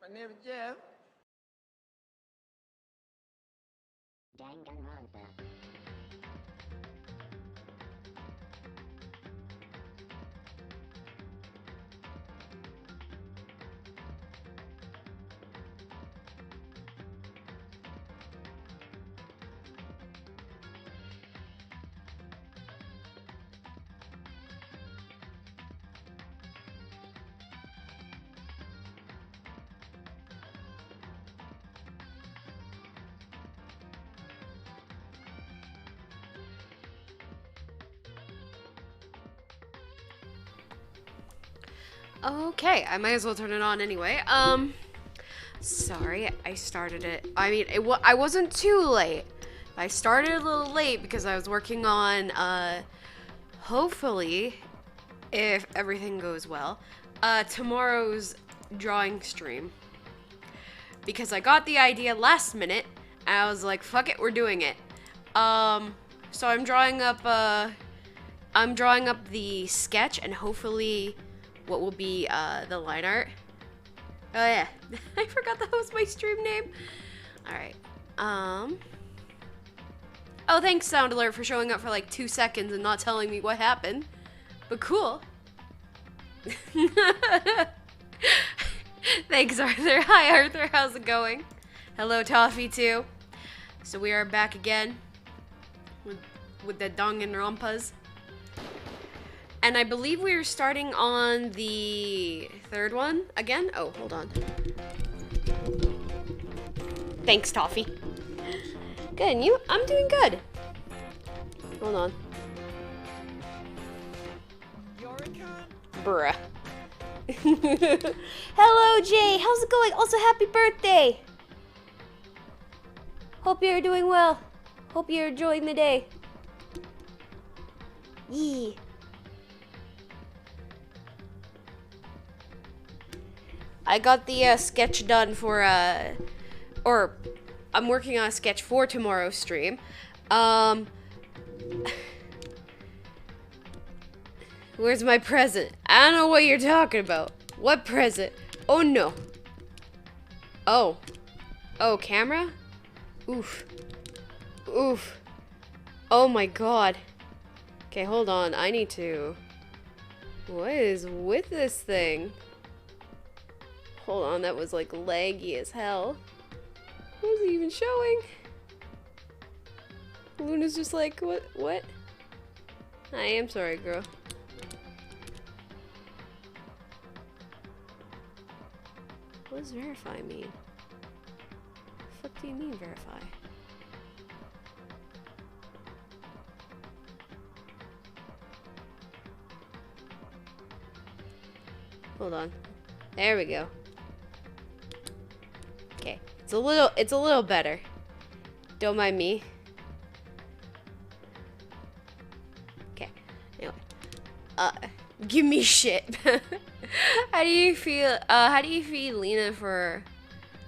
My name is Jeff. Okay, I might as well turn it on anyway. Sorry, I started it. I mean, I wasn't too late. I started a little late because I was working on, hopefully, if everything goes well, tomorrow's drawing stream. Because I got the idea last minute, and I was like, fuck it, we're doing it. So I'm drawing up the sketch and hopefully what will be the line art. Oh yeah, I forgot that was my stream name. All right. Oh, thanks Sound Alert for showing up for like 2 seconds and not telling me what happened. But cool. Thanks Arthur. Hi Arthur, how's it going? Hello Toffee too. So we are back again with the Danganronpas. And I believe we are starting on the third one again. Oh, hold on. Thanks, Toffee. Good, and you? I'm doing good. Hold on. Bruh. Hello, Jay. How's it going? Also, happy birthday. Hope you're doing well. Hope you're enjoying the day. Yee. I got the sketch done for, or I'm working on a sketch for tomorrow's stream. Where's my present? I don't know what you're talking about. What present? Oh no. Oh. Oh, camera? Oof. Oof. Oh my god. Okay, hold on. I need to... What is with this thing? Hold on, that was like laggy as hell. What is it even showing? Luna's just like, what? I am sorry, girl. What does verify mean? What the fuck do you mean verify? Hold on. There we go. Okay, it's a little better. Don't mind me. Okay. Anyway, give me shit. How do you feel? How do you feed Lena for?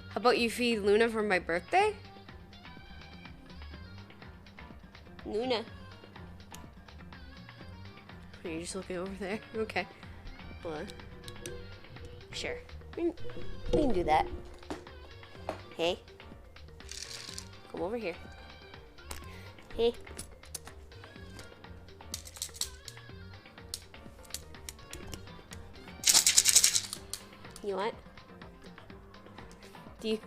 How about you feed Luna for my birthday? Luna. Are you just looking over there? Okay. Hold on. Sure. We can do that. Hey. Come over here. Hey. You want? Do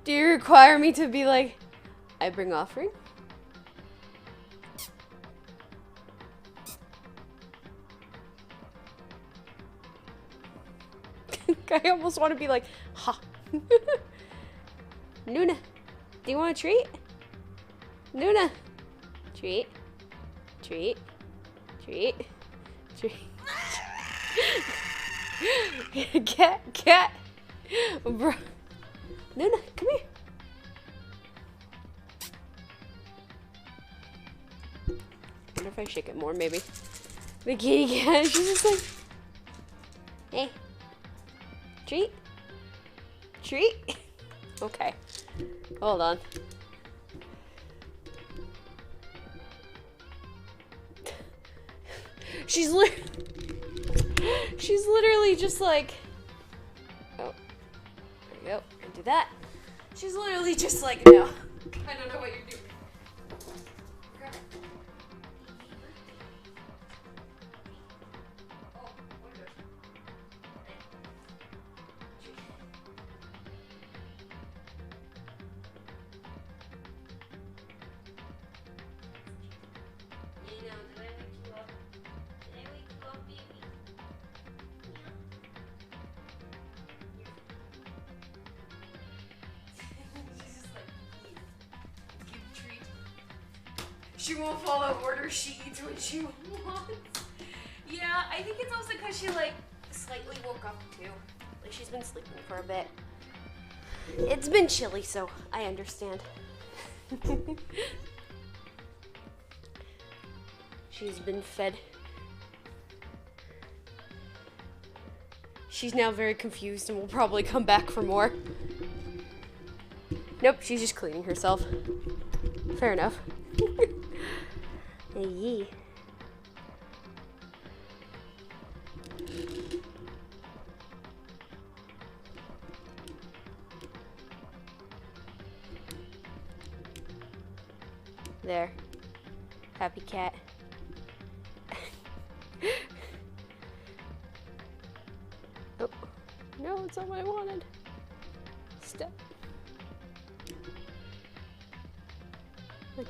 you require me to be like, I bring offering? I almost want to be like, ha. Luna, do you want a treat? Luna, treat, treat, treat, treat. Cat. Bro. Luna, come here. I wonder if I shake it more, maybe. The kitty cat, she's just like, hey. Treat? Treat? Okay. Hold on. She's literally just like... Oh. we go. And do that. She's literally just like, no. I don't know what you're doing. Okay. Oh, wonder. You know, did I wake you up? Did I wake you up, baby? She's just like, give a treat. She won't follow orders, she eats what she wants. Yeah, I think it's also because she like slightly woke up too. Like she's been sleeping for a bit. It's been chilly, so I understand. She's been fed. She's now very confused and will probably come back for more. Nope, she's just cleaning herself. Fair enough. Yee. There. Happy cat. Oh. No, it's not what I wanted. Step.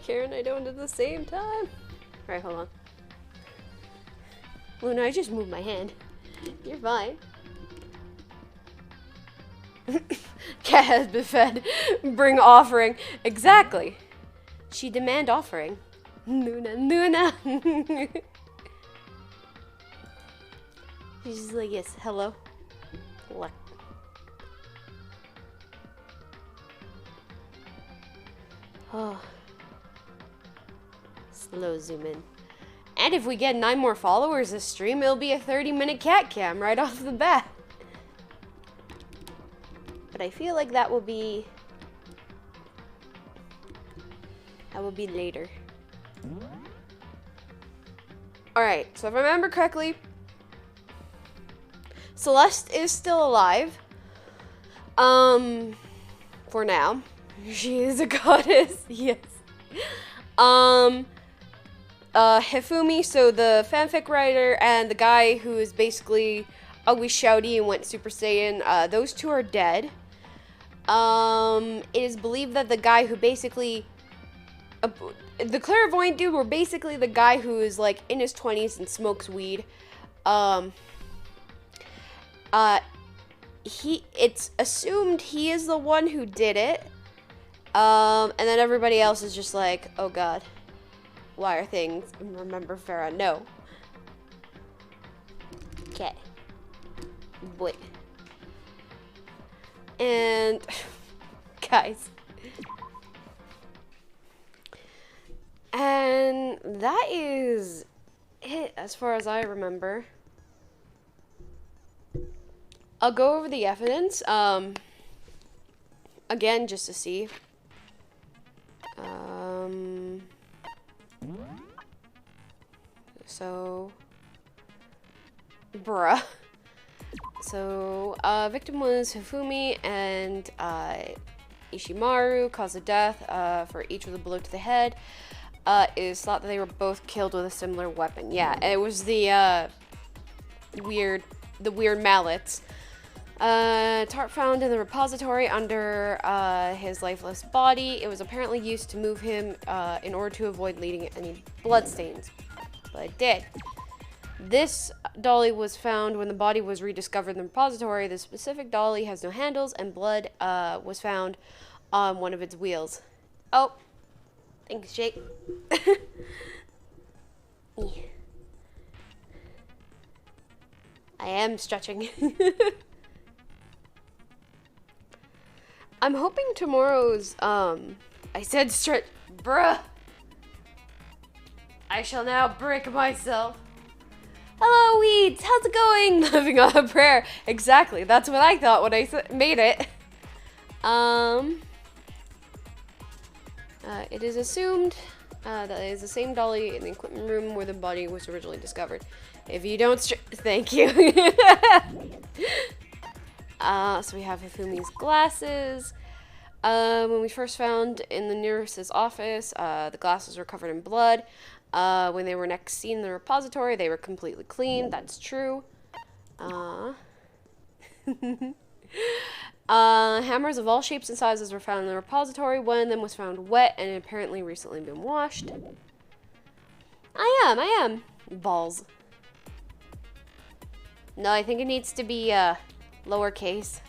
Karen, I don't at the same time. Alright, hold on. Luna, I just moved my hand. You're fine. Cat has been fed. Bring offering. Exactly. She demand offering. Luna, Luna. She's just like, yes, hello. What? Oh. Slow zoom in. And if we get 9 more followers this stream, it'll be a 30-minute cat cam right off the bat. But I feel like that will be later. Alright, so if I remember correctly, Celeste is still alive. For now. She is a goddess, yes. Hifumi, so the fanfic writer, and the guy who is basically always shouty and went Super Saiyan, those two are dead. It is believed that the guy who basically, the clairvoyant dude, were basically the guy who is like in his 20s and smokes weed. It's assumed he is the one who did it. And then everybody else is just like, oh god. Why are things? Remember Farah? No. Okay. Boy. And guys. And that is it as far as I remember. I'll go over the evidence. Again, just to see. So, bruh. So, victim was Hifumi and Ishimaru. Cause of death for each with a blow to the head. It is thought that they were both killed with a similar weapon. Yeah, it was the weird mallets. Tarp found in the repository under his lifeless body. It was apparently used to move him in order to avoid leaving any bloodstains. But it did. This dolly was found when the body was rediscovered in the repository. The specific dolly has no handles, and blood was found on one of its wheels. Oh, thanks, Jake. I am stretching. I'm hoping tomorrow's, I said stretch, bruh. I shall now break myself. Hello, Weeds, how's it going? Living on a prayer. Exactly, that's what I thought when I made it. It is assumed that it is the same dolly in the equipment room where the body was originally discovered. If you don't thank you. So we have Hifumi's glasses. When we first found in the nurse's office, the glasses were covered in blood. When they were next seen in the repository, they were completely clean. That's true. Hammers of all shapes and sizes were found in the repository. One of them was found wet and had apparently recently been washed. I am. Balls. No, I think it needs to be, lowercase.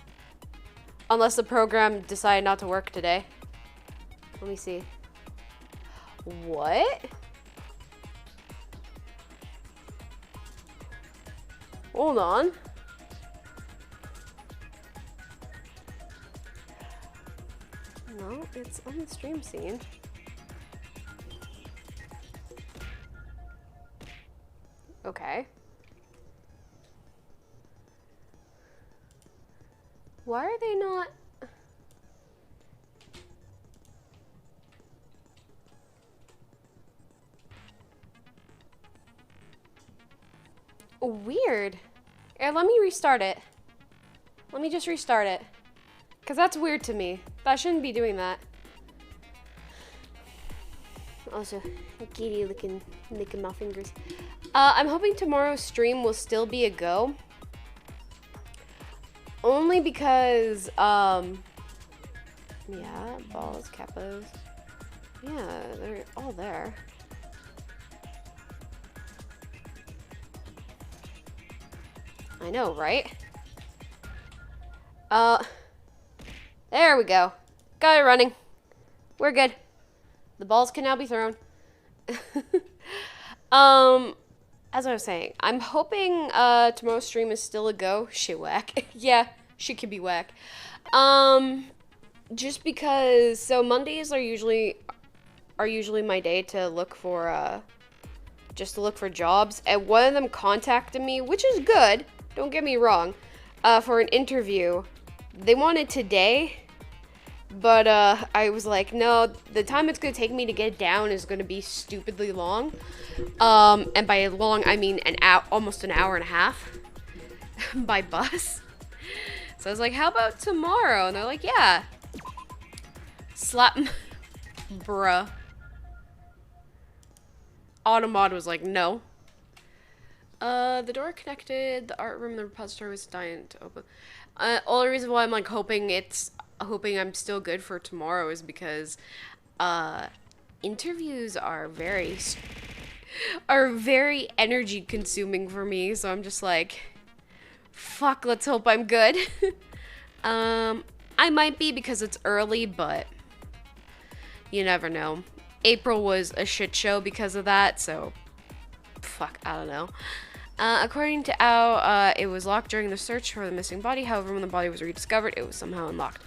Unless the program decided not to work today. Let me see. What? Hold on. No, it's on the stream scene. Okay. Why are they not? Weird. Here, let me restart it. Let me just restart it. Because that's weird to me. I shouldn't be doing that. Also, kitty licking my fingers. I'm hoping tomorrow's stream will still be a go. Only because, yeah, balls, capos. Yeah, they're all there. I know, right? There we go. Got it running. We're good. The balls can now be thrown. As I was saying, I'm hoping tomorrow's stream is still a go. Shit whack. Yeah, shit can be whack. Just because, so Mondays are usually my day to look for just to look for jobs, and one of them contacted me, which is good, don't get me wrong, for an interview. They wanted today, but I was like, no, the time it's gonna take me to get down is gonna be stupidly long. And by long, I mean almost an hour and a half by bus. So I was like, how about tomorrow? And they're like, yeah. Slap. Bruh. Automod was like, no. The door connected. The art room and the repository was dying to open. Only reason why I'm like hoping I'm still good for tomorrow is because interviews are very energy consuming for me, so I'm just like, fuck, let's hope I'm good. I might be because it's early, but you never know. April was a shit show because of that, so fuck, I don't know. According to Ao, it was locked during the search for the missing body. However, when the body was rediscovered, it was somehow unlocked.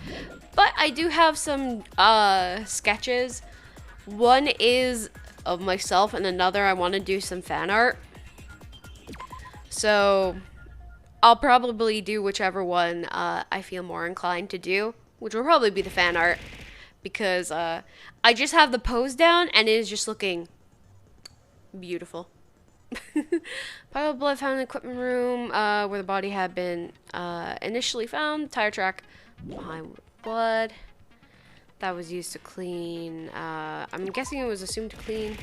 But I do have some sketches. One is of myself, and another I want to do some fan art. So I'll probably do whichever one I feel more inclined to do, which will probably be the fan art, because I just have the pose down, and it is just looking beautiful. Pile of blood found in the equipment room where the body had been initially found. Tire track behind blood. That was used to clean. I'm guessing it was assumed to clean.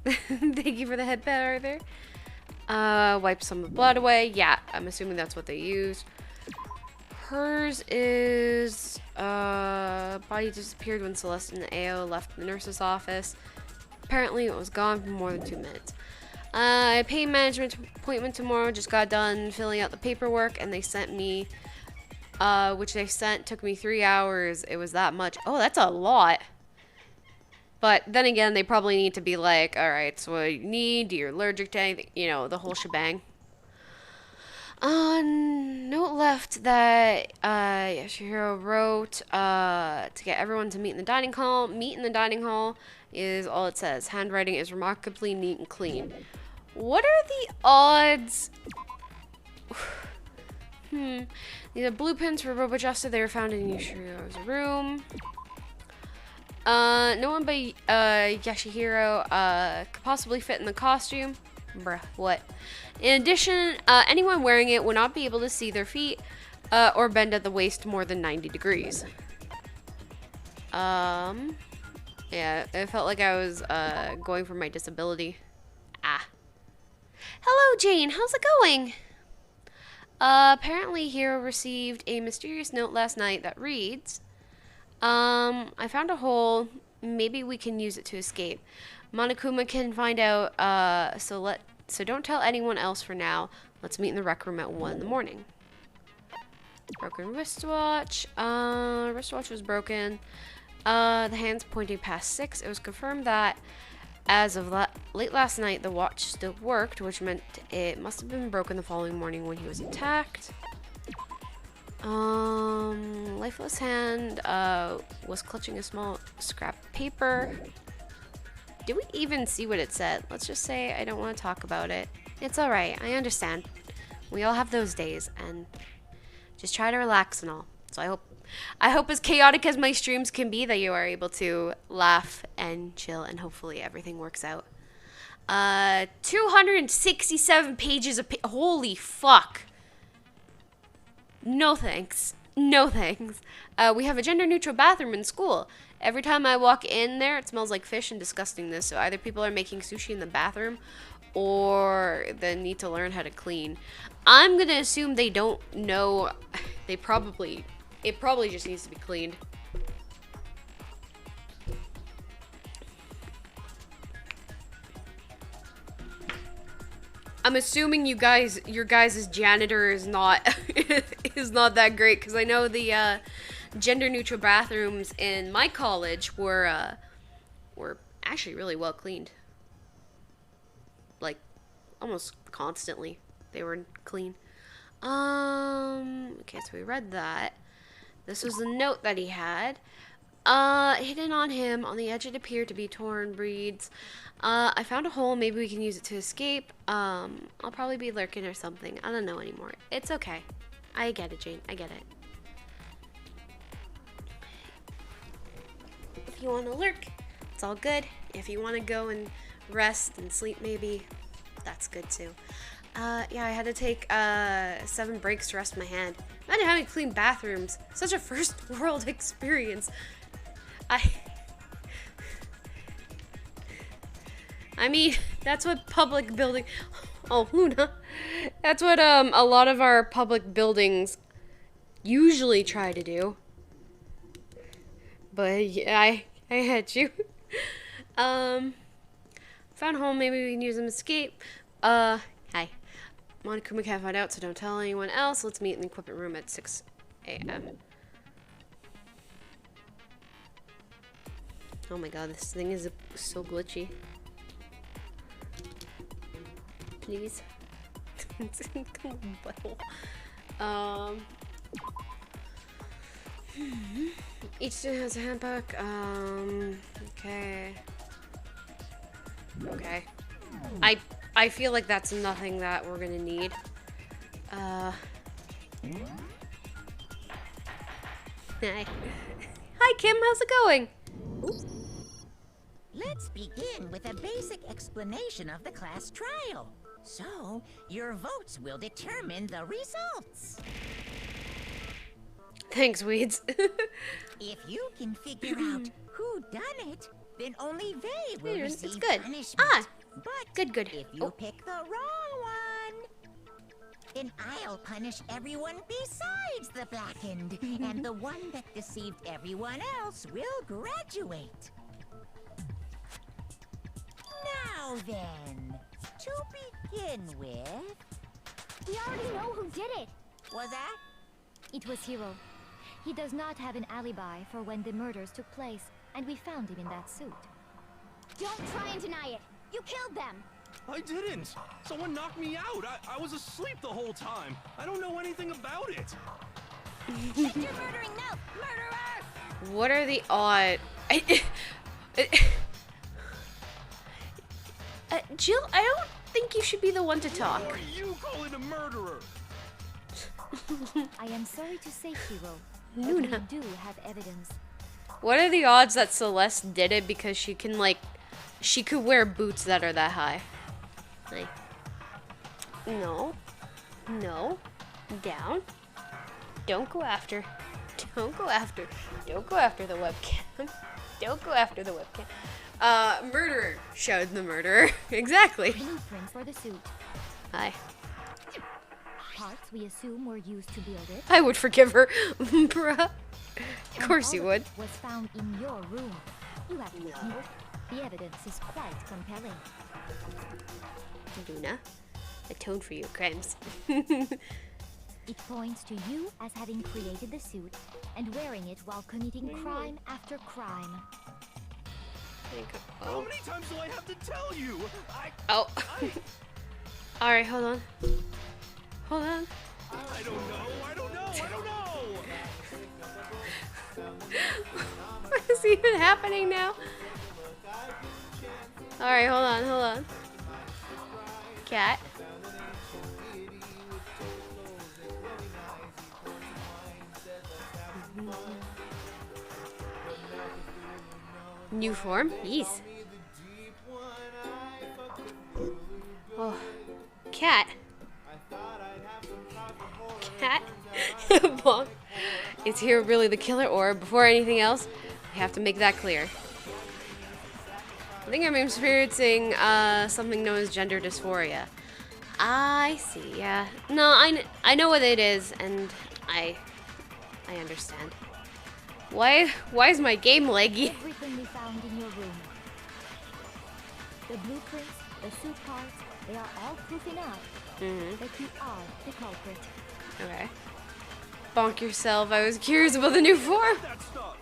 Thank you for the headband right there. Wipe some of the blood away. Yeah, I'm assuming that's what they used. Hers is body disappeared when Celeste and Ao left the nurse's office. Apparently it was gone for more than 2 minutes. Pain management appointment tomorrow. Just got done filling out the paperwork, and they sent me, which they sent, took me 3 hours. It was that much. Oh, that's a lot. But then again, they probably need to be like, all right, so what do you need? You're allergic to anything, you know, the whole shebang. Note left that Yashihiro wrote to get everyone to meet in the dining hall. Meet in the dining hall is all it says. Handwriting is remarkably neat and clean. What are the odds? These are blueprints for Robo Justice. They were found in Yashihiro's room. No one but Yashihiro could possibly fit in the costume. Bruh, what? In addition, anyone wearing it would not be able to see their feet or bend at the waist more than 90 degrees. Yeah, it felt like I was going for my disability. Ah. Hello, Jane. How's it going? Apparently Hero received a mysterious note last night that reads, I found a hole. Maybe we can use it to escape. Monokuma can find out, so don't tell anyone else for now. Let's meet in the rec room at 1 in the morning. Broken wristwatch. Wristwatch was broken. The hands pointing past 6. It was confirmed that as of late last night, the watch still worked, which meant it must have been broken the following morning when he was attacked. Lifeless hand was clutching a small scrap of paper. Did we even see what it said? Let's just say I don't want to talk about it. It's alright, I understand. We all have those days, and just try to relax and all. So I hope as chaotic as my streams can be that you are able to laugh and chill and hopefully everything works out. 267 pages of holy fuck. No thanks. No thanks. We have a gender-neutral bathroom in school. Every time I walk in there, it smells like fish and disgustingness. So either people are making sushi in the bathroom or they need to learn how to clean. I'm going to assume they don't know. It probably just needs to be cleaned. I'm assuming your guys' janitor is not is not that great, because I know the gender neutral bathrooms in my college were actually really well cleaned. Like almost constantly they were clean. Okay, so we read that. This was the note that he had. Hidden on him, on the edge it appeared to be torn beads. I found a hole, maybe we can use it to escape. I'll probably be lurking or something. I don't know anymore. It's okay. I get it, Jane. I get it. If you want to lurk, it's all good. If you want to go and rest and sleep maybe, that's good too. Yeah, I had to take 7 breaks to rest my hand. Imagine having to clean bathrooms. Such a first world experience. I mean, that's what public building. Oh, Luna. That's what a lot of our public buildings usually try to do. But yeah, I had you. Found a home, maybe we can use them to escape. Hi. Monokuma can't find out, so don't tell anyone else. Let's meet in the equipment room at 6 a.m. Oh my god, this thing is so glitchy. Please. Each student has a handbook. Okay. Okay. I feel like that's nothing that we're gonna need. Hi. Hi, Kim. How's it going? Let's begin with a basic explanation of the class trial. So, your votes will determine the results. Thanks, Weeds. If you can figure out who done it, then only they will receive it's good. punishment. Ah, but good. If you pick the wrong one, then I'll punish everyone besides the blackened, and the one that deceived everyone else will graduate. Now then, to begin with... We already know who did it! Was that? It was Hiro. He does not have an alibi for when the murders took place, and we found him in that suit. Don't try and deny it! You killed them! I didn't! Someone knocked me out! I was asleep the whole time! I don't know anything about it! Shut your murdering mouth, murderer! What are the odds? Jill, I don't think you should be the one to talk. Who are you calling a murderer? I am sorry to say, Hiro, Luna. but we do have evidence. What are the odds that Celeste did it because she can, like, she could wear boots that are that high? Like, No. No. Down. Don't go after. Don't go after. Don't go after the webcam. Don't go after the webcam. Murderer, shouted the murderer. Exactly. Blueprint for the suit. Hi. Parts we assume were used to build it. I would forgive her. Bruh. Of And course all you of would. it was found in your room. You have to admit, the evidence is quite compelling. Luna, atone for your crimes. It points to you as having created the suit and wearing it while committing crime after crime. How many times do I have to tell you? Oh. Alright, hold on. Hold on. I don't know. I don't know. I don't know. What is even happening now? Alright, hold on, hold on. Cat. New form? Yes. Oh. Cat. Cat? Bonk. Is here really the killer, or before anything else, we have to make that clear. I think I'm experiencing something known as gender dysphoria. I see, yeah. No, I know what it is, and I understand. Why is my game laggy? Everything we found in your room. The blueprints, the suit parts, they are all proof enough that you are the culprit. Okay. Bonk yourself. I was curious about the new form. That stuff.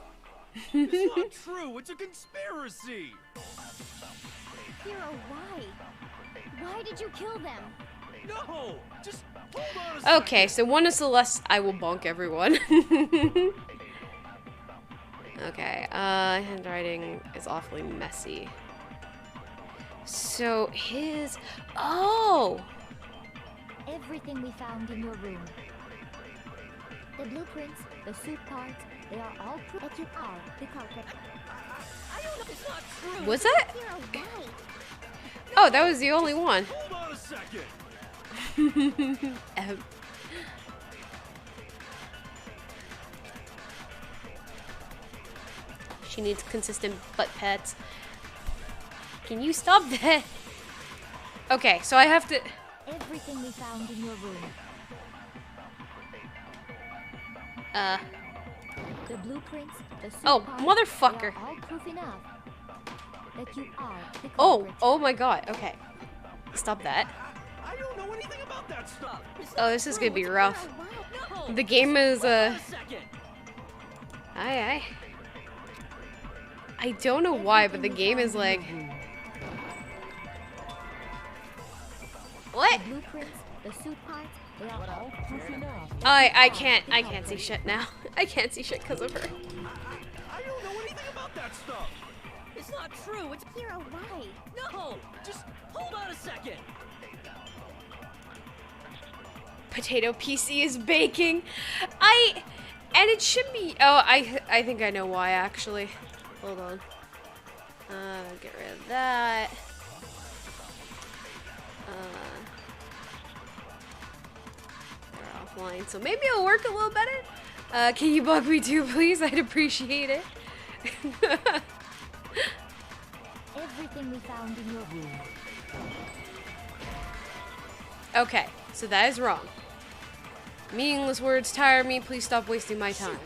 It's not true. It's a conspiracy. Hero, why? Why did you kill them? No. Just hold on a second. Okay, so one is the less I will bonk everyone. Okay, handwriting is awfully messy. So his... Oh! Everything we found in your room. The blueprints, the suit parts, they are all proof that you are the culprit. I don't know if it's not true. Was that? Hero, why? Oh, that was the only one. Hold on a second. She needs consistent butt pats. Can you stop that? Okay, so I have to... Everything we found in your room. The blueprints, the suit Oh, parts, motherfucker. they are all proof enough that you are the Oh, culprit. oh my god, okay. Stop that. I don't know anything about that stuff. Oh, this is gonna be rough. No. The game is, Hold on a second. Aye. I don't know why, but the game is like... What? The blueprints, the suit parts, they are all proof enough. I can't see shit now. I can't see shit because of her. I don't know anything about that stuff. It's not true. It's Hero, why? no. Just hold on a second. Potato PC is baking. And it should be... Oh, I think I know why, actually. Hold on. Get rid of that. They're offline, so maybe it'll work a little better. Can you bug me too, please? I'd appreciate it. Everything we found in your room. Okay, so that is wrong. Meaningless words tire me. Please stop wasting my time.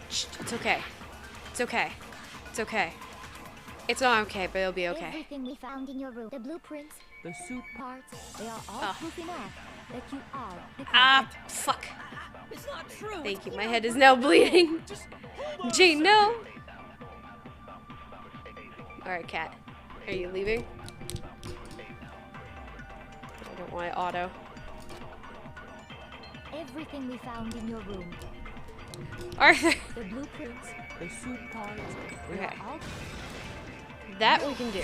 Shh, it's okay. It's okay. It's okay. It's not okay, but it'll be okay. Everything we found in your room. The blueprints, the suit parts, they are all proof enough that you are the culprit. Ah, fuck. It's not true. Thank you. My head is now bleeding. Jane, no. Alright, cat. Are you leaving? I don't want it auto. Everything we found in your room. Arthur. The blueprints, the suit parts, they Okay. are all That we can do.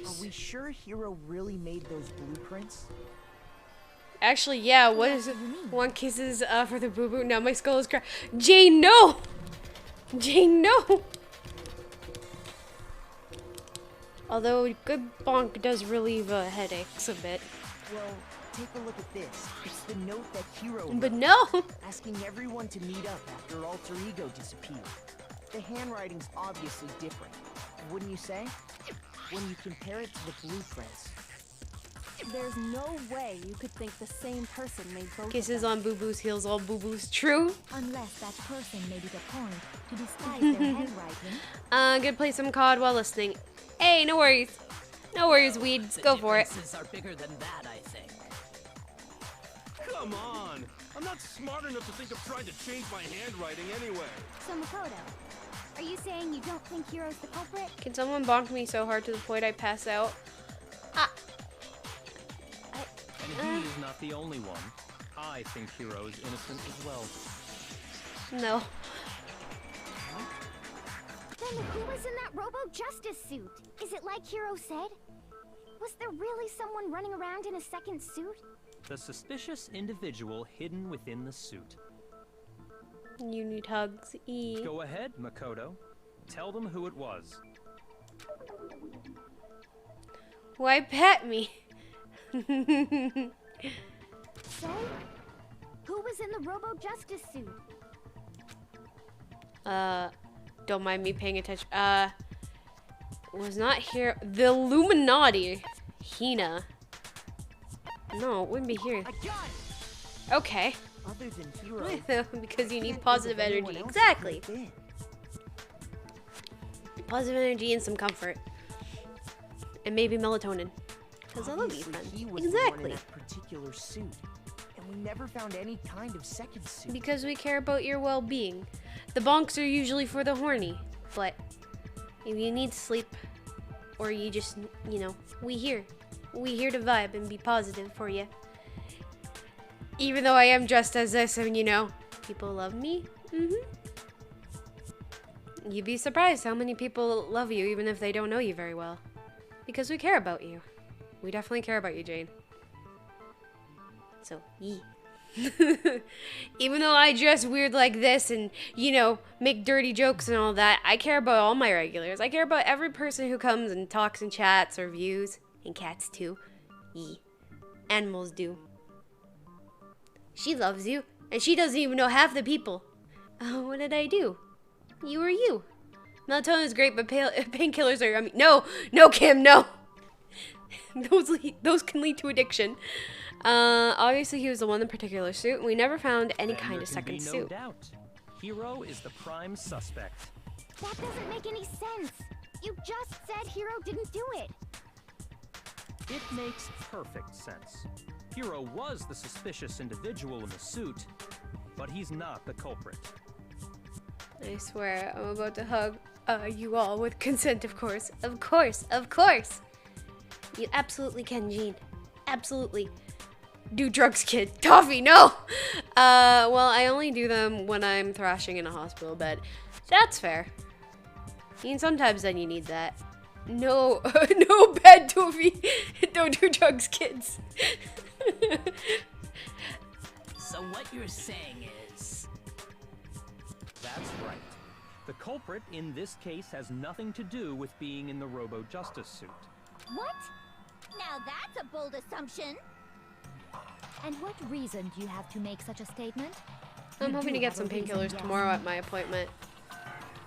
Are we sure Hero really made those blueprints? Actually, yeah, what is it? One kisses for the boo-boo. Now my skull is cracked. Jane, no! Jane, no! Although a good bonk does relieve headaches a bit. Well, take a look at this. It's the note that Hero But wrote, no! asking everyone to meet up after Alter Ego disappeared. The handwriting's obviously different, wouldn't you say? When you compare it to the blueprints. There's no way you could think the same person made both Kisses of them. on Boo Boo's heels, all Boo Boo's true. Unless that person made it a point to disguise their handwriting. Gonna play some COD while listening. Hey, no worries. No worries, Weeds. Go for it. Differences are bigger than that, I think. Come on! I'm not smart enough to think of trying to change my handwriting anyway. So Makoto, are you saying you don't think Hero's the culprit? Can someone bonk me so hard to the point I pass out? Ah. And he is not the only one. I think Hero is innocent as well. No. Then who was in that Robo-Justice suit? Is it like Hero said? Was there really someone running around in a second suit? The suspicious individual hidden within the suit. You need hugs. E. Go ahead, Makoto. Tell them who it was. Why pet me? So, who was in the Robo-Justice suit? Don't mind me paying attention. Was not here. The Illuminati. Hina. No, it wouldn't be here. I got it! Okay. Other than Hero, Because you I need can't positive think of anyone energy. else Exactly. it could have been. Positive energy and some comfort. And maybe melatonin. Because I love you, Obviously, friend. he was the one in Exactly. that particular suit, and we never found any kind of second suit. Because we care about your well-being. The bonks are usually for the horny. But if you need sleep, or you just, you know, we here. We here to vibe and be positive for you. Even though I am dressed as this and, you know, people love me. You'd be surprised how many people love you even if they don't know you very well. Because we care about you. We definitely care about you, Jane. So, yee. Even though I dress weird like this and, you know, make dirty jokes and all that, I care about all my regulars. I care about every person who comes and talks and chats or views. And cats too. Yee. Animals do. She loves you. And she doesn't even know half the people. Oh, what did I do? You are you. Melatonin is great, but painkillers are yummy. No, Kim, no. Those can lead to addiction. Obviously he was the one in the particular suit, and we never found any Then kind there of can second be no suit. doubt. Hero is the prime suspect. That doesn't make any sense. You just said Hero didn't do it. It makes perfect sense. Hero was the suspicious individual in the suit, but he's not the culprit. I swear, I'm about to hug you all with consent, of course. Of course, of course. You absolutely can, Jean. Absolutely. Do drugs, kid. Toffee, no! Well, I only do them when I'm thrashing in a hospital bed. That's fair. I mean, sometimes then you need that. No, no bad Toffee. Don't do drugs, kids. So what you're saying is... That's right. The culprit in this case has nothing to do with being in the Robo-Justice suit. What? Now that's a bold assumption. And what reason do you have to make such a statement? I'm You hoping do to get have some a reason, painkillers yes. tomorrow at my appointment.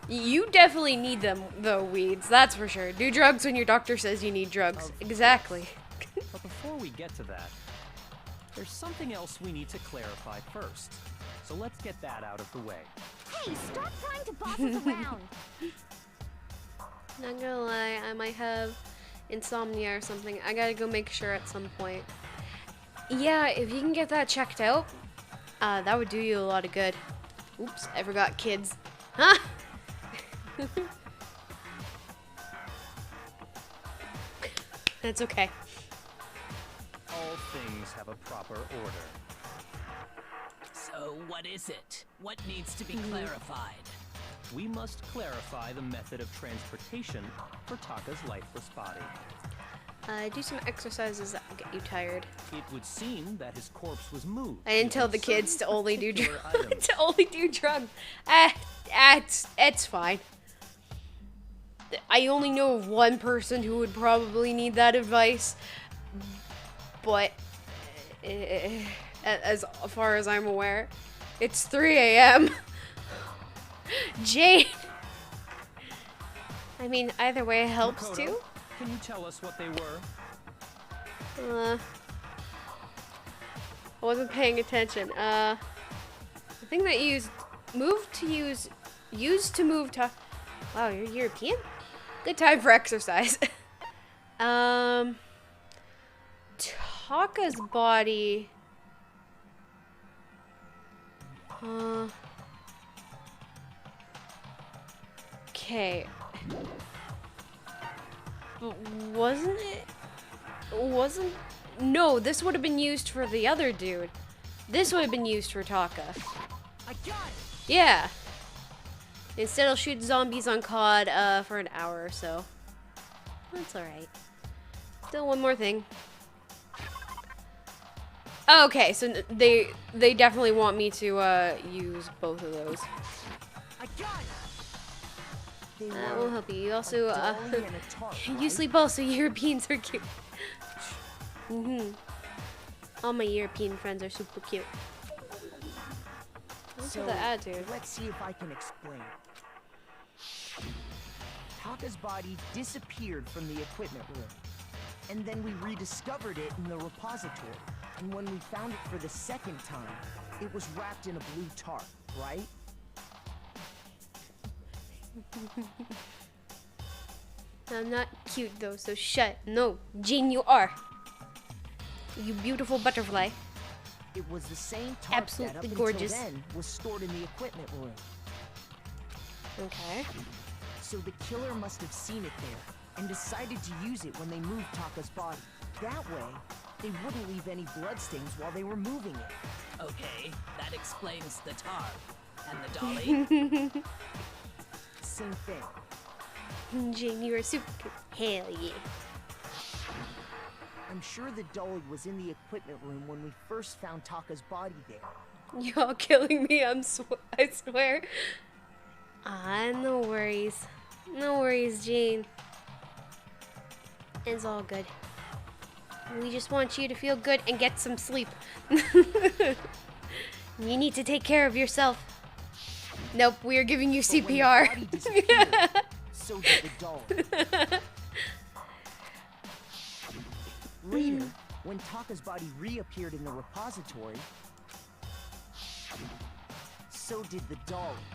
You definitely need them, though, Weeds. That's for sure. Do drugs when your doctor says you need drugs. Exactly. But before we get to that, there's something else we need to clarify first. So let's get that out of the way. Hey, stop trying to boss us around. Not gonna lie, I might have insomnia or something. I gotta go make sure at some point. Yeah, if you can get that checked out, that would do you a lot of good. Oops, I forgot kids. Huh? That's okay. All things have a proper order. So what is it? What needs to be clarified? We must clarify the method of transportation for Taka's lifeless body. Do some exercises that will get you tired. It would seem that his corpse was moved. I didn't tell the using kids to certain only do particular drugs. items. To only do drugs. It's fine. I only know of one person who would probably need that advice, but as far as I'm aware, it's 3 a.m. Jane. I mean, either way helps Makoto, too. Can you tell us what they were? I wasn't paying attention. The thing that used to move to. Wow, you're European? Good time for exercise. Taka's body. Okay. Wasn't it? No, this would have been used for the other dude. This would have been used for Taka. I got it! Yeah. Instead, I'll shoot zombies on COD for an hour or so. That's alright. Still one more thing. Okay, so they definitely want me to use both of those. I got it! They That were will help you. You also, a dolly and a tarp, you right? sleep also. Europeans are cute. All my European friends are super cute. What's with the attitude? Let's see if I can explain. Taka's body disappeared from the equipment room. And then we rediscovered it in the repository. And when we found it for the second time, it was wrapped in a blue tarp, right? I'm not cute though, so shut. No, Jean, you are. You beautiful butterfly. It was the same tarp Absolutely that up gorgeous. until then was stored in the equipment room. Okay. So the killer must have seen it there and decided to use it when they moved Taka's body. That way, they wouldn't leave any bloodstains while they were moving it. Okay, that explains the tarp. And the dolly? Same thing. Jane, you are super cute. Hell yeah. I'm sure the dolly was in the equipment room when we first found Taka's body there. Y'all killing me, I swear. No worries. No worries, Jane. It's all good. We just want you to feel good and get some sleep. You need to take care of yourself. Nope, we are giving you But when the CPR. body disappeared, so did the dolly. Later, when Taka's body reappeared in the repository, so did the dolly.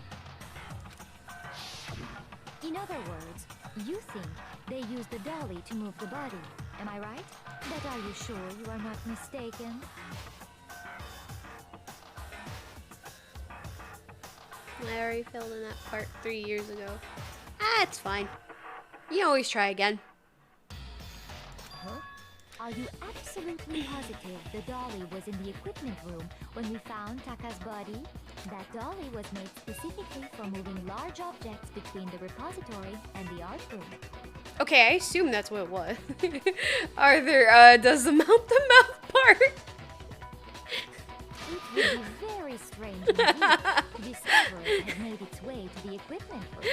In other words, you think they used the dolly to move the body. Am I right? But are you sure you are not mistaken? I already failed in that part 3 years ago. It's fine. You always try again. Huh? Are you absolutely positive the dolly was in the equipment room when we found Taka's body? That dolly was made specifically for moving large objects between the repository and the art room. Okay, I assume that's what it was. Arthur does the mouth-to-mouth part. It would be very strange indeed to discover it had made its way to the equipment room.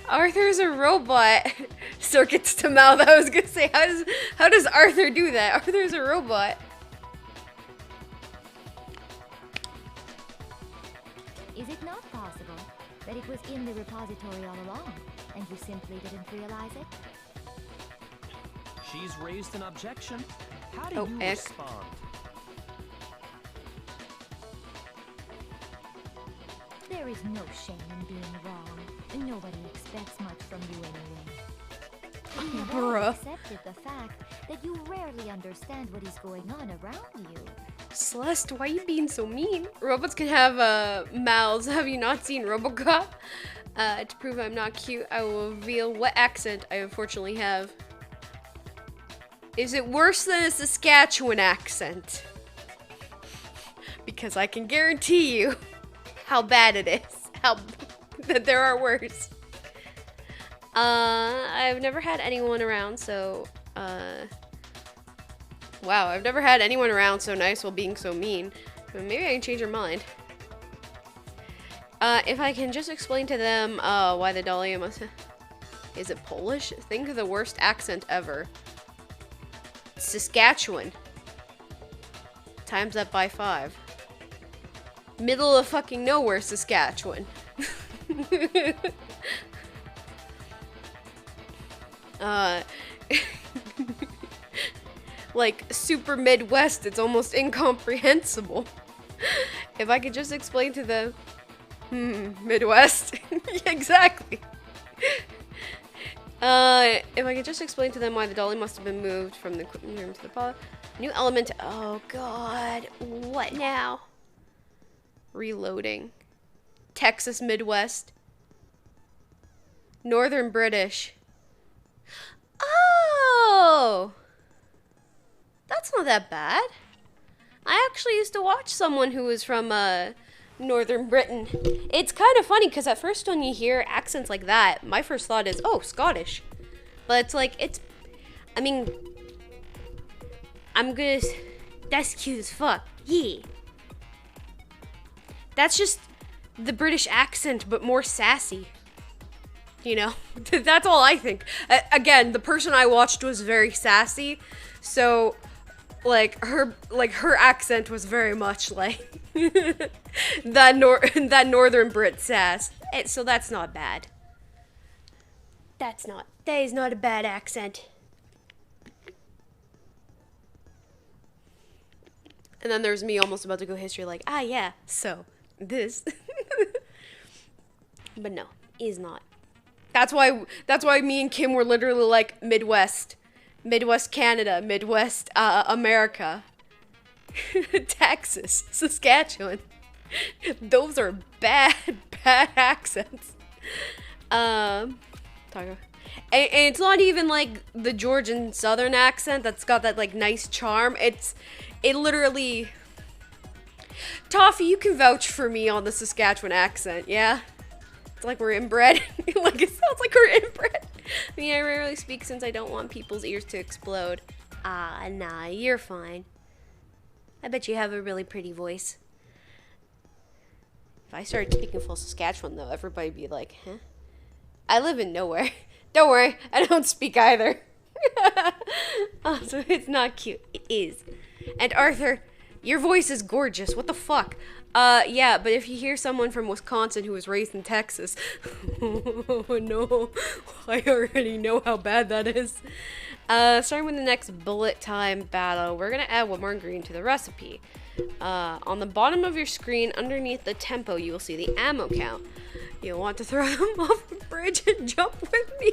Arthur's a robot. Circuits to mouth. I was gonna say, how does Arthur do that? Arthur's a robot. Is it not possible that it was in the repository all along, and you simply didn't realize it? She's raised an objection. How do Oh, you Eck. respond? There is no shame in being wrong. Nobody expects much from you anyway. We have all Bruh. accepted the fact that you rarely understand what is going on around you. Celeste, why are you being so mean? Robots can have mouths. Have you not seen RoboCop? To prove I'm not cute, I will reveal what accent I unfortunately have. Is it worse than a Saskatchewan accent? Because I can guarantee you how bad it is. That there are worse. I've never had anyone around, so wow, I've never had anyone around so nice while being so mean. But maybe I can change your mind. If I can just explain to them why the dolly must Is it Polish? Think of the worst accent ever. Saskatchewan. Times that by 5. Middle of fucking nowhere, Saskatchewan. Like, super Midwest, it's almost incomprehensible. If I could just explain to them... Midwest. Exactly. If I could just explain to them why the dolly must have been moved from the equipment room to the pod. New element. Oh god. What now? Reloading. Texas Midwest. Northern British. Oh! That's not that bad. I actually used to watch someone who was from, Northern Britain. It's kind of funny because at first when you hear accents like that, my first thought is, oh, Scottish. But it's like, I mean, that's cute as fuck. Yeah. That's just the British accent, but more sassy. You know? That's all I think. Again, the person I watched was very sassy, so... Like her accent was very much like that Northern Brit sass. So that's not bad. That is not a bad accent. And then there's me almost about to go history like, ah yeah, so this. But no, is not. That's why me and Kim were literally like Midwest Canada, Midwest America, Texas, Saskatchewan. Those are bad accents. And it's not even like the Georgian Southern accent that's got that like nice charm. It literally. Toffee, you can vouch for me on the Saskatchewan accent, yeah? It's like we're inbred. Like it sounds like we're inbred. I mean, I rarely speak since I don't want people's ears to explode. Ah, nah, you're fine. I bet you have a really pretty voice. If I started speaking full Saskatchewan, though, everybody'd be like, huh? I live in nowhere. Don't worry, I don't speak either. Oh, so it's not cute. It is. And Arthur, your voice is gorgeous. What the fuck? Yeah, but if you hear someone from Wisconsin who was raised in Texas, oh no, I already know how bad that is. Starting with the next bullet time battle, we're gonna add one more ingredient to the recipe. On the bottom of your screen, underneath the tempo, you will see the ammo count. You'll want to throw them off the bridge and jump with me.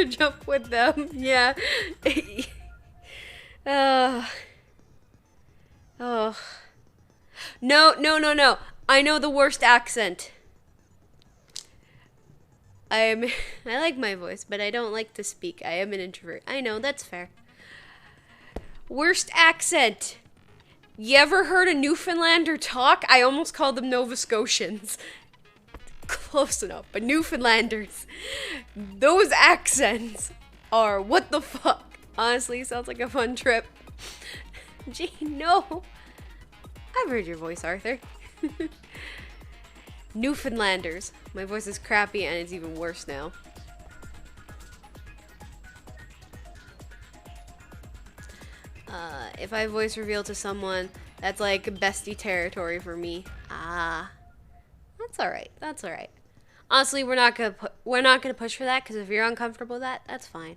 Jump with them, yeah. Oh. No. I know the worst accent. I like my voice, but I don't like to speak. I am an introvert. I know, that's fair. Worst accent. You ever heard a Newfoundlander talk? I almost called them Nova Scotians. Close enough, but Newfoundlanders. Those accents are what the fuck. Honestly, sounds like a fun trip. Gee, no. I've heard your voice, Arthur. Newfoundlanders. My voice is crappy and it's even worse now. If I voice reveal to someone, that's like bestie territory for me. Ah. That's alright. That's alright. Honestly, we're not gonna push for that because if you're uncomfortable with that, that's fine.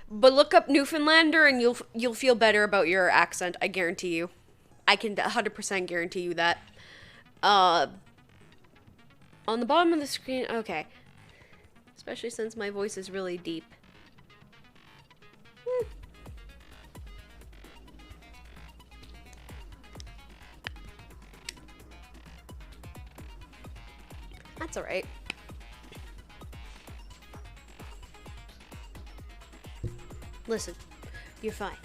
But look up Newfoundlander and you'll feel better about your accent. I guarantee you. I can 100% guarantee you that. On the bottom of the screen, okay. Especially since my voice is really deep. That's alright. Listen, you're fine.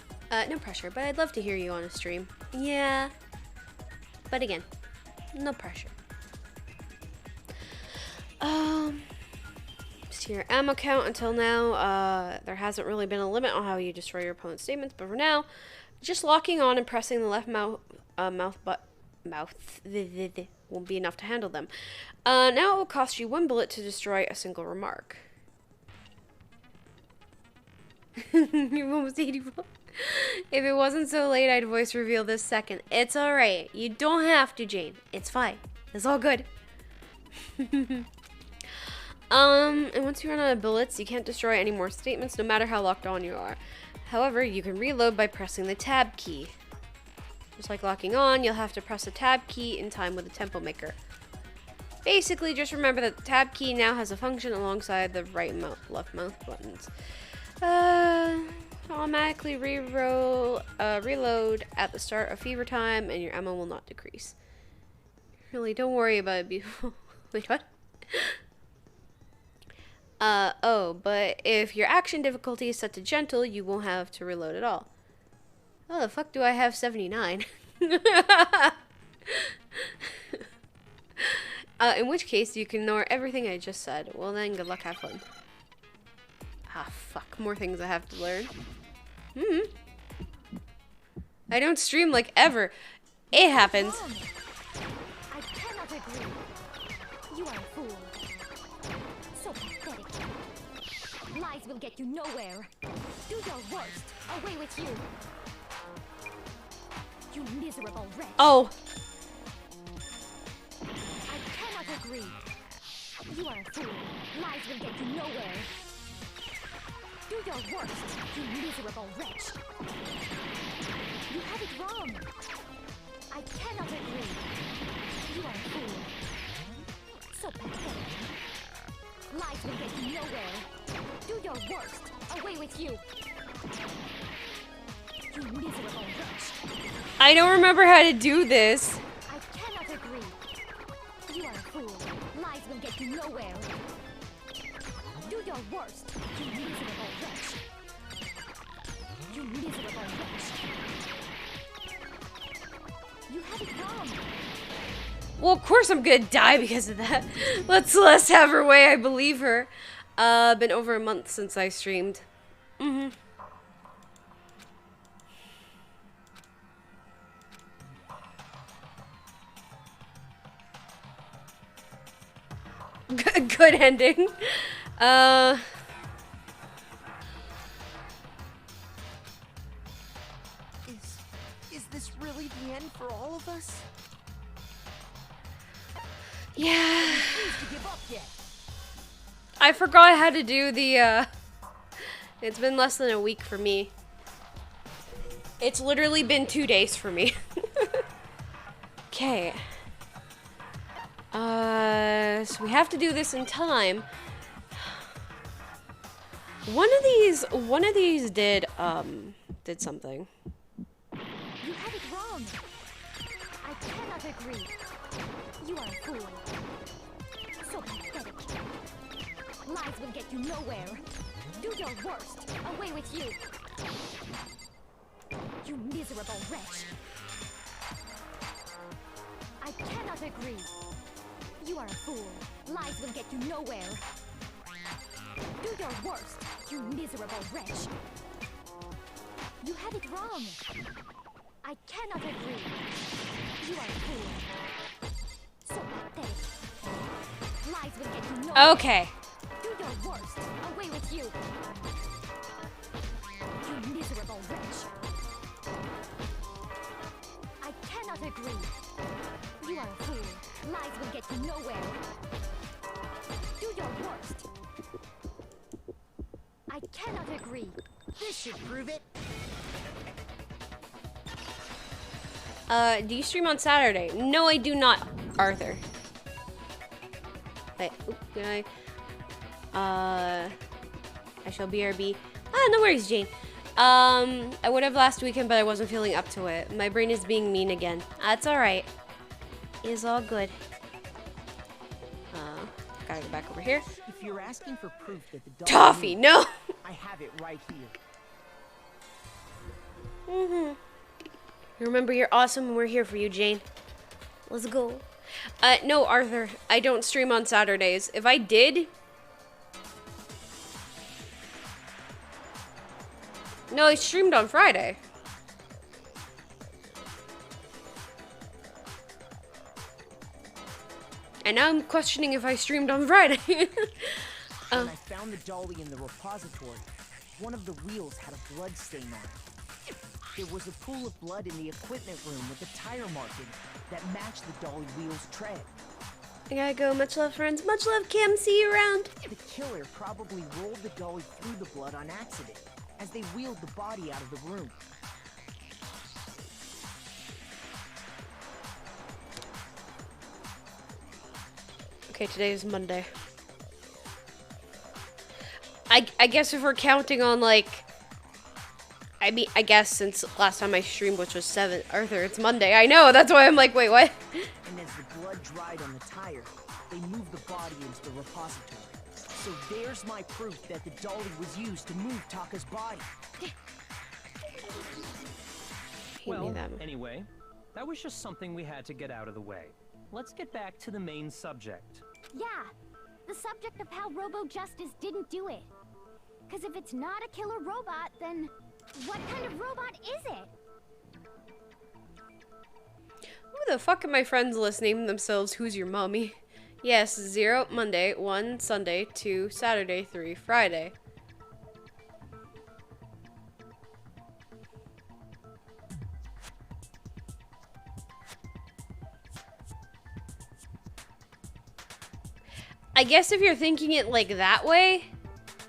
No pressure, but I'd love to hear you on a stream. Yeah. But again, no pressure. Just your ammo count until now. There hasn't really been a limit on how you destroy your opponent's statements, but for now, just locking on and pressing the left mouth won't be enough to handle them. Now it will cost you 1 bullet to destroy a single remark. You're almost 84. If it wasn't so late, I'd voice reveal this second. It's alright. You don't have to, Jane. It's fine. It's all good. And once you run out of bullets, you can't destroy any more statements, no matter how locked on you are. However, you can reload by pressing the tab key. Just like locking on, you'll have to press the tab key in time with the tempo maker. Basically, just remember that the tab key now has a function alongside the right and left mouse buttons. Automatically reload at the start of fever time, and your ammo will not decrease. Really, don't worry about it. Wait, what? Oh, but if your action difficulty is set to gentle, you won't have to reload at all. Oh, the fuck do I have 79? In which case, you can ignore everything I just said. Well then, good luck, have fun. Ah, fuck. More things I have to learn. I don't stream like ever. It happens. I cannot agree. You are a fool. So pathetic. Lies will get you nowhere. Do your worst. Away with you. You miserable wretch. Oh. I cannot agree. You are a fool. Lies will get you nowhere. Do your worst, you miserable wretch. You have it wrong. I cannot agree. You are a fool. So pathetic. Lies will get you nowhere. Do your worst. Away with you. You miserable wretch. I don't remember how to do this. I cannot agree. You are a fool. Lies will get you nowhere. Do your worst, you miserable wretch. You miserable wretch. You have it wrong. Well, of course I'm gonna die because of that. Let Celeste have her way, I believe her. Been over a month since I streamed. Good ending. Is this really the end for all of us? Yeah. Refuse to give up yet. I forgot how to do the, it's been less than a week for me. It's literally been 2 days for me. Okay. So we have to do this in time. One of these did something. You have it wrong. I cannot agree. You are a fool. So pathetic. Lies will get you nowhere. Do your worst. Away with you. You miserable wretch. I cannot agree. You are a fool. Lies will get you nowhere. Do your worst, you miserable wretch. You have it wrong. I cannot agree. You are a fool. So pathetic. Lies will get you nowhere. Okay. Do your worst. Away with you. You miserable wretch. I cannot agree. You are a fool. Lies will get you nowhere. Do your worst. I cannot agree. This should prove it. Do you stream on Saturday? No, I do not, Arthur. Wait, can I shall BRB. Ah, no worries, Jane. I would have last weekend, but I wasn't feeling up to it. My brain is being mean again. That's alright. It's all good. Gotta go back over here. If you're asking for proof that the dog Toffee, moved, no! I have it right here. You remember, you're awesome and we're here for you, Jane. Let's go. No, Arthur, I don't stream on Saturdays. If I did... No, I streamed on Friday. And now I'm questioning if I streamed on Friday. When I found the dolly in the repository, one of the wheels had a blood stain on it. There was a pool of blood in the equipment room with a tire marking that matched the dolly wheel's tread. I gotta go. Much love, friends. Much love, Kim. See you around. The killer probably rolled the dolly through the blood on accident as they wheeled the body out of the room. Okay, today is Monday. I guess if we're counting on, like, I mean, I guess since last time I streamed, which was 7th, Arthur, it's Monday. I know, that's why I'm like, wait, what? And as the blood dried on the tire, they moved the body into the repository. So there's my proof that the dolly was used to move Taka's body. Well, anyway, that was just something we had to get out of the way. Let's get back to the main subject. Yeah, the subject of how Robo-Justice didn't do it. Because if it's not a killer robot, then what kind of robot is it? Who the fuck are my friends list naming themselves Who's Your Mommy? Yes, 0 Monday, 1 Sunday, 2 Saturday, 3 Friday. I guess if you're thinking it like that way,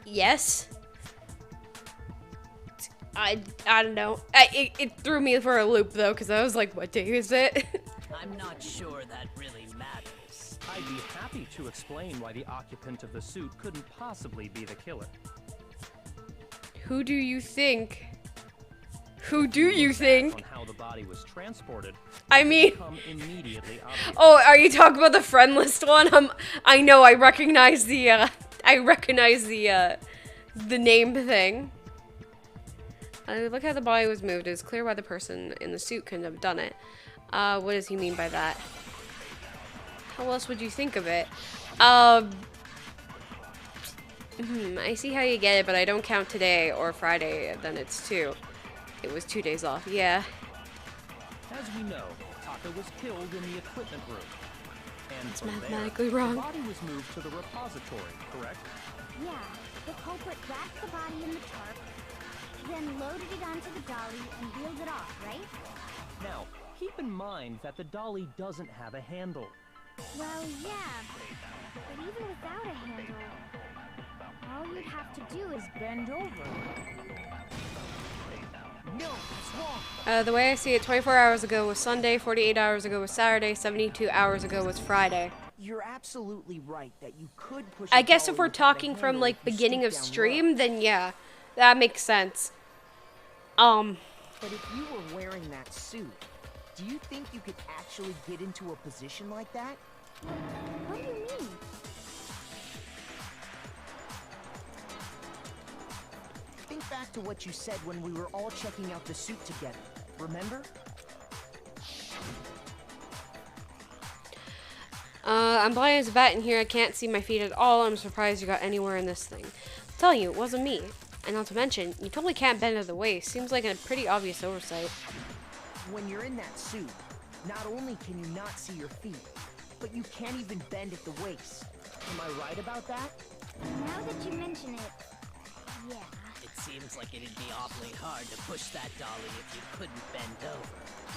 yes. I don't know. It threw me for a loop though, because I was like, what day is it? I'm not sure that really matters. I'd be happy to explain why the occupant of the suit couldn't possibly be the killer. Who do you think? Who do you think? On how the body was transported, I mean, immediately obvious. oh, are you talking about the friend list one? I know, I recognize the name thing. Look how the body was moved. It's clear why the person in the suit couldn't have done it. What does he mean by that? How else would you think of it? I see how you get it, but I don't count today or Friday, then it's 2. It was 2 days off, yeah. As we know, Taka was killed in the equipment room. And It's from mathematically there, wrong. the body was moved to the repository, correct? Yeah, the culprit wrapped the body in the tarp, then loaded it onto the dolly and wheeled it off, right? Now, keep in mind that the dolly doesn't have a handle. Well, yeah, but even without a handle, all you'd have to do is bend over. No, it's wrong. The way I see it, 24 hours ago was Sunday, 48 hours ago was Saturday, 72 hours ago was Friday. You're absolutely right that you could push. I a guess if dolly we're without a talking from, handle like, if you beginning stoop of down stream, low. then yeah, that makes sense. But if you were wearing that suit, do you think you could actually get into a position like that? What do you mean? Think back to what you said when we were all checking out the suit together. Remember? I'm blind as a bat in here. I can't see my feet at all. I'm surprised you got anywhere in this thing. I'm telling you, it wasn't me. And not to mention, you totally can't bend at the waist. Seems like a pretty obvious oversight. When you're in that suit, not only can you not see your feet, but you can't even bend at the waist. Am I right about that? Now that you mention it, yeah. It seems like it'd be awfully hard to push that dolly if you couldn't bend over.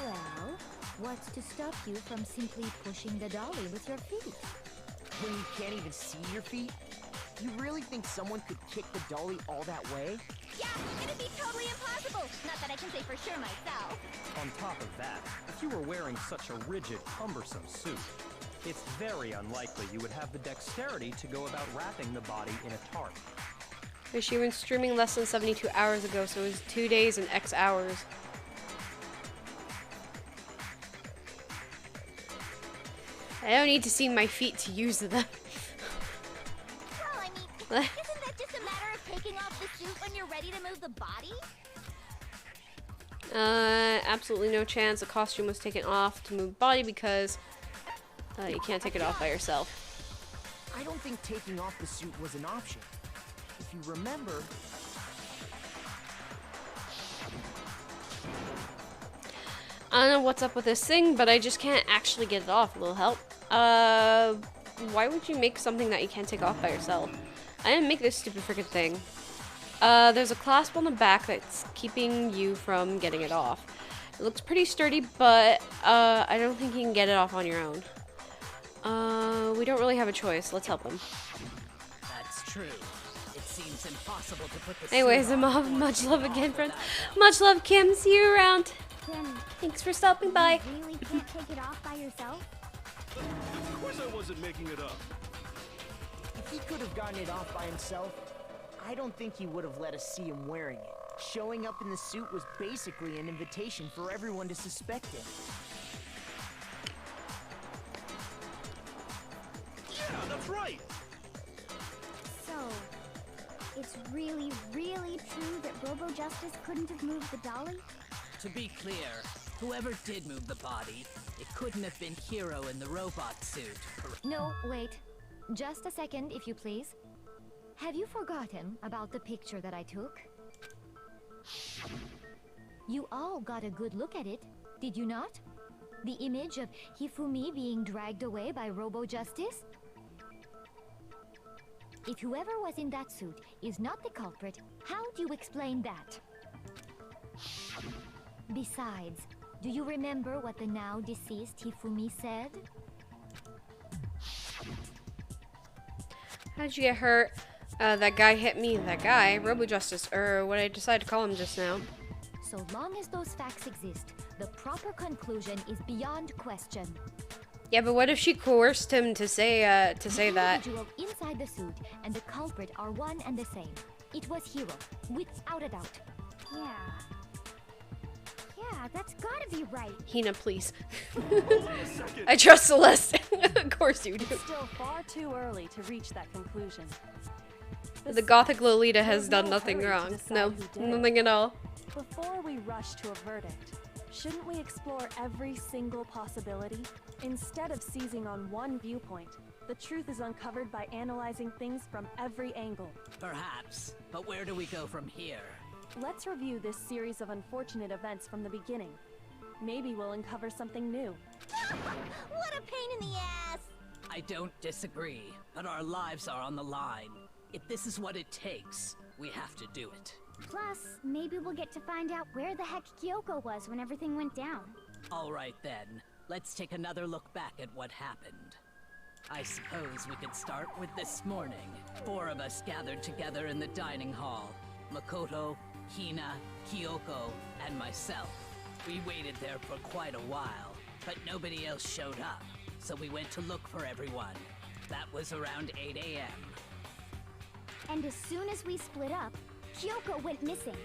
Well, what's to stop you from simply pushing the dolly with your feet? When you can't even see your feet? You really think someone could kick the dolly all that way? Yeah, it'd be totally impossible. Not that I can say for sure myself. On top of that, if you were wearing such a rigid, cumbersome suit, it's very unlikely you would have the dexterity to go about wrapping the body in a tarp. She was streaming less than 72 hours ago, so it was 2 days and X hours. I don't need to see my feet to use them. Well, I mean, isn't that just a matter of taking off the suit when you're ready to move the body? Absolutely no chance. The costume was taken off to move the body because you can't take it off by yourself. I don't think taking off the suit was an option. If you remember... I don't know what's up with this thing, but I just can't actually get it off. A little help. Why would you make something that you can't take off by yourself? I didn't make this stupid freaking thing. There's a clasp on the back that's keeping you from getting it off. It looks pretty sturdy, but I don't think you can get it off on your own. We don't really have a choice. Let's help him. That's true. It seems impossible to put the Anyways, suit I'm on off. once Much you love are again, off friends. without it. Much love, Kim. See you around. Then Thanks for stopping by. you really can't take it off by yourself? Of course I wasn't making it up. If he could have gotten it off by himself, I don't think he would have let us see him wearing it. Showing up in the suit was basically an invitation for everyone to suspect him. Yeah, that's right. So, it's really, really true that Robo Justice couldn't have moved the dolly? To be clear, whoever did move the body, it couldn't have been Hero in the robot suit. No, wait. Just a second, if you please. Have you forgotten about the picture that I took? You all got a good look at it, did you not? The image of Hifumi being dragged away by Robo Justice? If whoever was in that suit is not the culprit, how do you explain that? Besides, do you remember what the now deceased Hifumi said? How'd you get hurt? That guy hit me. That guy, Robo Justice, or what I decided to call him just now. So long as those facts exist, the proper conclusion is beyond question. Yeah, but what if she coerced him to say that? The individual inside the suit and the culprit are one and the same. It was Hero, without a doubt. Yeah. Yeah, that's gotta be right. Hina, please. Hold on a second. I trust Celeste. Of course you do. It's still far too early to reach that conclusion. The Gothic Lolita There's has done no nothing hurry to wrong. decide No, who did it. nothing at all. Before we rush to a verdict, shouldn't we explore every single possibility? Instead of seizing on one viewpoint, the truth is uncovered by analyzing things from every angle. Perhaps, but where do we go from here? Let's review this series of unfortunate events from the beginning. Maybe we'll uncover something new. What a pain in the ass! I don't disagree, but our lives are on the line. If this is what it takes, we have to do it. Plus, maybe we'll get to find out where the heck Kyoko was when everything went down. All right then, let's take another look back at what happened. I suppose we could start with this morning. 4 of us gathered together in the dining hall. Makoto, Hina, Kyoko, and myself. We waited there for quite a while, but nobody else showed up, so we went to look for everyone. That was around 8 a.m. And as soon as we split up, Kyoko went missing.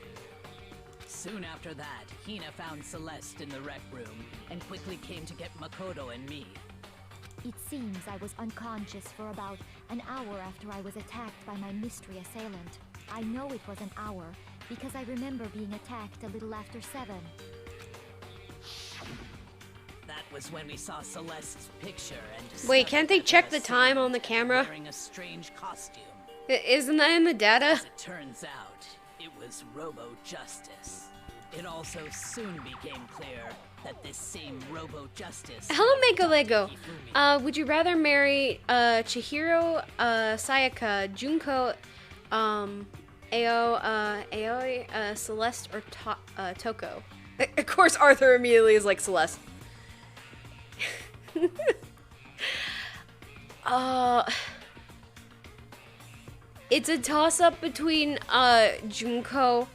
Soon after that, Hina found Celeste in the rec room and quickly came to get Makoto and me. It seems I was unconscious for about an hour after I was attacked by my mystery assailant. I know it was an hour because I remember being attacked a little after 7. That was when we saw Celeste's picture and Wait, can't they check the discovered time her on the camera? wearing a strange costume. Isn't that in the data? As it turns out, it was Robo Justice. It also soon became clear that this same Robo Justice. Hello, Mako Lego. Hifumi. Would you rather marry Chihiro, Sayaka, Junko, Aoi, Celeste, or Toko? Of course, Arthur immediately is like Celeste. It's a toss-up between Junko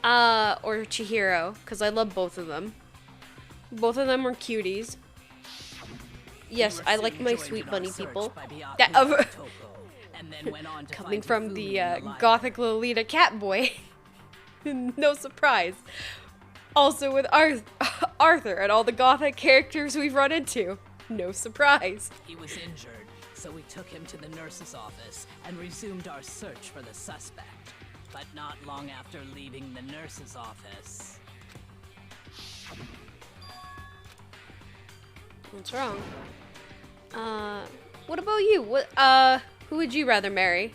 or Chihiro, because I love both of them. Both of them are cuties. Yes, I like my sweet bunny people. That, coming from the Gothic Lolita cat boy. No surprise. Also with Arthur and all the Gothic characters we've run into. No surprise. He was injured, so we took him to the nurse's office and resumed our search for the suspect. But not long after leaving the nurse's office, What's wrong? What about you? Who would you rather marry?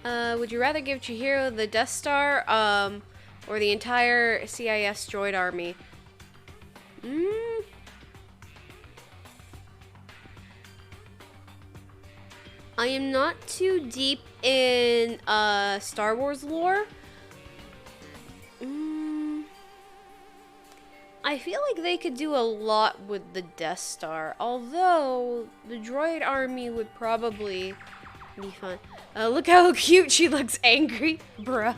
Would you rather give Chihiro the Death Star, or the entire CIS droid army? I am not too deep in Star Wars lore. I feel like they could do a lot with the Death Star, although the droid army would probably be fun. Look how cute she looks angry, bruh.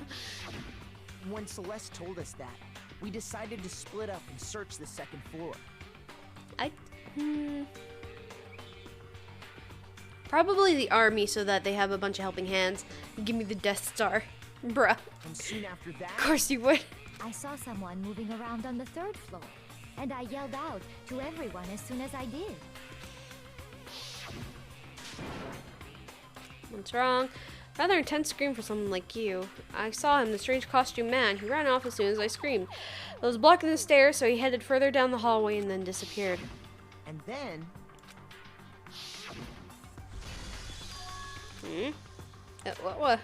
When Celeste told us that, we decided to split up and search the second floor. Probably the army so that they have a bunch of helping hands. Give me the Death Star, bruh. And soon after that, Of course you would. I saw someone moving around on the 3rd floor, and I yelled out to everyone as soon as I did. What's wrong? Rather intense scream for someone like you. I saw him, the strange costume man. He ran off as soon as I screamed. I was blocking the stairs, so he headed further down the hallway and then disappeared. and then What?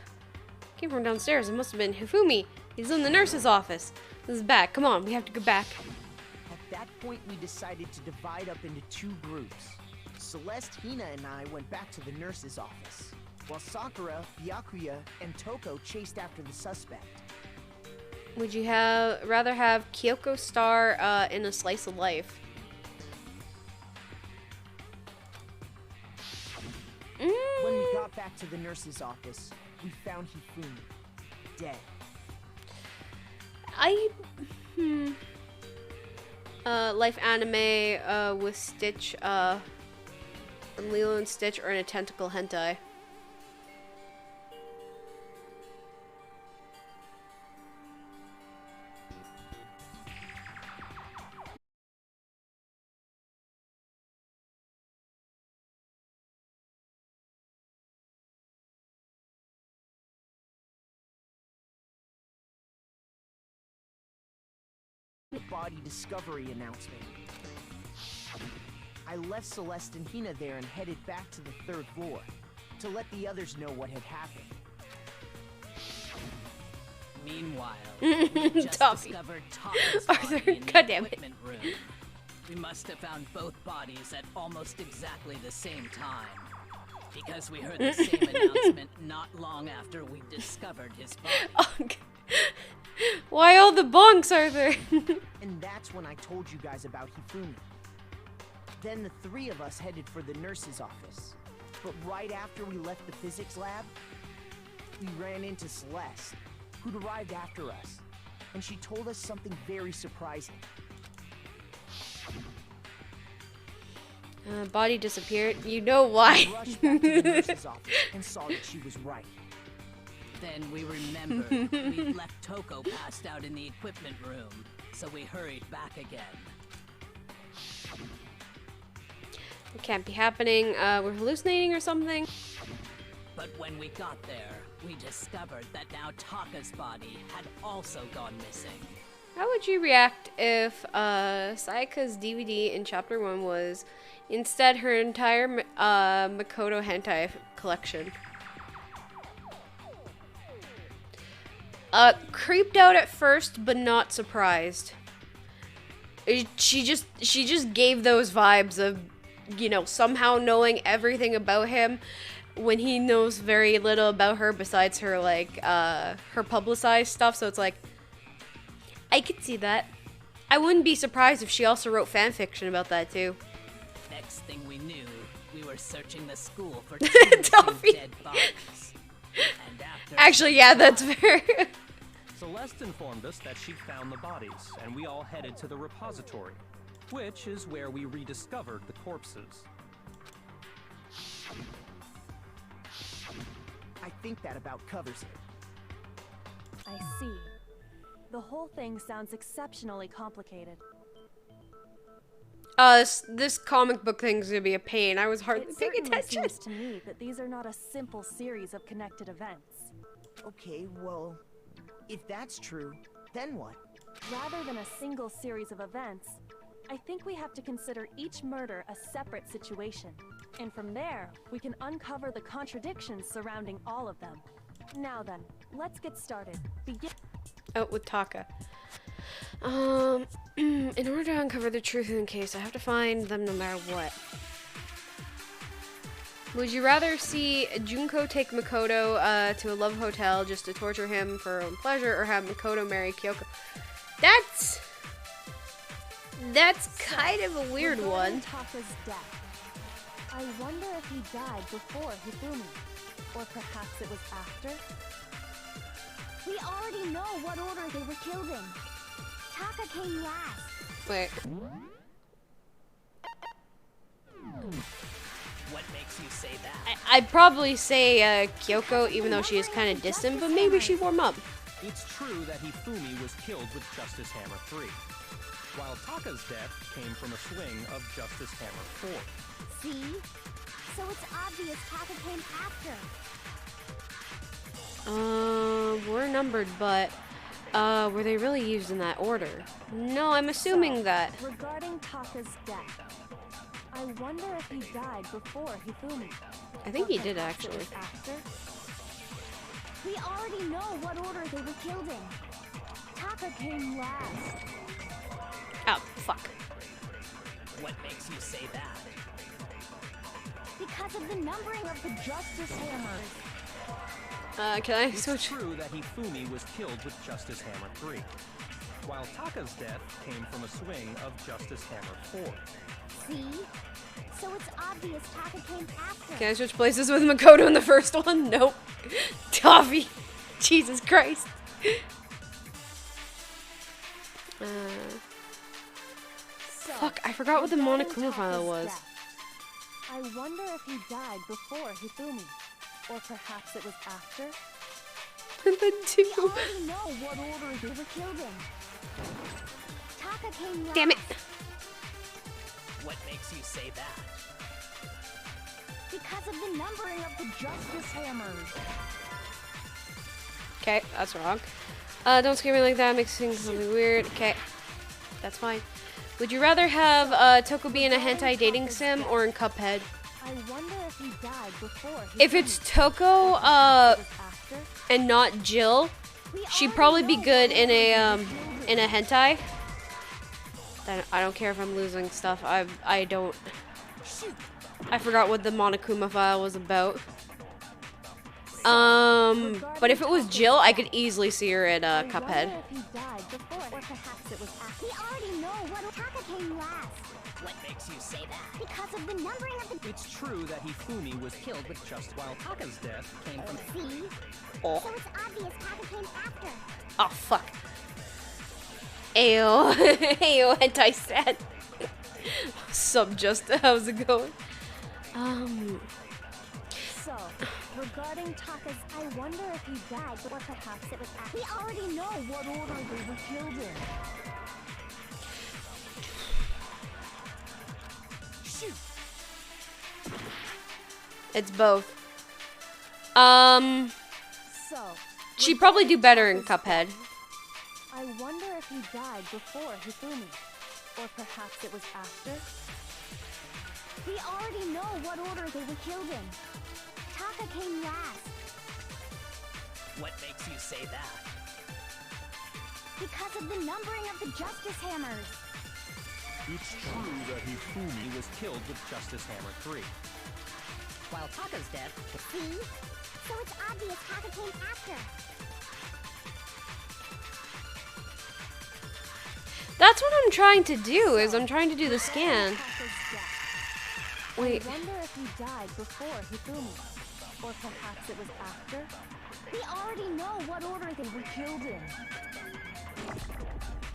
Came from downstairs. It must have been Hifumi. He's in the nurse's office. This is back. Come on, we have to go back. at that point we decided to divide up into 2 groups. Celeste, Hina, and I went back to the nurse's office, while Sakura, Byakuya, and Toko chased after the suspect. Would you rather have Kyoko Star in a slice of life? When we got back to the nurse's office, we found Hifumi dead. Life anime with Stitch from Lilo and Stitch, or in a tentacle hentai. Body discovery announcement. I left Celeste and Hina there and headed back to the 3rd floor to let the others know what had happened. Meanwhile, we just Toffee. discovered Taka's Arthur, body in the goddamn it. equipment room. We must have found both bodies at almost exactly the same time, because we heard the same announcement not long after we discovered his body. Why all the bunks, Arthur? And that's when I told you guys about Hifumi. Then the 3 of us headed for the nurse's office. But right after we left the physics lab, we ran into Celeste, who'd arrived after us. And she told us something very surprising. Body disappeared. You know why. We rushed back to the nurse's office and saw that she was right. Then we remembered we left Toko passed out in the equipment room, so we hurried back again. It can't be happening. We're hallucinating or something. But when we got there, we discovered that now Taka's body had also gone missing. How would you react if Sayaka's DVD in Chapter 1 was instead her entire Makoto hentai collection? Creeped out at first, but not surprised. She just gave those vibes of, you know, somehow knowing everything about him when he knows very little about her besides her, like, her publicized stuff. So it's like, I could see that. I wouldn't be surprised if she also wrote fan fiction about that too. Next thing we knew, we were searching the school for Toffee. dead bodies. And after Actually, yeah, that's fair. Celeste informed us that she'd found the bodies, and we all headed to the repository, which is where we rediscovered the corpses. I think that about covers it. I see. The whole thing sounds exceptionally complicated. This comic book thing's gonna be a pain. I was hardly It paying certainly attention. seems to me that these are not a simple series of connected events. Okay, well, if that's true, then what? Rather than a single series of events, I think we have to consider each murder a separate situation. And from there, we can uncover the contradictions surrounding all of them. Now then, let's get started. Begin. Oh, with Taka. In order to uncover the truth in the case, I have to find them no matter what. Would you rather see Junko take Makoto to a love hotel just to torture him for her own pleasure, or have Makoto marry Kyoko? That's kind of a weird Regarding one. Taka's death, I wonder if he died before Hifumi, or perhaps it was after. We already know what order they were killed in. Taka came last. Wait. What makes you say that? I'd probably say Kyoko, even though she is kind of distant, but maybe she'd warm up. It's true that Hifumi was killed with Justice Hammer 3, while Taka's death came from a swing of Justice Hammer 4. See? So it's obvious Taka came after. We're numbered, but were they really used in that order? No, I'm assuming that. Regarding Taka's death, I wonder if he died before Hifumi. I think he did Perhaps it actually. was after. We already know what order they were killed in. Taka came last. Oh, fuck. What makes you say that? Because of the numbering of the Justice Hammers. Can I It's switch? true that Hifumi was killed with Justice Hammer 3, while Taka's death came from a swing of Justice Hammer 4. See? So it's obvious Taka came after. Can I switch places with Makoto in the first one? Nope. Toffee. Jesus Christ. So, Fuck, I forgot what the regarding Monokuma file Taka's was. death, I wonder if he died before Hifumi, or perhaps it was after. And then We two. already know what order they were killed in. Taka came last. Damn it. What makes you say that? Because of the numbering of the Justice Hammers. Okay, that's wrong. Don't scare me like that. Makes things something weird. Okay, that's fine. Would you rather have Toko be in a hentai dating sim or in Cuphead? I wonder if he died before. If it's Toko, after. and not Jill, she'd probably be good in a hentai. I don't care if I'm losing stuff. I don't. I forgot what the Monokuma file was about. But if it was Jill, I could easily see her in I Cuphead. wonder if he died before, or perhaps it was after. We already know what Taka came last. What makes you say that? Because of the numbering of the It's true that Hifumi was killed with just while Taka's death came from. See? Oh. So it's obvious Taka came after. Oh fuck. Ayo. Ayo, hentai sad. Sup, Justin? How's it going? So, regarding Taka's, I wonder if he died, or perhaps it was after. We already know what order they were killed in. Shoot! It's both. So, She'd probably do better in Cuphead. I wonder if he died before Hifumi, or perhaps it was after. We already know what order they were killed in. Taka came last. What makes you say that? Because of the numbering of the Justice Hammers. It's true that Hifumi was killed with Justice Hammer 3, While Taka's death, See? So it's obvious Taka came after. That's what I'm trying to do, is I'm trying to do the scan. Taka's death. Wait. I wonder if he died before Hifumi, or perhaps it was after. We already know what order they were killed in.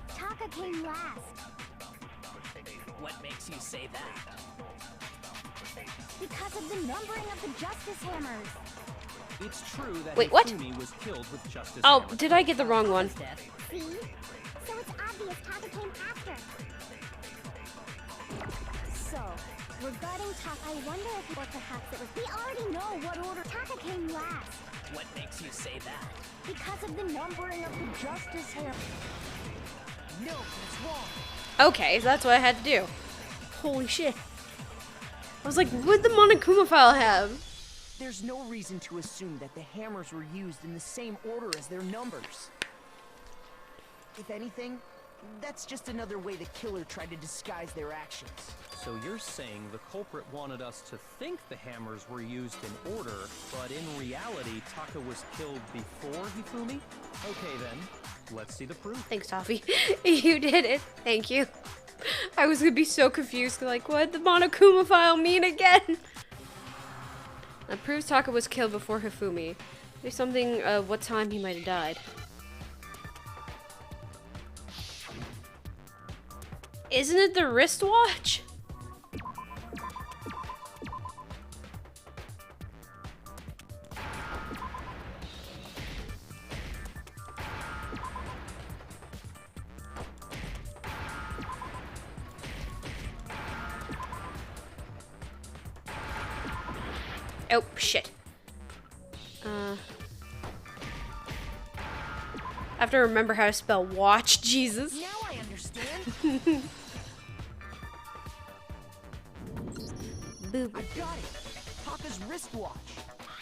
Taka came last. what makes you say that? Because of the numbering of the Justice Hammers. It's true that Wait, what? Hifumi was killed with Justice Oh, Hammer did I get the wrong one? Taka's death, See? So it's obvious Taka came after. So, regarding Taka, I wonder if, or perhaps it was. We already know what order Taka came last. what makes you say that? Because of the numbering of the Justice Hammer. No, that's wrong. Okay, so that's what I had to do. Holy shit. I was like, what did the Monokuma file have? There's no reason to assume that the hammers were used in the same order as their numbers. If anything, That's just another way the killer tried to disguise their actions. So you're saying the culprit wanted us to think the hammers were used in order, but in reality, Taka was killed before Hifumi? Okay then, let's see the proof. Thanks, Toffee. You did it. Thank you. I was gonna be so confused, like, what did the Monokuma file mean again? That proves Taka was killed before Hifumi. Maybe something of what time he might have died. Isn't it the wristwatch? Oh, shit. I have to remember how to spell watch, Jesus. Now I understand. Boop. I got it. Taka's wristwatch.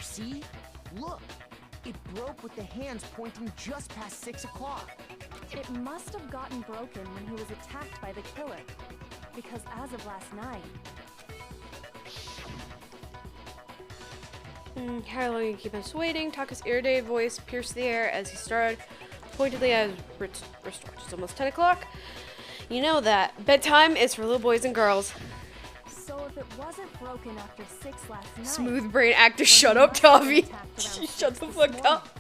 See? Look. It broke with the hands pointing just past 6 o'clock. It must have gotten broken when he was attacked by the killer. Because as of last night, How long you keep us waiting? Taka's irritated voice pierced the air as he started pointedly at his wristwatch. It's almost 10 o'clock. You know that. Bedtime is for little boys and girls. so if it wasn't broken after 6 last night... Smooth brain actor, shut up, Toffee. Shut the fuck up.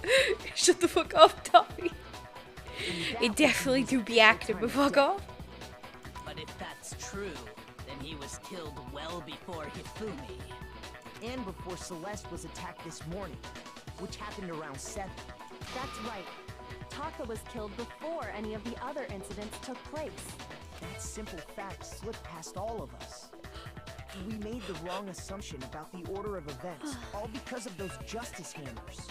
Shut the fuck up, Toffee. It definitely do be active, but fuck off. But if that's true, then he was killed well before Hifumi. And before Celeste was attacked this morning, which happened around 7. That's right. Taka was killed before any of the other incidents took place. That simple fact slipped past all of us. We made the wrong assumption about the order of events, all because of those justice hammers.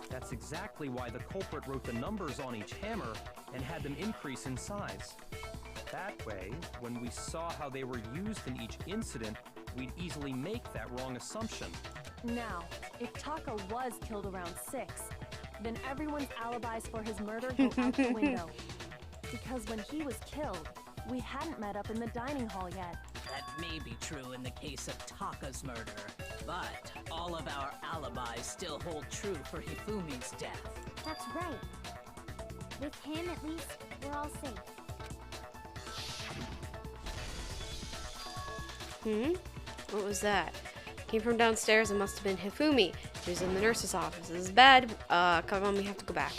That's exactly why the culprit wrote the numbers on each hammer and had them increase in size. That way, when we saw how they were used in each incident, we'd easily make that wrong assumption. Now, if Taka was killed around 6, then everyone's alibis for his murder go out the window. Because when he was killed, we hadn't met up in the dining hall yet. That may be true in the case of Taka's murder, but all of our alibis still hold true for Hifumi's death. That's right. With him, at least, we're all safe. What was that? Came from downstairs. It must have been Hifumi. He was in the nurse's office. This is bad. Come on, we have to go back.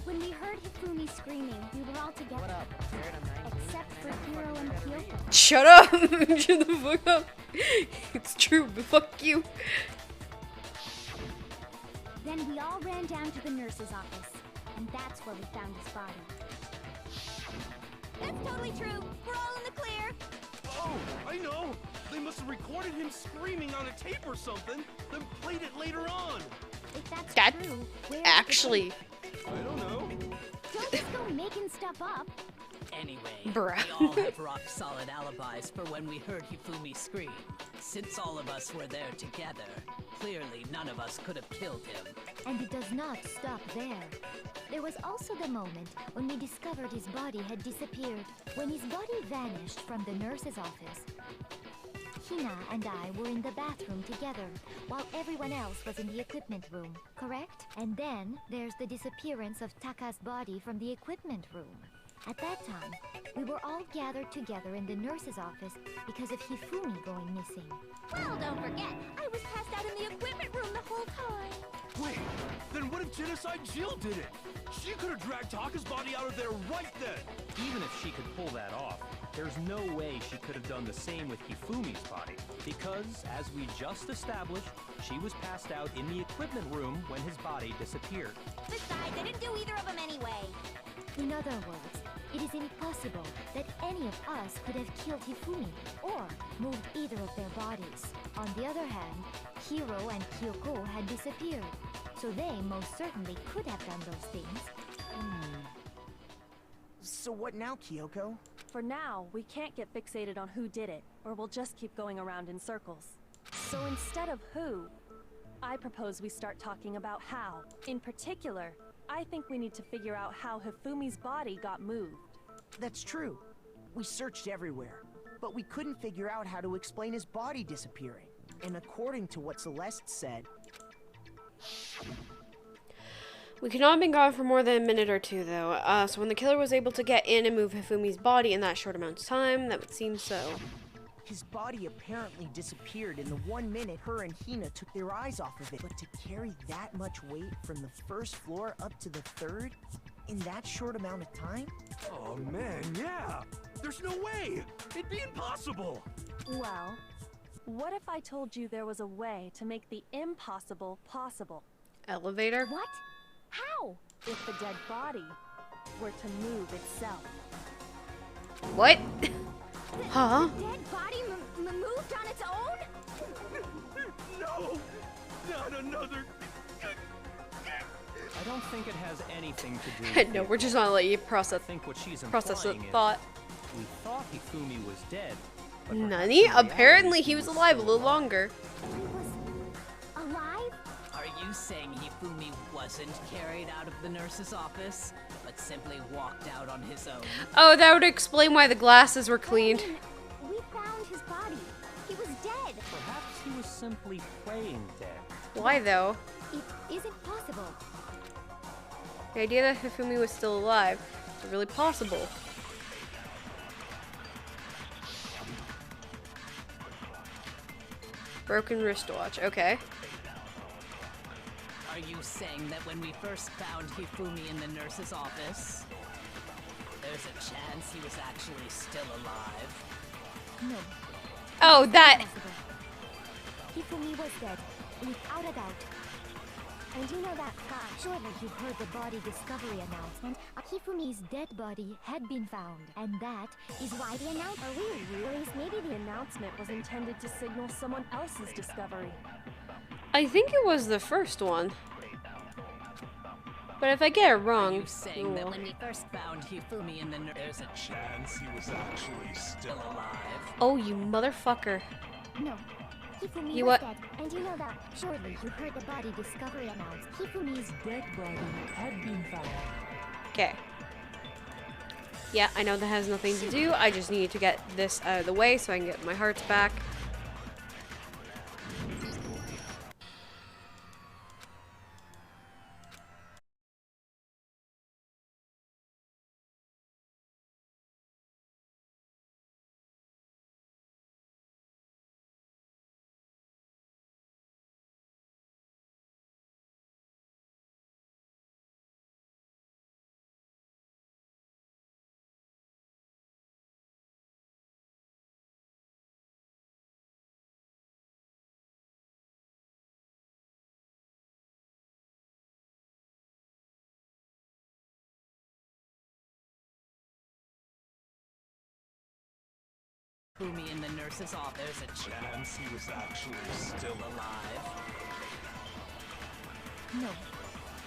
When we heard Hifumi screaming, we were all together. What up? Except for Hiro and Kyoko. Shut up! Shut the fuck up. It's true, but fuck you. Then we all ran down to the nurse's office, and that's where we found his body. That's totally true. We're all in the clear. Oh, I know! They must have recorded him screaming on a tape or something, then played it later on! If that's That true, where's actually, I don't know. Don't just go making stuff up. Anyway, Bruh. we all have rock-solid alibis for when we heard Hifumi scream. Since all of us were there together, clearly none of us could have killed him. And it does not stop there. There was also the moment when we discovered his body had disappeared. When his body vanished from the nurse's office, Hina and I were in the bathroom together, while everyone else was in the equipment room, correct? And then there's the disappearance of Taka's body from the equipment room. At that time, we were all gathered together in the nurse's office because of Hifumi going missing. Well, don't forget, I was passed out in the equipment room the whole time. Wait, then what if Genocide Jill did it? She could have dragged Taka's body out of there right then! Even if she could pull that off, there's no way she could have done the same with Hifumi's body. Because, as we just established, she was passed out in the equipment room when his body disappeared. Besides, I didn't do either of them anyway. In other words, it is impossible that any of us could have killed Hifumi or moved either of their bodies. On the other hand, Hiro and Kyoko had disappeared, so they most certainly could have done those things. So what now, Kyoko? For now, we can't get fixated on who did it, or we'll just keep going around in circles. So instead of who, I propose we start talking about how. In particular, I think we need to figure out how Hifumi's body got moved. That's true. We searched everywhere, but we couldn't figure out how to explain his body disappearing. And according to what Celeste said... We could not have been gone for more than a minute or two, though. So when the killer was able to get in and move Hifumi's body in that short amount of time, that would seem so. His body apparently disappeared in the 1 minute her and Hina took their eyes off of it. But to carry that much weight from the first floor up to the third in that short amount of time? Oh man, yeah! There's no way! It'd be impossible! Well, what if I told you there was a way to make the impossible possible? Elevator? What? How? If the dead body were to move itself. What? Huh? The dead body moved on its own? No! Not another... I don't think it has anything to do with No, we're just gonna let you I process think what she's the implying is thought. we thought Hifumi was dead. but perhaps Nani? in reality Apparently he was was alive a still little longer. He was alive? Are you saying Hifumi wasn't carried out of the nurse's office, but simply walked out on his own? Oh, that would explain why the glasses were cleaned. I mean, we found his body. He was dead. Perhaps he was simply playing dead. Why though? It isn't possible. The idea that Hifumi was still alive is really possible. Broken wristwatch, okay. Are you saying that when we first found Hifumi in the nurse's office, there's a chance he was actually still alive? No. Oh, that. Hifumi was dead, without a doubt. And you know that, surely you heard the body discovery announcement. Hifumi's dead body had been found, and that is why the announcement... Are we really? Maybe the announcement was intended to signal someone else's discovery. I think it was the first one. But if I get it Are wrong, you saying that oh, when we first found Hifumi in the nurse, there's a chance he was actually still alive? oh, you motherfucker. No. Hifumi You was what? dead, and you know that. Surely you heard the body discovery announced. Hifumi's dead body had been found. Okay. Yeah, I know that has nothing to do. I just need to get this out of the way so I can get my hearts back. Hifumi in the nurse's office, there's a chance he was actually still alive? No.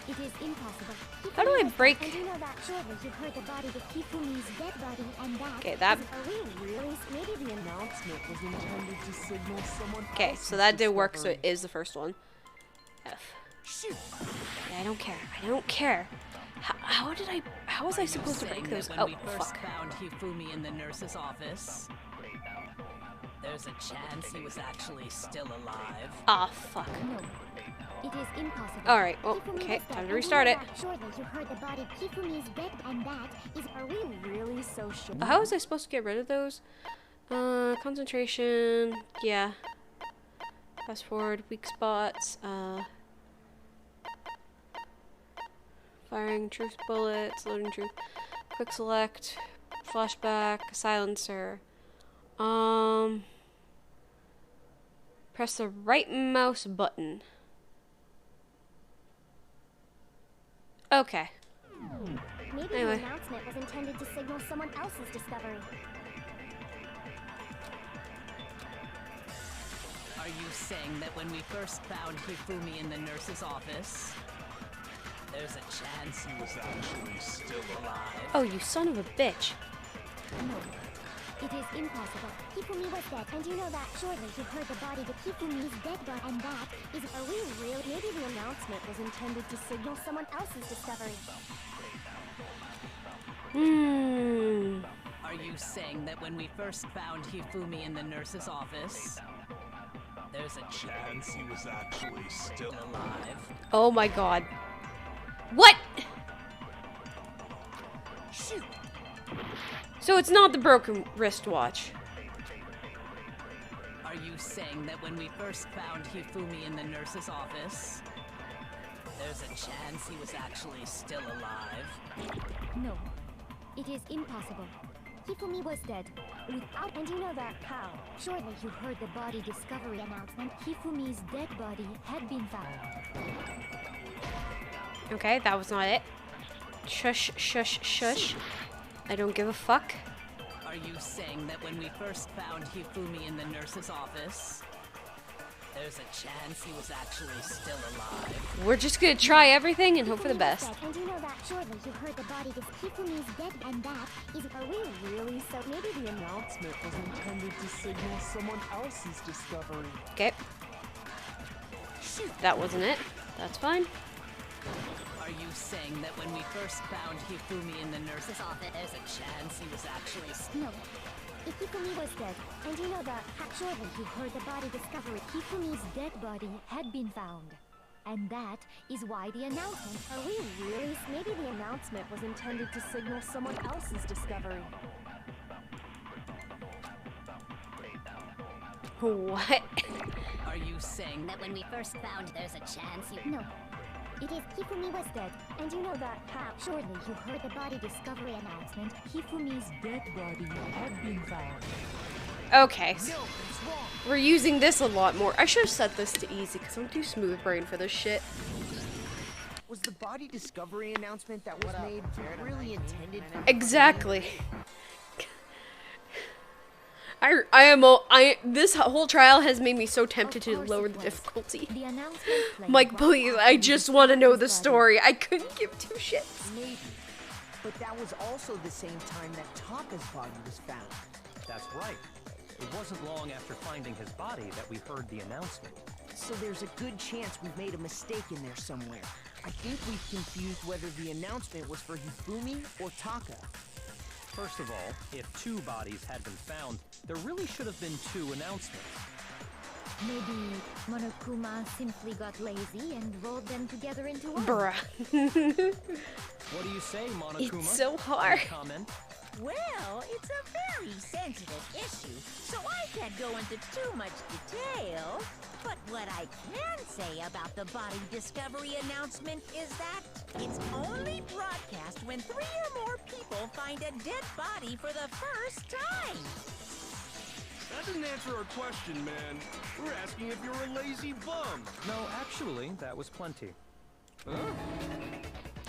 It is impossible. How do I break? And you know that. Surely you heard the body with Hifumi's dead body, and that... Okay, that. Are we really? Maybe the announcement was intended to signal someone Okay, else's so that did work. So discovery. it is the first one. F. Shoot! Yeah, I don't care. I don't care. How did I? How was I supposed to break Saying those? that Oh, when we first fuck. found Hifumi in the nurse's office, there's a chance he was actually still alive? Ah, fuck. No. It is impossible. All right. Well, Hifumi okay. was dead, Time and to restart you it. know that. Surely you heard the body. Hifumi's dead, and that is... Are we really so sure? How was I supposed to get rid of those? Concentration. Yeah. Fast forward. Weak spots. Firing truth bullets. Loading truth. Quick select. Flashback. Silencer. Press the right mouse button. Okay. Maybe Anyway. the announcement was intended to signal someone else's discovery. Are you saying that when we first found Hifumi in the nurse's office, there's a chance he was actually still alive? Oh, you son of a bitch. No. It is impossible. Hifumi was dead, and you know that. Surely you heard the body with Hifumi's dead body, and that is... Are we real? Maybe the announcement was intended to signal someone else's discovery. Hmm. saying that when we first found Hifumi in the nurse's office, there's a chance he was actually still alive? Oh my god. What? Shoot! So it's not the broken wristwatch. Are you saying that when we first found Hifumi in the nurse's office, there's a chance he was actually still alive? No, it is impossible. Hifumi was dead. Without, and you know that how? Surely you heard the body discovery announcement. Hifumi's dead body had been found. Okay, that was not it. Shush, shush, shush. I don't give a fuck. Are you saying that when we first found Hifumi in the nurse's office, there's a chance he was actually still alive? We're just gonna try everything and hope for the Hifumi was best. dead, and you know that surely you heard the body Hifumi's dead, and that is. Are we really so? Maybe the announcement was intended to signal someone else's discovery. Okay. That wasn't it. That's fine. Are you saying that when we first found Hifumi in the nurse's office, there's a chance he was actually No. If Hifumi was dead, and you know that surely you heard the body discovery. Hifumi's dead body had been found. And that is why the announcement. Are we really? Maybe the announcement was intended to signal someone else's discovery. What? Are you saying that when we first found there's a chance you... No. It is Hifumi was dead, and you know that how? Surely you heard the body discovery announcement. Hifumi's dead body had been found. Okay. No, it's wrong. We're using this a lot more. I should have set this to easy because I'm too smooth brain for this shit. Was the body discovery announcement that was made really intended for... Exactly. This whole trial has made me so tempted to lower the difficulty. The announcement Mike, please, I just want to know the story. I couldn't give two shits. Maybe. But that was also the same time that Taka's body was found. That's right. It wasn't long after finding his body that we heard the announcement. So there's a good chance we've made a mistake in there somewhere. I think we've confused whether the announcement was for Hifumi or Taka. First of all, if two bodies had been found, there really should have been two announcements. Maybe Monokuma simply got lazy and rolled them together into one. Bruh. What do you say, Monokuma? It's so hard. Any comment? Well, it's a very sensitive issue, so I can't go into too much detail. But what I can say about the body discovery announcement is that it's only broadcast when 3 or more people find a dead body for the first time. That didn't answer our question, man. We're asking if you're a lazy bum. No, actually, that was plenty.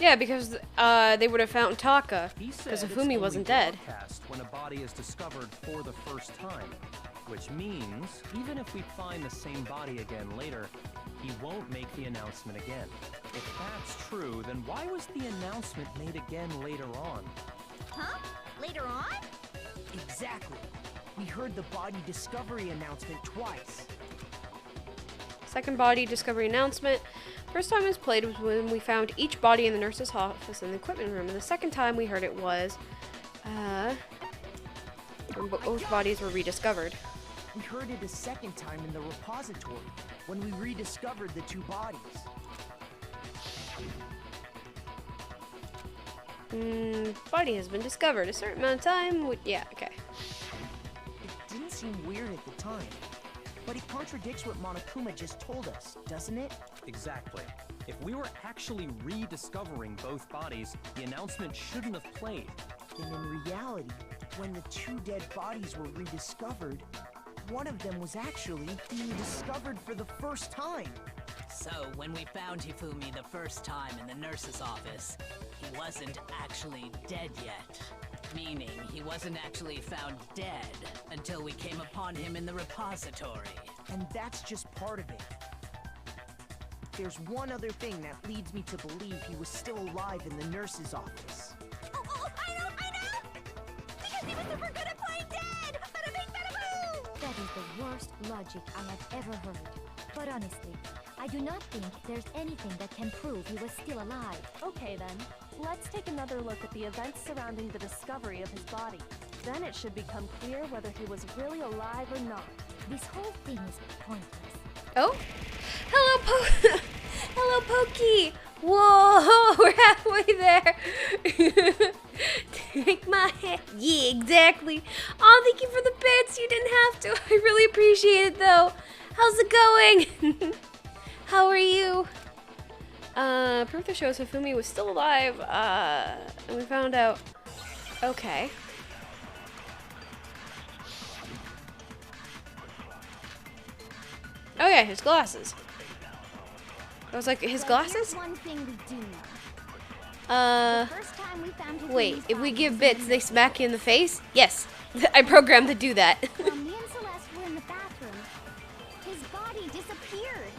Yeah, because they would have found Taka, He said because it's Hifumi only wasn't dead. broadcast when a body is discovered for the first time, which means even if we find the same body again later, he won't make the announcement again. If that's true, then why was the announcement made again later on? Huh? Later on? Exactly. We heard the body discovery announcement twice. Second body discovery announcement. First time it was played was when we found each body in the nurse's office in the equipment room, and the second time we heard it was, when both bodies were rediscovered. We heard it a second time in the repository, when we rediscovered the two bodies. Body has been discovered. A certain amount of time would, yeah, okay. It didn't seem weird at the time, but it contradicts what Monokuma just told us, doesn't it? Exactly. If we were actually rediscovering both bodies, the announcement shouldn't have played. And in reality, when the two dead bodies were rediscovered, one of them was actually being discovered for the first time. So, when we found Hifumi the first time in the nurse's office, he wasn't actually dead yet. Meaning, he wasn't actually found dead until we came upon him in the repository. And that's just part of it. There's one other thing that leads me to believe he was still alive in the nurse's office. Oh, I know! Because he was super good at playing dead! Bada bing, bada boom! That is the worst logic I have ever heard. But honestly, I do not think there's anything that can prove he was still alive. Okay then, let's take another look at the events surrounding the discovery of his body. Then it should become clear whether he was really alive or not. This whole thing is pointless. Oh, hello, hello, Pokey. Whoa, we're halfway there. Take my hand. Yeah, exactly. Oh, thank you for the bits. You didn't have to. I really appreciate it, though. How's it going? How are you? Proof that shows Hifumi was still alive. And we found out. Okay. Oh yeah, his glasses. I was like, his glasses? Here's one thing we do know. The first time we found Hifumi's Wait, if we body give was bits, in they the- smack you in the face? Yes. I programmed to do that. While me and Celeste were in the bathroom, his body disappeared.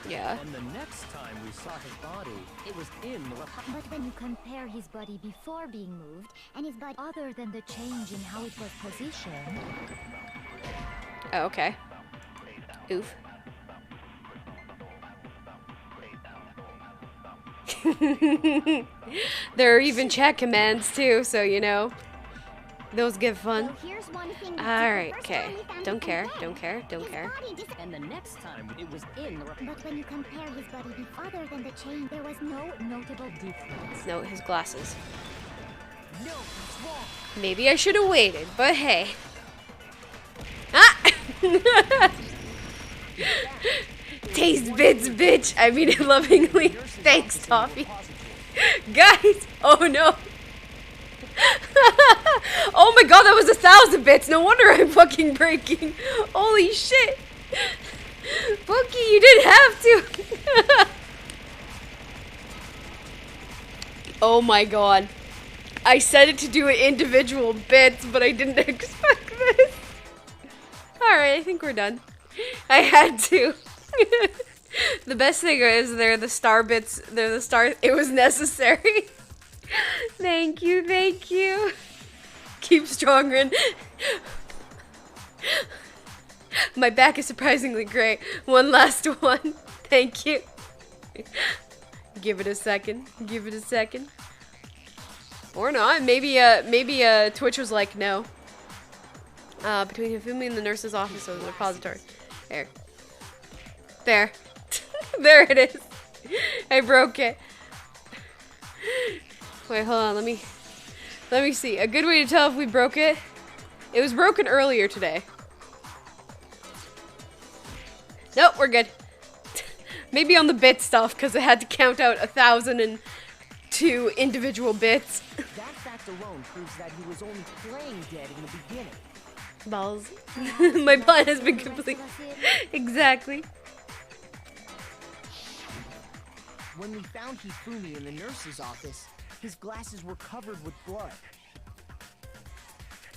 Yeah. And the next time we saw his body, it was in the But when you compare his body before being moved and his body other than the change in how it was positioned, Oh, okay. Oof. There are even chat commands too, so you know. Those get fun. well, here's one thing we did. Alright, The first okay. time we found Don't his care, bed, don't care, don't his care. body dis- And the next time it was in the But when you compare his body other than the change, there was no notable difference. No, his glasses. No, it's wrong. Maybe I should have waited, but hey. Ah! Taste bits, bitch! I mean it lovingly. Thanks, Toffee. Guys! Oh no! Oh my god, that was 1,000 bits! No wonder I'm fucking breaking! Holy shit! Bookie, you didn't have to! Oh my god. I said it to do it individual bits, but I didn't expect this. Alright, I think we're done. I had to. The best thing is they're the star bits. They're the star. It was necessary. Thank you, thank you. Keep strong, Rin. My back is surprisingly great. One last one. Thank you. Give it a second. Give it a second. Or not. Maybe Twitch was like, no. Between Hifumi and the nurse's office was a repository. There. There. There it is. I broke it. Wait, hold on. Let me see. A good way to tell if we broke it. It was broken earlier today. Nope, we're good. Maybe on the bit stuff, because it had to count out 1,002 individual bits. That fact alone proves that he was only playing dead in the beginning. Balls. My plan has been complete. Exactly. When we found Hifumi in the nurse's office, his glasses were covered with blood.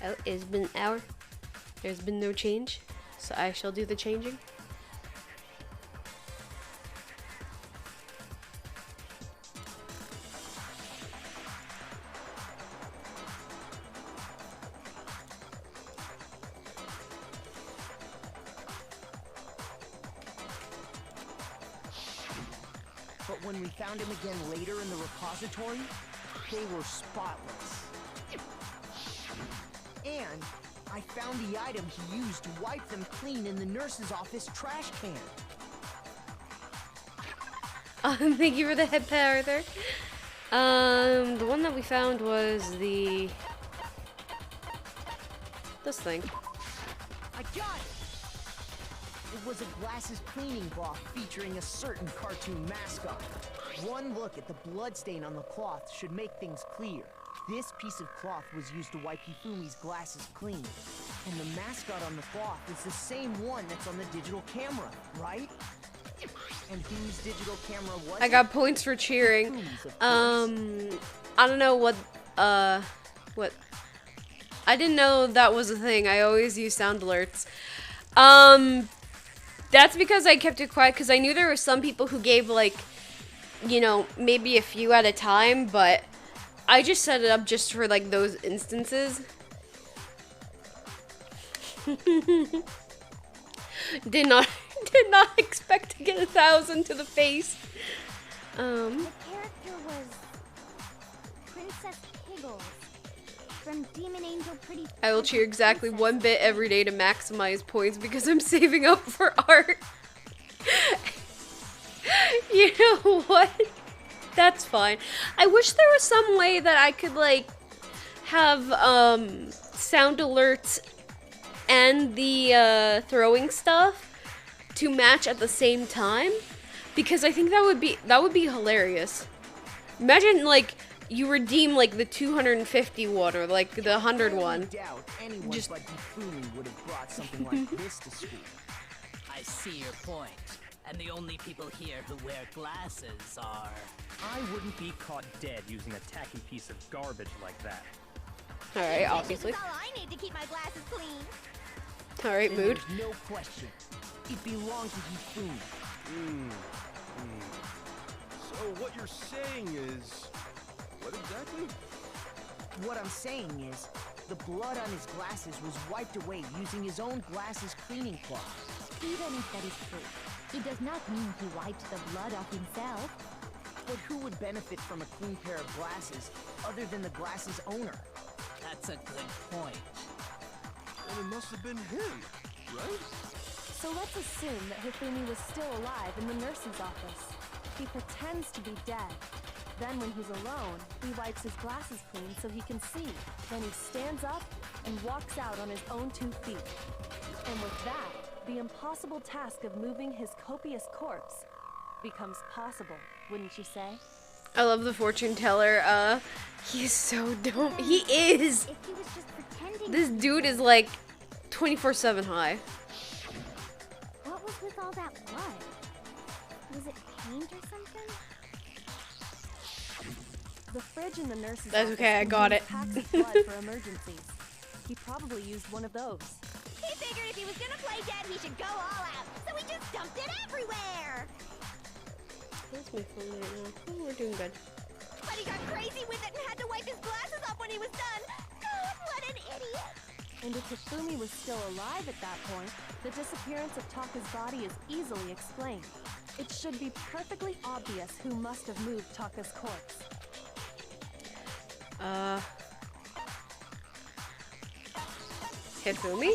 Oh, it's been an hour. There's been no change, so I shall do the changing. But when we found him again later in the repository, they were spotless. And I found the item he used to wipe them clean in the nurse's office trash can. Thank you for the head pad, Arthur. The one that we found was this thing. I got it! It was a glasses cleaning cloth featuring a certain cartoon mascot. One look at the bloodstain on the cloth should make things clear. This piece of cloth was used to wipe Hifumi's glasses clean. And the mascot on the cloth is the same one that's on the digital camera, right? And whose digital camera was I got points for cheering. Hifumi's, of course. I don't know what. I didn't know that was a thing. I always use sound alerts. That's because I kept it quiet, because I knew there were some people who gave, like, you know, maybe a few at a time, but I just set it up just for, like, those instances. Did not expect to get 1,000 to the face. The character was Princess Piggles. from Demon Angel Pretty. I will cheer exactly 1 bit every day to maximize points because I'm saving up for art. You know what? That's fine. I wish there was some way that I could like have sound alerts and the throwing stuff to match at the same time, because I think that would be hilarious. Imagine like you redeem like the 250 one or like the 100 one. Doubt anyone Just but Hifumi would have brought something like this to school. I see your point. And the only people here who wear glasses are... I wouldn't be caught dead using a tacky piece of garbage like that. Alright, obviously. This is all I need to keep my glasses clean. Alright, And mood. there's no question. It belonged to Hifumi. So what you're saying is... What exactly? What I'm saying is, the blood on his glasses was wiped away using his own glasses cleaning cloth. Even if that is true, it does not mean he wiped the blood off himself. But who would benefit from a clean pair of glasses other than the glasses owner? That's a good point. And it must have been him, right? So let's assume that Hifumi was still alive in the nurse's office. He pretends to be dead. Then when he's alone, he wipes his glasses clean so he can see. Then he stands up and walks out on his own 2 feet. And with that, the impossible task of moving his copious corpse becomes possible, wouldn't you say? I love the fortune teller. He's so dumb. He is. If he was just pretending. This dude is like 24/7 high. What was with all that blood? Was it paint or something? The fridge in the nurse's That's office okay, I got it. contains packs of blood for emergencies. He probably used one of those. He figured if he was gonna play dead, he should go all out. So he just dumped it everywhere. Where's my phone right now? Oh, we're doing good. But he got crazy with it and had to wipe his glasses off when he was done. God, what an idiot! And if Hifumi was still alive at that point, the disappearance of Taka's body is easily explained. It should be perfectly obvious who must have moved Taka's corpse. Hifumi?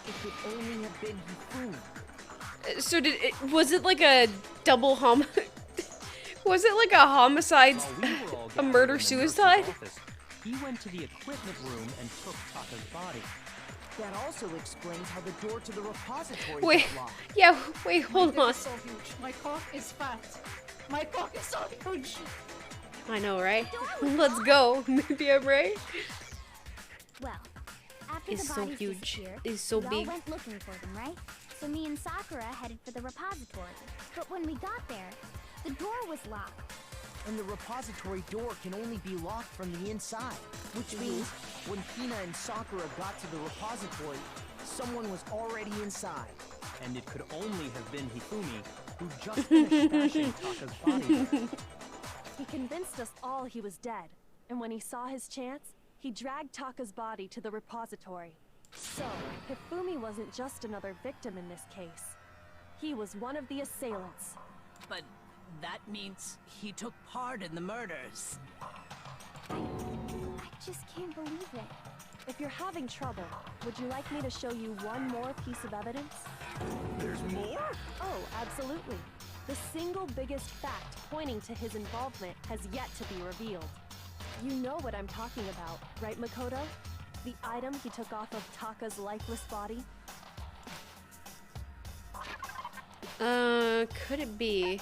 It could only have been Hifumi. So was it like a double was it like a homicide, While we were all a gathered murder in the nurse's suicide? office, he went to the equipment room and took Taka's body. That also explains how the door to the repository Wait, got locked. yeah, wait, hold on. So huge. My cock is fat. My cock is so huge. I know, right? Let's go. Maybe I'm right. Well, after It's the so bodies huge. disappeared, It's so we all big. went looking for them, right? So me and Sakura headed for the repository. But when we got there, the door was locked. And the repository door can only be locked from the inside. Which means, when Hina and Sakura got to the repository, someone was already inside. And it could only have been Hifumi, who just finished stashing Taka's body there. He convinced us all he was dead, and when he saw his chance, he dragged Taka's body to the repository. So, Hifumi wasn't just another victim in this case. He was one of the assailants. But that means he took part in the murders. I just can't believe it. If you're having trouble, would you like me to show you one more piece of evidence? There's more? Oh, absolutely. The single biggest fact pointing to his involvement has yet to be revealed. You know what I'm talking about, right, Makoto? The item he took off of Taka's lifeless body? Could it be?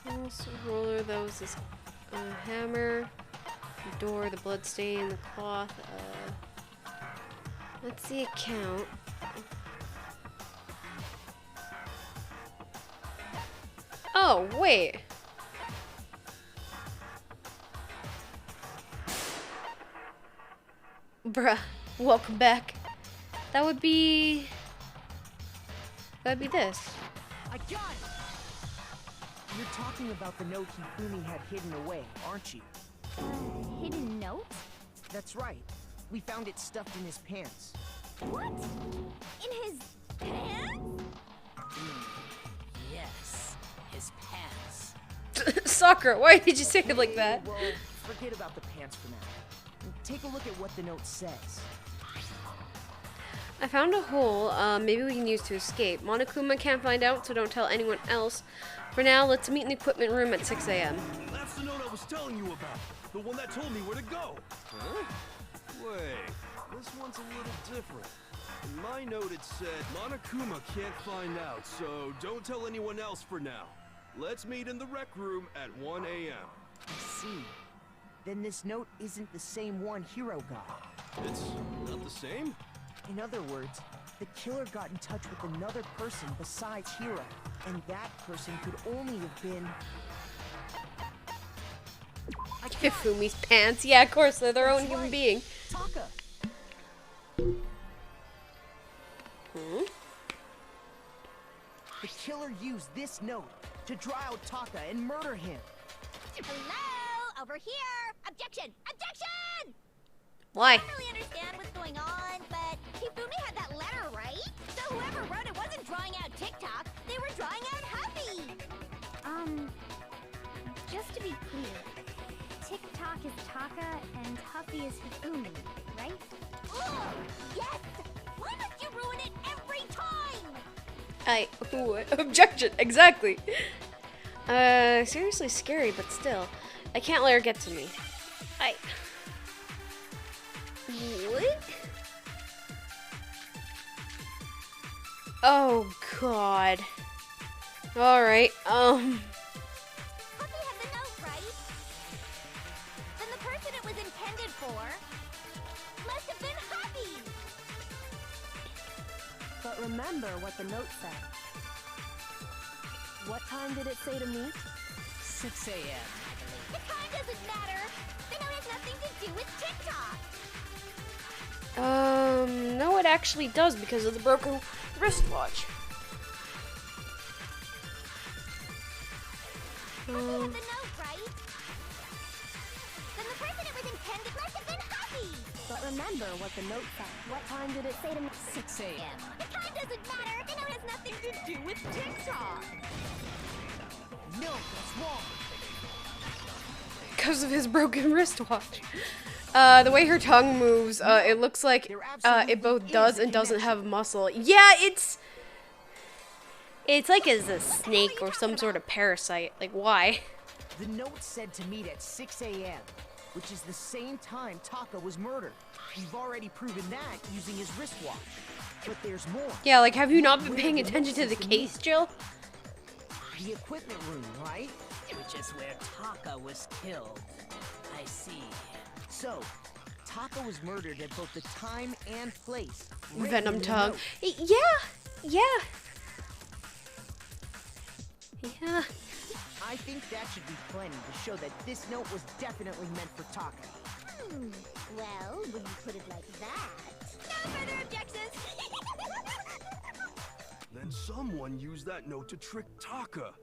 Also, roller, that was this hammer, the door, the blood stain, the cloth. Let's see account. Oh, wait. Bruh, welcome back. That would be... That'd be this. I got it! You're talking about the note Hifumi had hidden away, aren't you? Hidden note? That's right. We found it stuffed in his pants. What? In his pants? Yes, his pants. Sakura, why did you say it like that? Well, Forget about the pants for now. Take a look at what the note says. I found a hole, maybe we can use to escape. Monokuma can't find out, so don't tell anyone else. For now, let's meet in the equipment room at 6 a.m. That's the note I was telling you about. The one that told me where to go. Huh? Wait, this one's a little different. In my note it said, Monokuma can't find out, so don't tell anyone else for now. Let's meet in the rec room at 1 a.m. I see. Then this note isn't the same one Hiro got. It's not the same? In other words, the killer got in touch with another person besides Hiro, and that person could only have been... Hifumi's pants. Yeah, of course, they're their own human being. Taka! The killer used this note to draw out Taka and murder him. Hello? Over here! Objection! Objection! Why? I don't really understand what's going on, but Hifumi had that letter, right? So whoever wrote it wasn't drawing out TikTok, they were drawing out Huffy! Just to be clear, TikTok is Taka and Huffy is Hifumi, right? Oh, yes! Why must you ruin it every time? Objection, exactly. Seriously scary, but still. I can't let her get to me. What? Oh, God. Alright, Huffy had the note, right? Then the person it was intended for must have been Huffy! But remember what the note said. What time did it say to meet? 6 a.m. The time doesn't matter! The note has nothing to do with TikTok! No, it actually does because of the broken wristwatch. Huffy had the note, right? Then the person it was intended must have been Huffy! But remember what the note said. What time did it say to meet? 6 a.m. The time doesn't matter! The note has nothing to do with TikTok! No, that's wrong. Because of his broken wristwatch. The way her tongue moves, it looks like it both does and doesn't have muscle. Yeah, it's like it's a snake or some sort of parasite. Like, why? The note said to meet at 6 a.m., which is the same time Taka was murdered. You've already proven that using his wristwatch. But there's more. Yeah, like, have you not been paying attention to the case, Jill? The equipment room, right? Which is where Taka was killed. I see. So, Taka was murdered at both the time and place. Venom tongue. Yeah. I think that should be plenty to show that this note was definitely meant for Taka. Well, when you put it like that... No further objections! Then someone used that note to trick Taka.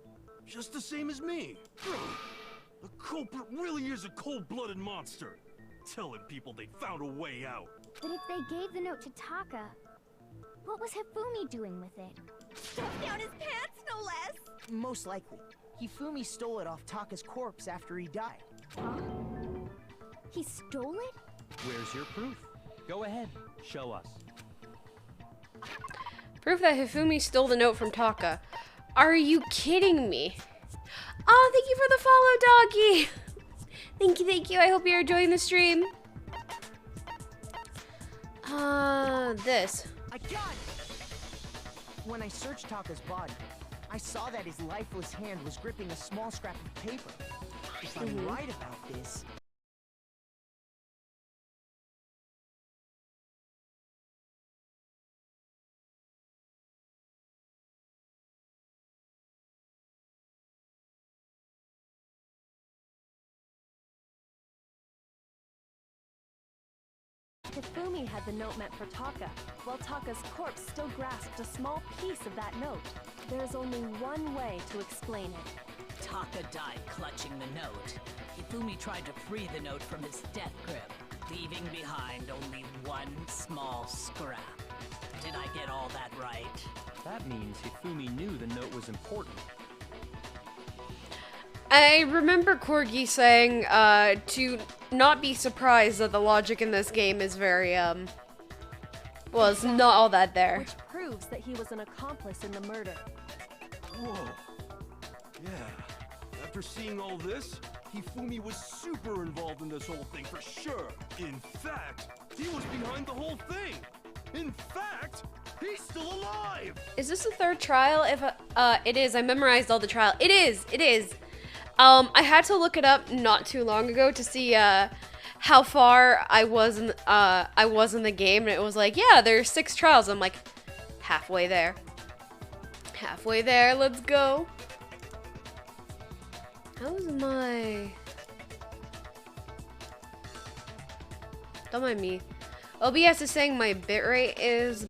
Just the same as me. The culprit really is a cold-blooded monster. Telling people they found a way out. But if they gave the note to Taka, what was Hifumi doing with it? Stuffed down his pants, no less! Most likely. Hifumi stole it off Taka's corpse after he died. Huh? He stole it? Where's your proof? Go ahead, show us. Proof that Hifumi stole the note from Taka. Are you kidding me? Oh, thank you for the follow, doggy. Thank you. I hope you're enjoying the stream. This. I got it! When I searched Taka's body, I saw that his lifeless hand was gripping a small scrap of paper. If I'm right about this... Hifumi had the note meant for Taka, while Taka's corpse still grasped a small piece of that note. There's only one way to explain it. Taka died clutching the note. Hifumi tried to free the note from his death grip, leaving behind only one small scrap. Did I get all that right? That means Hifumi knew the note was important. I remember Corgi saying to not be surprised that the logic in this game is very, well, it's not all that there. Which proves that he was an accomplice in the murder. Whoa. Yeah. After seeing all this, Hifumi was super involved in this whole thing for sure. In fact, he was behind the whole thing. In fact, he's still alive. Is this the third trial? If it is, I memorized all the trial. It is. It is. I had to look it up not too long ago to see how far I was in the game, and it was like, yeah, there's 6 trials. I'm like, halfway there. Halfway there. Let's go. How's my? Don't mind me. OBS is saying my bitrate is.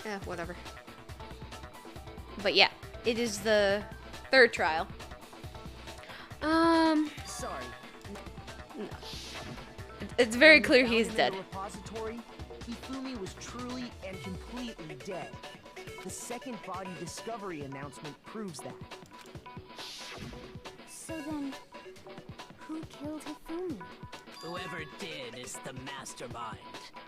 Yeah, whatever. But yeah, it is the 3rd trial. Sorry. No. It's very When we clear found he's him in dead. the repository, Hifumi was truly and completely dead. The second body discovery announcement proves that. So then, who killed Hifumi? Whoever did is the mastermind,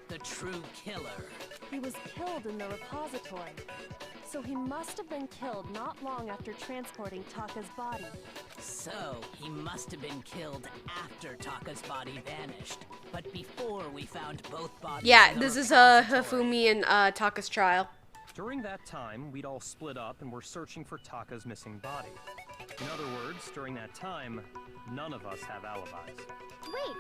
the true killer. He was killed in the repository. So he must have been killed not long after transporting Taka's body. So, he must have been killed after Taka's body vanished, but before we found both bodies. Yeah, in the this is repository. Hifumi and Taka's trial. During that time, we'd all split up and were searching for Taka's missing body. In other words, during that time, none of us have alibis. Wait,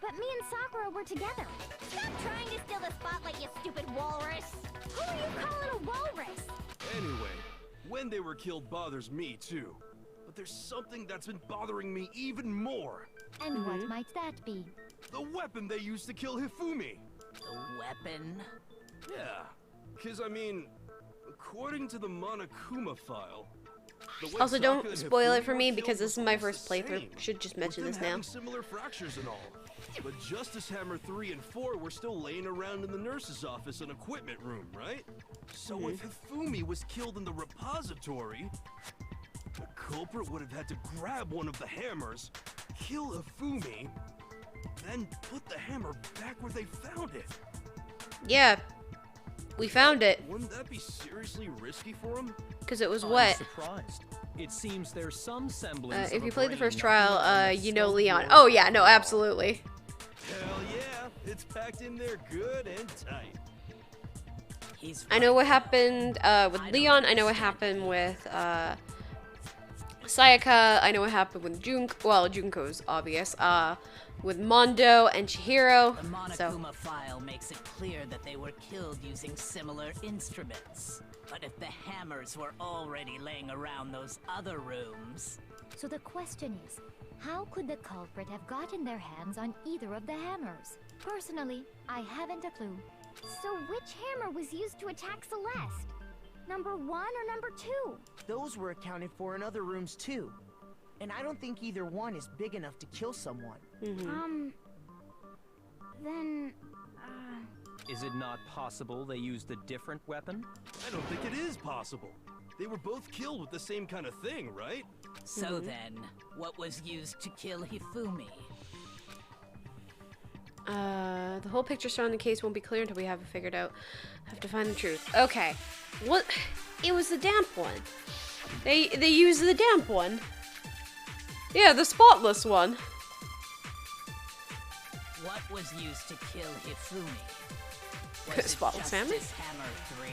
but me and Sakura were together. Stop trying to steal the spotlight, you stupid walrus! Who are you calling a walrus? Anyway, when they were killed bothers me too. But there's something that's been bothering me even more. And what might that be? The weapon they used to kill Hifumi. The weapon? Yeah, because I mean, according to the Monokuma file. the way Also, Sokka don't and spoil it Hifumi for were me killed because this was is my almost first the playthrough. same, Should just with mention them this now. having similar fractures and all. But Justice Hammer 3 and 4 were still laying around in the nurse's office and equipment room, right? So if Hifumi was killed in the repository, the culprit would have had to grab one of the hammers, kill Hifumi, then put the hammer back where they found it. Yeah, we found it Wouldn't that be seriously risky for him? because it was I'm wet. surprised. It seems there's some semblance If of you a played the brain first knocking trial, around that you know stealth Leon. door. Oh yeah, no, absolutely. Hell yeah, it's packed in there good and tight. He's I know right. what happened with Leon. I know what happened with Sayaka. I know what happened with Junko. Well, Junko's obvious. With Mondo and Chihiro. The So Monokuma file makes it clear that they were killed using similar instruments. But if the hammers were already laying around those other rooms... So the question is, how could the culprit have gotten their hands on either of the hammers? Personally, I haven't a clue. So which hammer was used to attack Celeste? Number 1 or number 2? Those were accounted for in other rooms too. And I don't think either one is big enough to kill someone. Then, Is it not possible they used a different weapon? I don't think it is possible. They were both killed with the same kind of thing, right? So then, what was used to kill Hifumi? the whole picture surrounding the case won't be clear until we have it figured out. Have to find the truth. Okay, what? It was the damp one. They used the damp one. Yeah, the spotless one. What was used to kill Hifumi? Was it Spotless hammer? Justice Hammer 3?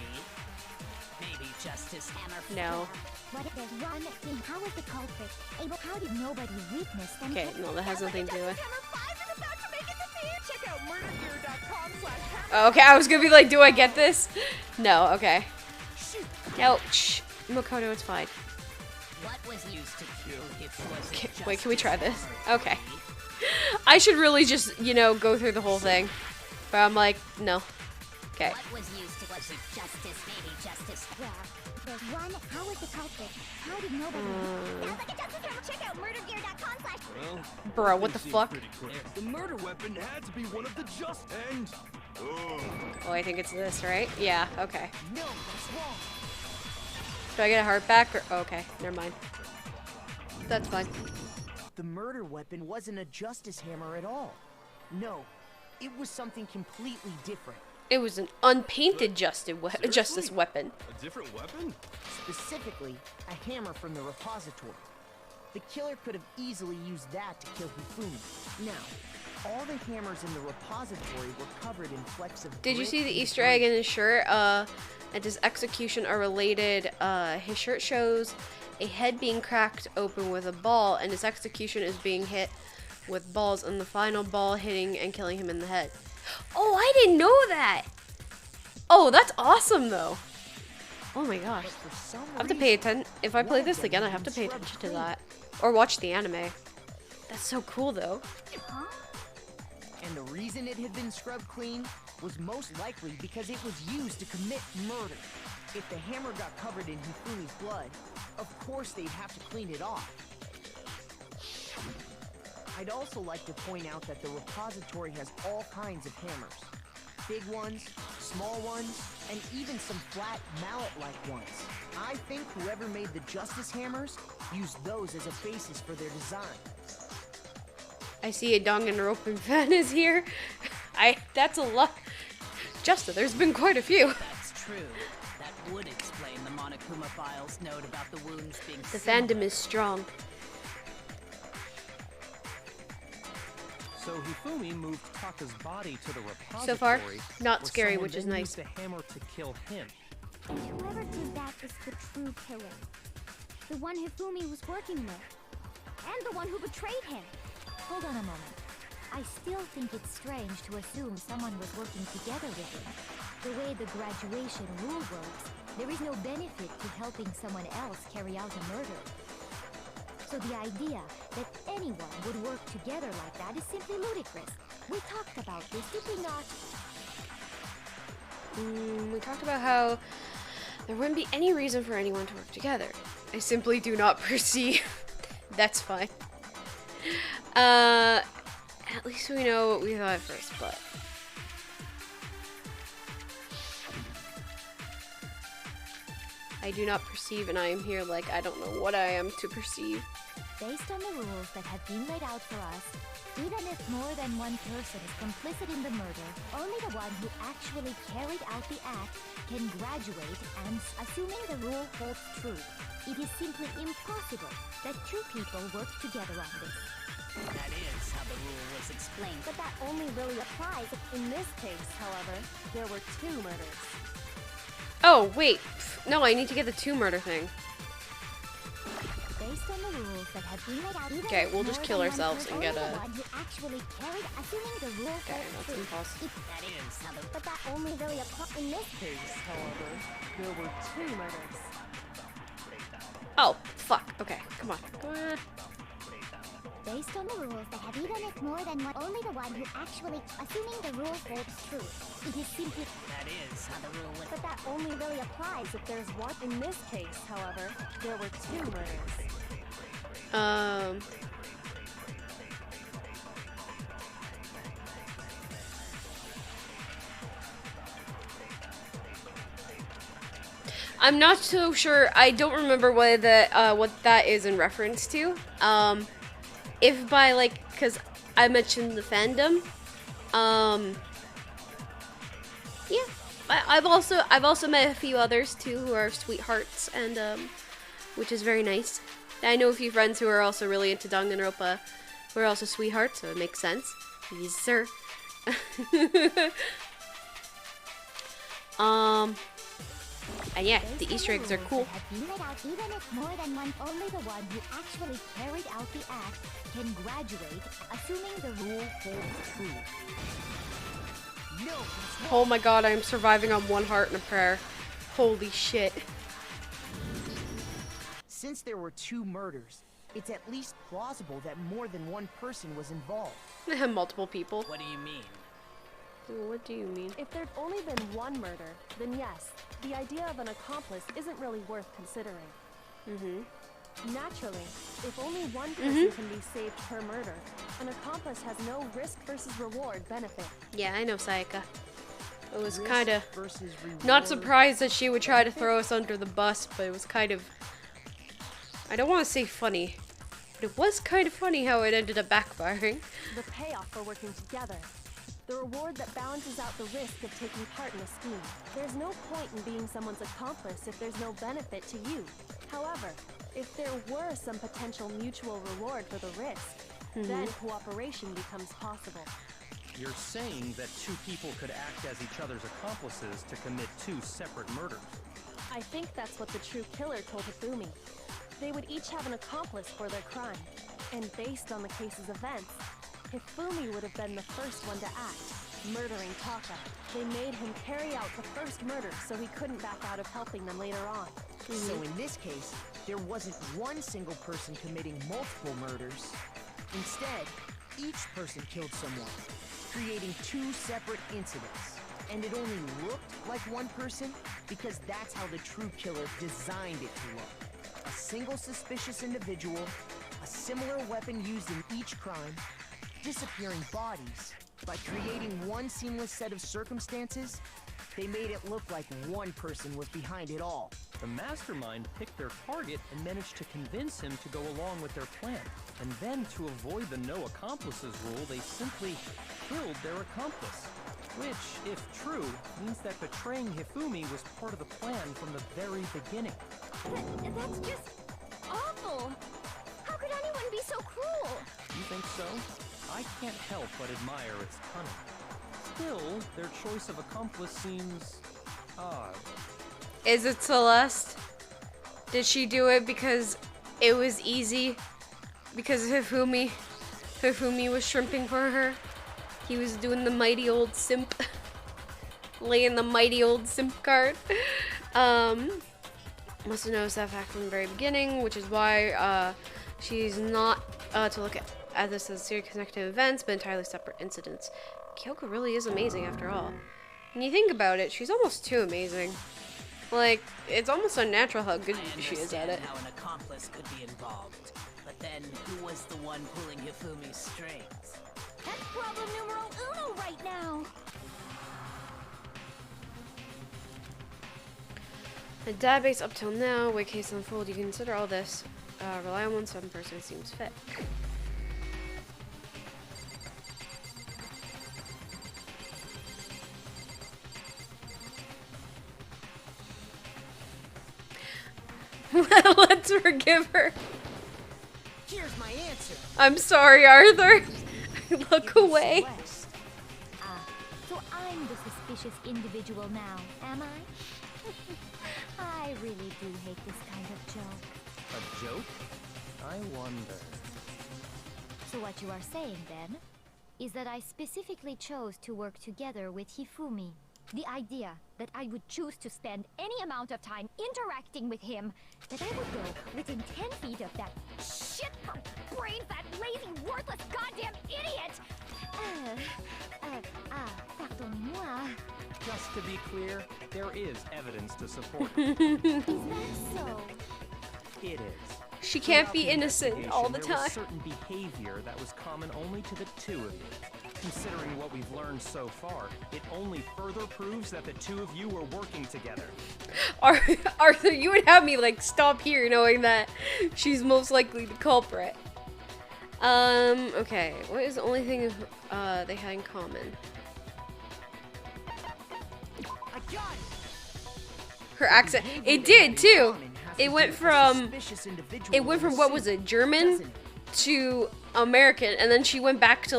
Maybe Justice Hammer 4? No. what if there's one thing? How was the culprit able? How did nobody witness them? Okay, no, that has nothing to do with. Hammer 5 is about to make its appearance. Check out murdergear.com/hammer. Oh, okay, I was gonna be like, do I get this? No. Okay. No. Shh. Makoto, it's fine. What was used to kill Hifumi? Okay, wait, can we try this? Okay. I should really just, you know, go through the whole thing. But I'm like, no. Okay. What was used to was it justice, maybe justice? Well, there's one. How was the culprit? How did nobody? Sounds like a justice hammer. Check out murdergear.com/. Well, Bro, what the seems fuck? pretty clear. The murder weapon had to be one of the just and. Oh, I think it's this, right? Yeah, okay. No, that's wrong. Do I get a heart back or okay, never mind. That's fine. The murder weapon wasn't a justice hammer at all. No, it was something completely different. It was an unpainted justice Seriously? weapon. A different weapon? Specifically, a hammer from the repository. The killer could have easily used that to kill Hifumi. Now, all the hammers in the repository were covered in flecks of Did you grit see the and Easter egg in grease. his shirt? And his execution are related. His shirt shows a head being cracked open with a ball, and his execution is being hit with balls, and the final ball hitting and killing him in the head. Oh, I didn't know that! Oh, that's awesome, though. Oh my gosh. But for some I have to pay reason, attention. If I play one of this them again, I had have to been pay scrubbed attention to clean. that. Or watch the anime. That's so cool, though. And the reason it had been scrubbed clean was most likely because it was used to commit murder. If the hammer got covered in Hifumi's blood, of course they'd have to clean it off. I'd also like to point out that the repository has all kinds of hammers. Big ones, small ones, and even some flat mallet-like ones. I think whoever made the justice hammers used those as a basis for their design. I see a Danganronpa fan is here. That's a lot. Justa, there's been quite a few. That's true. That would explain the Monokuma Files note about the wounds being The similar. fandom is strong. So Hifumi moved Taka's body to the repository. So far, not where scary, someone which is then nice. used the hammer to kill him. And whoever did that is the true killer. The one Hifumi was working with. And the one who betrayed him. Hold on a moment. I still think it's strange to assume someone was working together with him. The way the graduation rule works, there is no benefit to helping someone else carry out a murder. So the idea that anyone would work together like that is simply ludicrous. We talked about this, did we not? We talked about how there wouldn't be any reason for anyone to work together. I simply do not perceive. That's fine. At least we know what we thought at first, but... I do not perceive, and I am here like I don't know what I am to perceive. Based on the rules that have been laid out for us, even if more than one person is complicit in the murder, only the one who actually carried out the act can graduate, and assuming the rule holds true, it is simply impossible that two people work together on this. That is how the rule was explained. But that only really applies if, in this case, however, there were two murders. Oh, wait. No, I need to get the 2 murder thing. Based on the rules that have been laid out, even Okay, if we'll just more kill than one ourselves person- and get only a- the one who actually carried, assuming the rule Okay, holds that's true. impossible. That is how the But that only really applies in this case, however, there were two murders. Oh, fuck. Okay, come on. Come on. Based on the rules that have even if more than one, only the one who actually, assuming the rule holds true. It is simply, that is how the rule was. But that only really applies if there's one. In this case, however, there were two murders. I'm not so sure. I don't remember what that is in reference to. If by like, cause I mentioned the fandom. Yeah, I've also met a few others too who are sweethearts, and which is very nice. I know a few friends who are also really into Danganronpa, who are also sweethearts, so it makes sense. Yes, sir. And yeah, the based Easter on eggs the are rules cool. that have been laid out, even if more than one, only the one who actually carried out the act can graduate, assuming the rule holds true. No, Oh my god, I'm surviving on 1 heart and a prayer. Holy shit. since there were two murders, it's at least plausible that more than one person was involved. Multiple people. What do you mean? What do you mean? If there'd only been one murder, then yes, the idea of an accomplice isn't really worth considering. Naturally, if only one person can be saved per murder, an accomplice has no risk versus reward benefit. Yeah, I know, Sayaka. It was kind of not surprised that she would try to throw us under the bus, but it was kind of, I don't want to say funny, but it was kind of funny how it ended up backfiring. The payoff for working together. The reward that balances out the risk of taking part in a scheme. There's no point in being someone's accomplice if there's no benefit to you. However, if there were some potential mutual reward for the risk, then cooperation becomes possible. You're saying that two people could act as each other's accomplices to commit two separate murders. I think that's what the true killer told Hifumi. They would each have an accomplice for their crime. And based on the case's events, Hifumi would have been the first one to act, murdering Taka. They made him carry out the first murder so he couldn't back out of helping them later on. So in this case, there wasn't one single person committing multiple murders. Instead, each person killed someone, creating two separate incidents. And it only looked like one person because that's how the true killer designed it to look. A single suspicious individual, a similar weapon used in each crime, disappearing bodies. By creating one seamless set of circumstances, they made it look like one person was behind it all. The mastermind picked their target and managed to convince him to go along with their plan. And then, to avoid the no accomplices rule, they simply killed their accomplice. Which, if true, means that betraying Hifumi was part of the plan from the very beginning. That's just awful. How could anyone be so cruel? You think so? I can't help but admire its cunning. Still, their choice of accomplice seems odd. Is it Celeste? Did she do it because it was easy? Because Hifumi was shrimping for her? He was doing the mighty old simp. Laying the mighty old simp card. Must have noticed that fact from the very beginning, which is why she's not to look at this as serious connected events, but entirely separate incidents. Kyoko really is amazing after all. When you think about it, she's almost too amazing. Like, it's almost unnatural how good she is at it. How an accomplice could be involved, but then who was the one pulling Hifumi's strings? That's problem numero uno right now. The database up till now, way case unfold, you consider all this. Rely on one some person seems fit. Let's forgive her. Here's my answer. I'm sorry, Arthur. Look away. So I'm the suspicious individual now, am I? I really do hate this kind of joke. A joke? I wonder. So what you are saying, then, is that I specifically chose to work together with Hifumi. The idea that I would choose to spend any amount of time interacting with him, that I would go within 10 feet of that shit for brains, that lazy, worthless, goddamn idiot! Pardon moi. Just to be clear, there is evidence to support. Is that so? It is. She can't Throughout be the innocent all the investigation, there time. was certain behavior that was common only to the two of you. Considering what we've learned so far, it only further proves that the two of you were working together. Arthur, you would have me like stop here knowing that she's most likely the culprit. Okay, what is the only thing they had in common? I got it. Her accent. It did too. It went from what was it, German to American, and then she went back to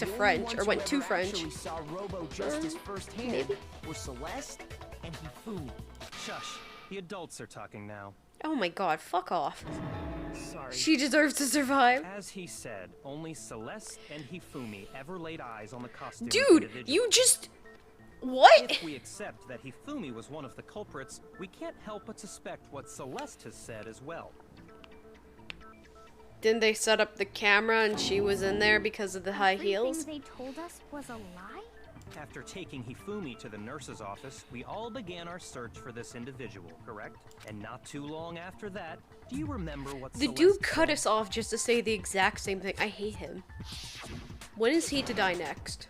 French, or went to French. Saw Robo Justice firsthand maybe? were Celeste and Hifumi. Shush. The adults are talking now. Oh my god, fuck off. Sorry. She deserves to survive. As he said, only Celeste and Hifumi ever laid eyes on the costume. Dude, you just... What? If we accept that Hifumi was one of the culprits, we can't help but suspect what Celeste has said as well. Didn't they set up the camera and she was in there because of the high Everything heels? they told us was a lie? After taking Hifumi to the nurse's office, we all began our search for this individual, correct? And not too long after that, do you remember what The Celeste dude cut said? us off just to say the exact same thing. I hate him. When is he to die next?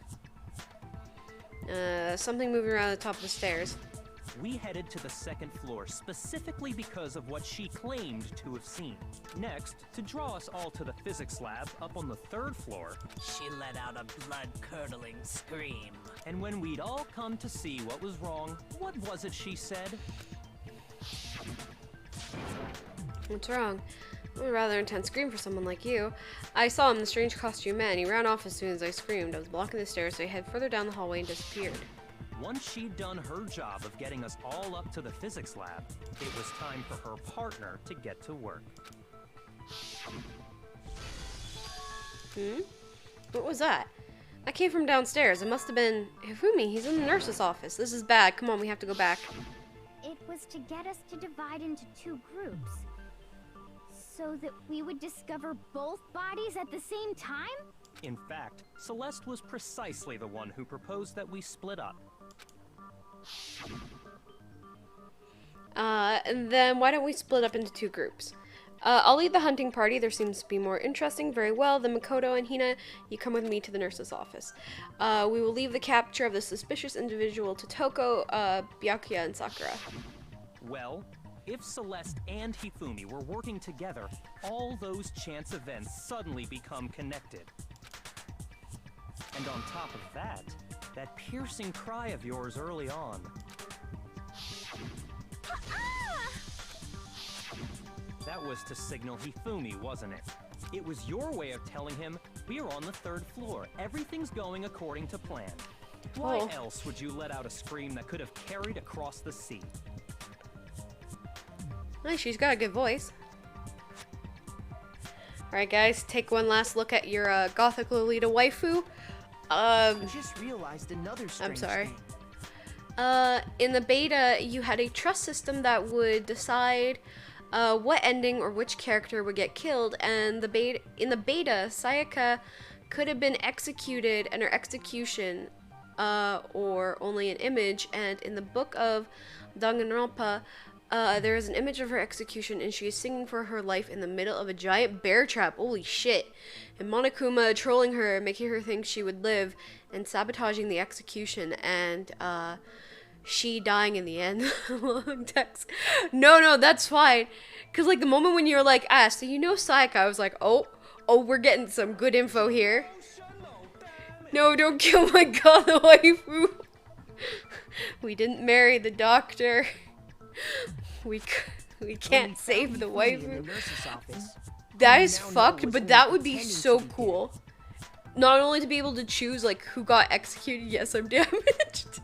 Something moving around the top of the stairs. We headed to the second floor specifically because of what she claimed to have seen. Next, to draw us all to the physics lab up on the third floor, She let out a blood-curdling scream. and when we'd all come to see what was wrong, what was it she said? What's wrong? A rather intense scream for someone like you. I saw him in the strange costume man. He ran off as soon as I screamed. I was blocking the stairs, so he headed further down the hallway and disappeared. Once she'd done her job of getting us all up to the physics lab, it was time for her partner to get to work. What was that? I came from downstairs. It must have been Hifumi. He's in the nurse's office. This is bad. Come on, we have to go back. It was to get us to divide into 2 groups. So that we would discover both bodies at the same time? In fact, Celeste was precisely the one who proposed that we split up. And then why don't we split up into 2 groups? I'll lead the hunting party. There seems to be more interesting. Very well. Then Makoto and Hina, you come with me to the nurse's office. We will leave the capture of the suspicious individual to Toko, Byakuya, and Sakura. Well, if Celeste and Hifumi were working together, all those chance events suddenly become connected. And on top of that, that piercing cry of yours early on. That was to signal Hifumi, wasn't it? It was your way of telling him, we're on the 3rd floor. Everything's going according to plan. Why else would you let out a scream that could have carried across the sea? Nice, she's got a good voice. Alright guys, take one last look at your Gothic Lolita waifu. I just realized another strange I'm sorry. thing. In the beta, you had a trust system that would decide what ending or which character would get killed, and in the beta, Sayaka could have been executed, and her execution, or only an image, and in the book of Danganronpa, there is an image of her execution, and she is singing for her life in the middle of a giant bear trap. Holy shit. And Monokuma trolling her, making her think she would live, and sabotaging the execution, and she dying in the end. Long text. No, that's fine. Because, like, the moment when you're like, so you know Sayaka, I was like, oh, we're getting some good info here. No, don't kill my god, the waifu. We didn't marry the doctor. We can't save the waifu. That is fucked, but that would be so cool. Not only to be able to choose, like, who got executed, yes, I'm damaged,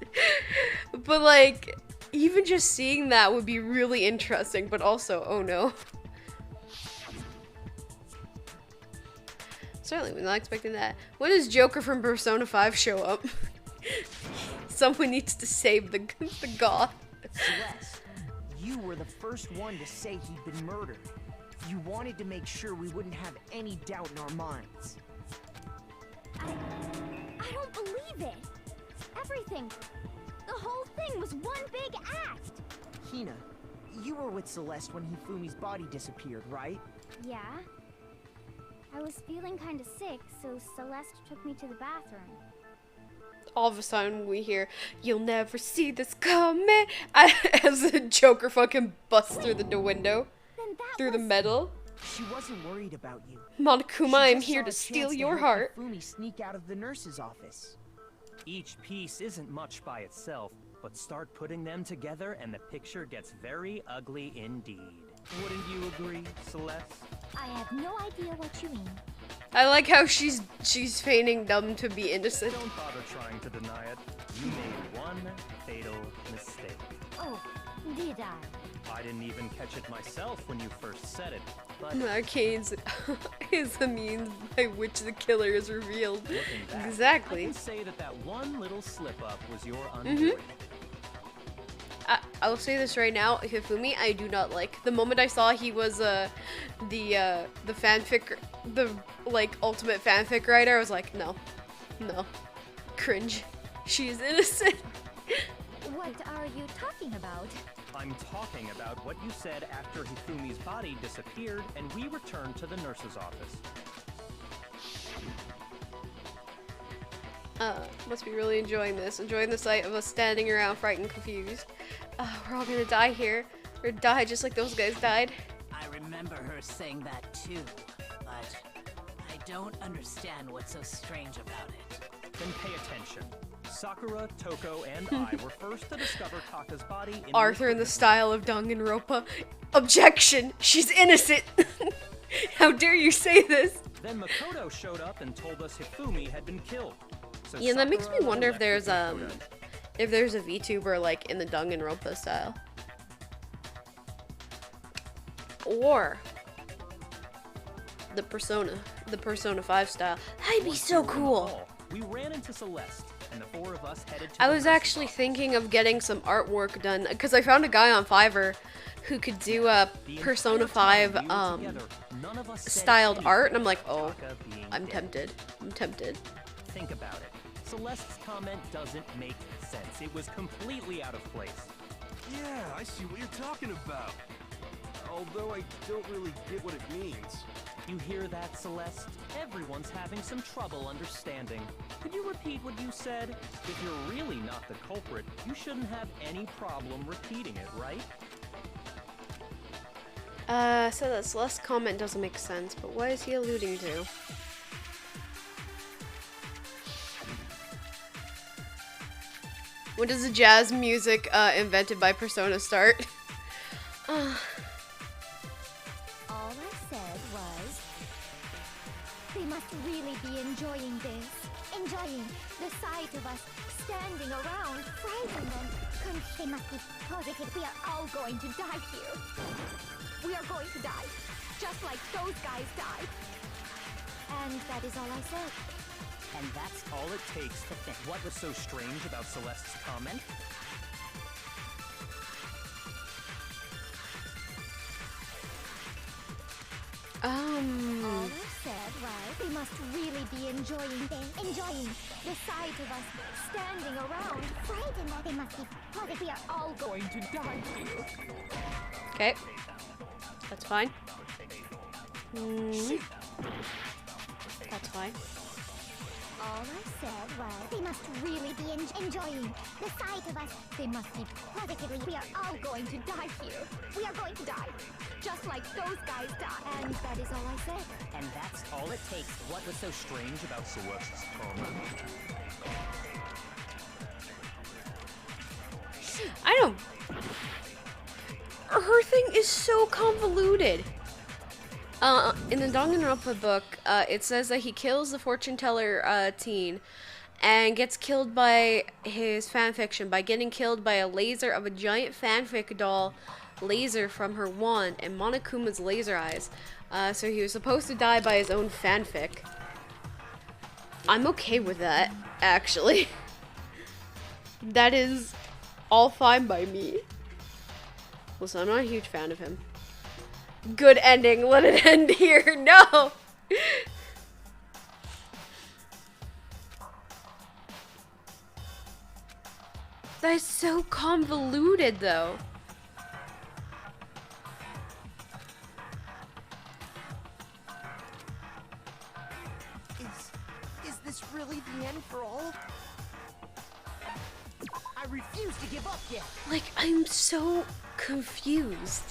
but, like, even just seeing that would be really interesting, but also, oh no. Certainly, we're not expecting that. When does Joker from Persona 5 show up? Someone needs to save the goth. Celeste, you were the first one to say he'd been murdered. You wanted to make sure we wouldn't have any doubt in our minds. I don't believe it. Everything, the whole thing was one big act. Hina, you were with Celeste when Hifumi's body disappeared, right? Yeah. I was feeling kind of sick, so Celeste took me to the bathroom. All of a sudden we hear, "You'll never see this coming," as the Joker fucking busts through the window, through the metal. She wasn't worried about you. Monokuma, I'm here to steal your heart. Hifumi sneak out of the nurse's office. Each piece isn't much by itself, but start putting them together and the picture gets very ugly indeed. Wouldn't you agree, Celeste? I have no idea what you mean. I like how she's feigning dumb to be innocent. Don't bother trying to deny it. You made one fatal mistake. Oh, did I? I didn't even catch it myself when you first said it, but Arcanes is the means by which the killer is revealed. looking back, Exactly. I can say that one little slip-up was your undoing. I'll say this right now, Hifumi, I do not like. The moment I saw he was the fanfic, the like ultimate fanfic writer, I was like, no, cringe. She is innocent. What are you talking about? I'm talking about what you said after Hifumi's body disappeared and we returned to the nurse's office. Must be really enjoying this. Enjoying the sight of us standing around frightened and confused. We're all gonna die here. Or die just like those guys died. I remember her saying that too, but I don't understand what's so strange about it. Then pay attention. Sakura, Toko, and I were first to discover Taka's body in Arthur in the style of Danganronpa. Objection! She's innocent! How dare you say this? Then Makoto showed up and told us Hifumi had been killed. So Yeah, that makes me Sakura wonder if left there's with Makoto. a VTuber like in the Danganronpa style. Or the Persona 5 style. That'd be Once so we were in the cool. hall, we ran into Celeste, and the four of us headed to I the was nurse's actually office. thinking of getting some artwork done because I found a guy on Fiverr who could do a The Persona entire 5 time we were together, none of us said styled anything art, and I'm like, about oh, Taka being I'm dead. tempted. I'm tempted. Think about it. Celeste's comment doesn't make sense. It was completely out of place. Yeah, I see what you're talking about. Although I don't really get what it means. You hear that, Celeste? Everyone's having some trouble understanding. Could you repeat what you said? If you're really not the culprit, you shouldn't have any problem repeating it, right? So that Celeste comment doesn't make sense, but what is he alluding to? When does the jazz music invented by Persona start? All I said was, they must really be enjoying this. Enjoying the sight of us standing around, frightened and They must be positive we are all going to die here. we are going to die, just like those guys died. And that is all I said. And that's all it takes to think. What was so strange about Celeste's comment? All I said was, they must really be enjoying the sight of us standing around, Frightened that they must be positive we are all going to die here. Okay. That's fine. That's fine. All I said was, they must really be enjoying the sight of us. They must be positively, we are all going to die here. We are going to die, just like those guys died. And that is all I said. And that's all it takes. What was so strange about Celeste's comment? I don't. Her thing is so convoluted. In the Danganronpa book, it says that he kills the fortune teller teen and gets killed by his fanfiction by getting killed by a laser of a giant fanfic doll laser from her wand and Monokuma's laser eyes. So he was supposed to die by his own fanfic. I'm okay with that, actually. That is all fine by me. Listen, I'm not a huge fan of him. Good ending. Let it end here. No. That's so convoluted, though. Is this really the end for all? I refuse to give up yet. Like, I'm so confused.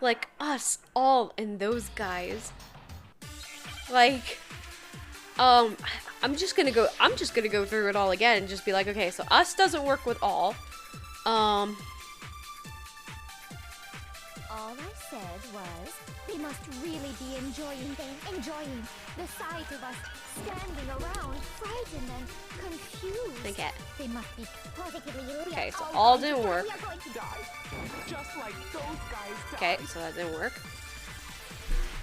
Like, us all and those guys. Like, I'm just gonna go through it all again and just be like, okay, so us doesn't work with all. All I said was, they must really be enjoying the sight of us standing around, frightened and confused. Okay. They must be positively. Okay, so all didn't work. We are going to die, just like those guys died. Okay, so that didn't work.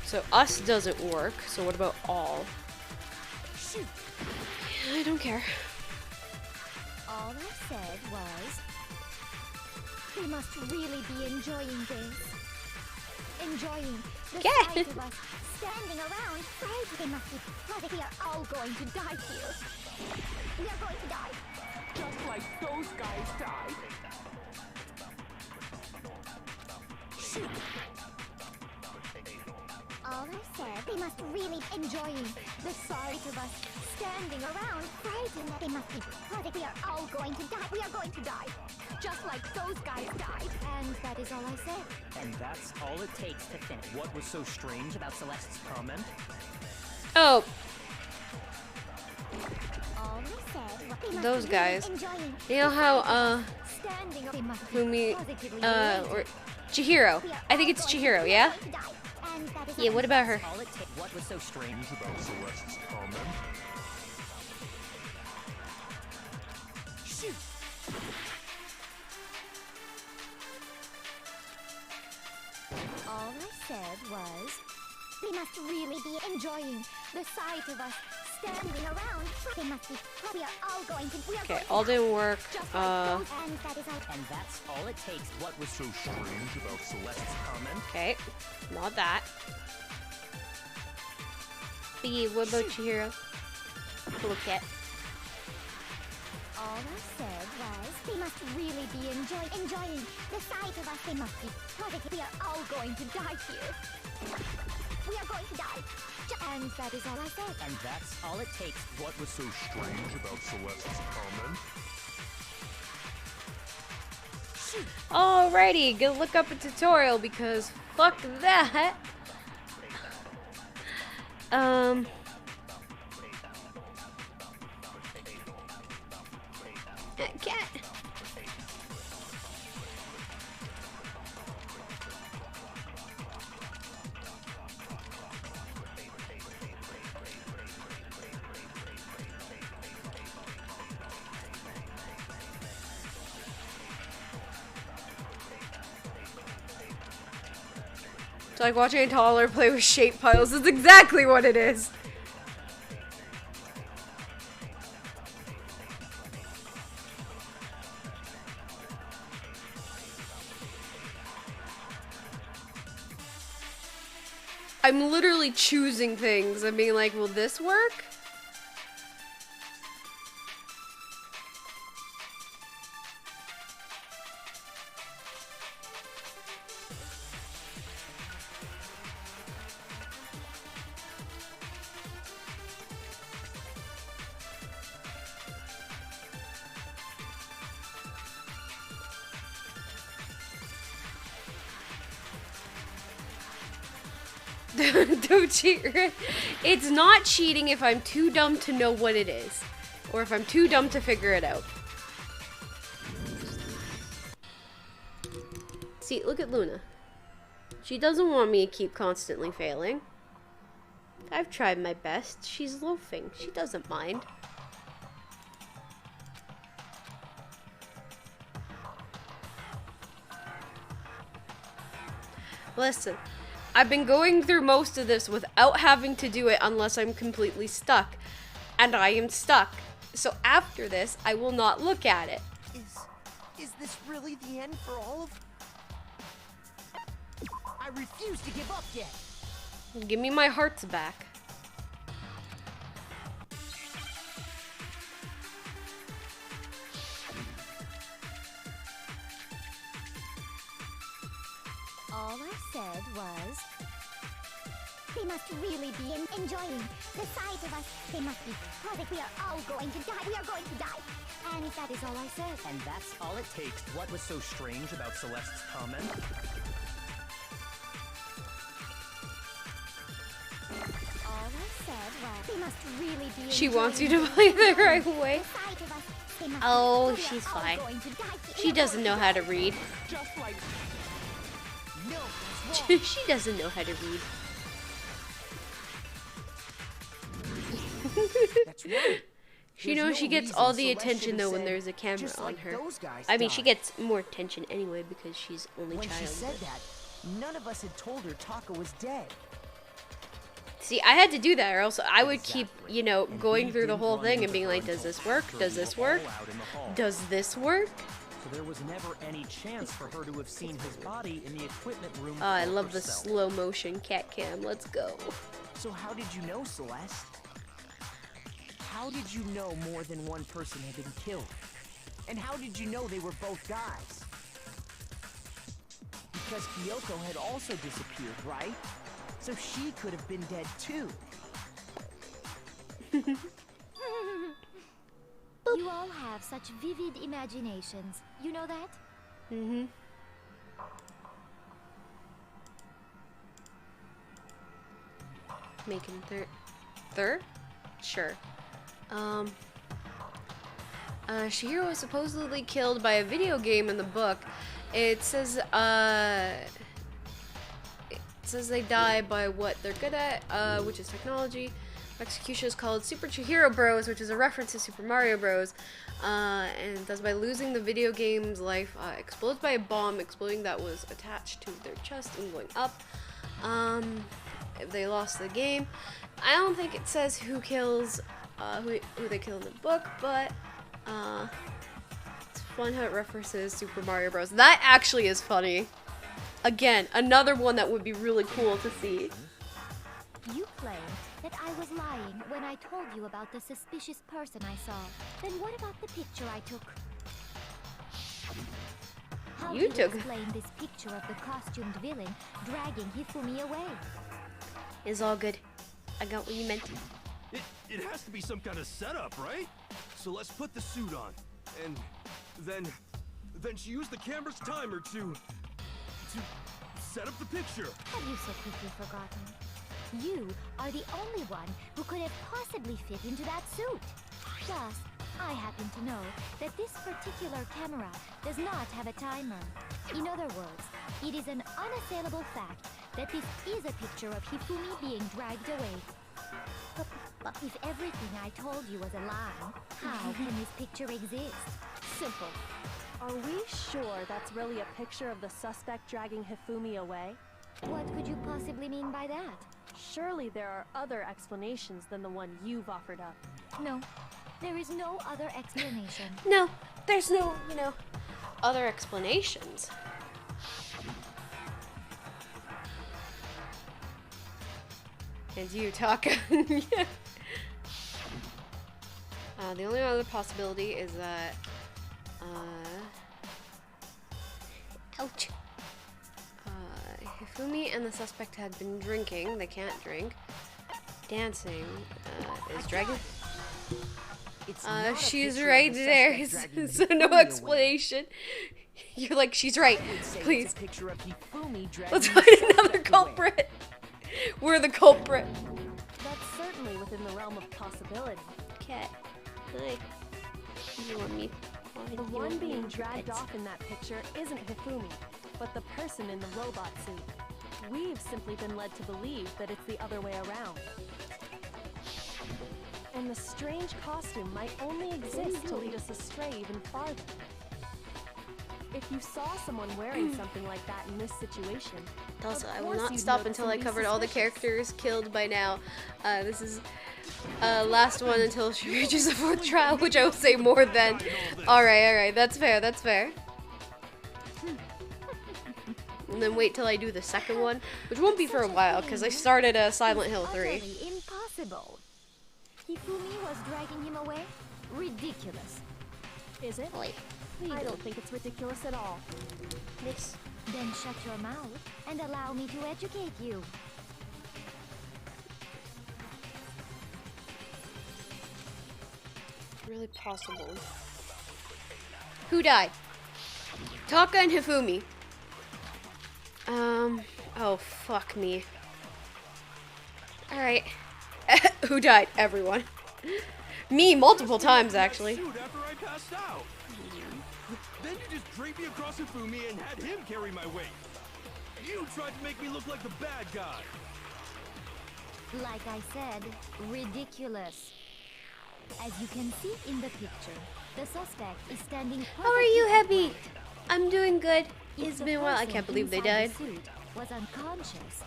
So us doesn't work. So what about all? Shoot. I don't care. All I said was, they must really be enjoying this. Enjoying the Yeah. sight of us standing around, frightened. They must be positive we are all going to die here. We are going to die. Just like those guys died. All I said, they must really be enjoying the sight of us standing around, frightened. They must be pathetic. We are all going to die. We are going to die. Just like those guys died. And that is all I said. And that's all it takes to finish. What was so strange about Celeste's comment? Oh, All I said, they must those really guys. enjoying You know how, standing. They must be Fumi, positively or Chihiro. I think it's Chihiro, yeah? And that is Yeah, what about her? All it takes. What was so strange About Celeste's comment? Shoot. All I said was, they must really be enjoying the sight of us standing around. They must be. We are all going to. We are Okay, going to all didn't work. just like those. And that is all. And that's all it takes. What was so strange about Celeste's comment? Okay, not that. B, what about Chihiro? Look at. All I said was, they must really be enjoying the sight of us. They must be positive. We are all going to die here. We are going to die. And that is all I said. And that's all it takes. What was so strange about Celeste's comment? Alrighty, go look up a tutorial because fuck that. Cat. It's like watching a toddler play with shape piles. It's exactly what it is. I'm literally choosing things and being like, will this work? Don't cheat. It's not cheating if I'm too dumb to know what it is. Or if I'm too dumb to figure it out. See, look at Luna. She doesn't want me to keep constantly failing. I've tried my best. She's loafing. She doesn't mind. Listen. I've been going through most of this without having to do it unless I'm completely stuck. And I am stuck. So after this, I will not look at it. Is this really the end for all of... I refuse to give up yet. Give me my hearts back. All I said was, they must really be enjoying the sight of us. They must be positive. We are all going to die. We are going to die. And that is all I said. And that's all it takes. What was so strange about Celeste's comment? All I said was, they must really be She wants you enjoying to play the right the way. sight of us. They must Oh, be, we are she's all fine. going to die here. She doesn't know how to read. Just like... No, that's wrong. She doesn't know how to read. That's right. She There's knows no she gets reason all the Celeste attention should've though when said, there's a camera "Just on like her. those guys I mean, she died." gets more attention anyway because she's only When she child. said but- that, none of us had told her Taka was dead. See, I had to do that, or else I would keep, Exactly. you know, And going we through the didn't whole run thing and into being her like, does until this work? after Does we this were work? all out in the hall. Does this work? So there was never any chance for her to have seen his body in the equipment room. Oh, I for love the herself. slow motion cat cam. Let's go. So how did you know, Celeste? how did you know more than one person had been killed? And how did you know they were both guys? Because Kyoko had also disappeared, right? So she could have been dead too. You all have such vivid imaginations. You know that? Mm-hmm. Making third? Sure. Shihiro was supposedly killed by a video game in the book. It says they die by what they're good at, which is technology. Execution is called Super Chihiro Bros, which is a reference to Super Mario Bros. And does by losing the video game's life, explodes by a bomb, exploding that was attached to their chest and going up. If they lost the game. I don't think it says who kills, who they kill in the book, but it's fun how it references Super Mario Bros. That actually is funny. Again, another one that would be really cool to see. You claim that I was lying when I told you about the suspicious person I saw. Then what about the picture I took? How do you explain this picture of the costumed villain dragging Hifumi away? It's all good. I got what you meant. It has to be some kind of setup, right? So let's put the suit on. And then she used the camera's timer to set up the picture. Have you so quickly forgotten? You are the only one who could have possibly fit into that suit. Plus, I happen to know that this particular camera does not have a timer. In other words, it is an unassailable fact that this is a picture of Hifumi being dragged away. But if everything I told you was a lie, how can this picture exist? Simple. Are we sure that's really a picture of the suspect dragging Hifumi away? What could you possibly mean by that? Surely there are other explanations than the one you've offered up. No, there is no other explanation. No, there's no, other explanations. And you, Taka. Yeah. The only other possibility is that, ouch. Hifumi and the suspect had been drinking. They can't drink. Dancing. Is dragging. She's right there. So no explanation. You're like, she's right. Please. Let's find another culprit. We're the culprit. That's certainly within the realm of possibility. Cat. Hi. You want me? The one being dragged off in that picture isn't Hifumi, but the person in the robot suit. We've simply been led to believe that it's the other way around. And the strange costume might only exist to lead us astray even farther. If you saw someone wearing something like that in this situation... Also, I will not stop until I covered all the characters killed by now. This is last one until she reaches the 4th trial, which I will say more than. Alright, that's fair. And then wait till I do the second one, which won't be for a while, because I started Silent Hill 3. Impossible. Hifumi was dragging him away? Ridiculous. Is it? I don't think it's ridiculous at all. This. Then shut your mouth and allow me to educate you. Really possible. Who died? Taka and Hifumi. Oh, fuck me. Alright. Who died? Everyone. Me, multiple times, actually. Then you just draped me across Hifumi and had him carry my weight. You tried to make me look like the bad guy. Like I said, ridiculous. As you can see in the picture, the suspect is standing. How are you, Happy? I'm doing good. It's been a while. I can't believe they died. The suit was unconscious.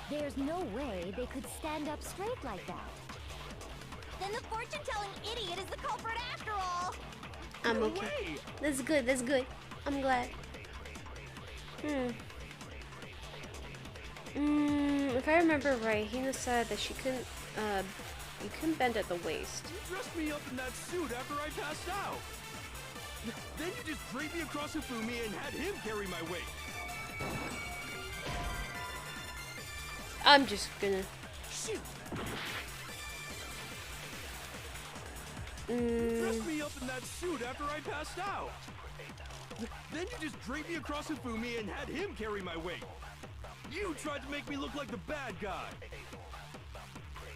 There's no way they could stand up straight like that. Then the fortune-telling idiot is the culprit after all. I'm okay. That's good. I'm glad. If I remember right, Hina said that she couldn't You can bend at the waist. You dressed me up in that suit after I passed out. Then you just draped me across Hifumi and had him carry my weight. I'm just gonna... Shoot! You dressed me up in that suit after I passed out. Then you just draped me across Hifumi and had him carry my weight. You tried to make me look like the bad guy.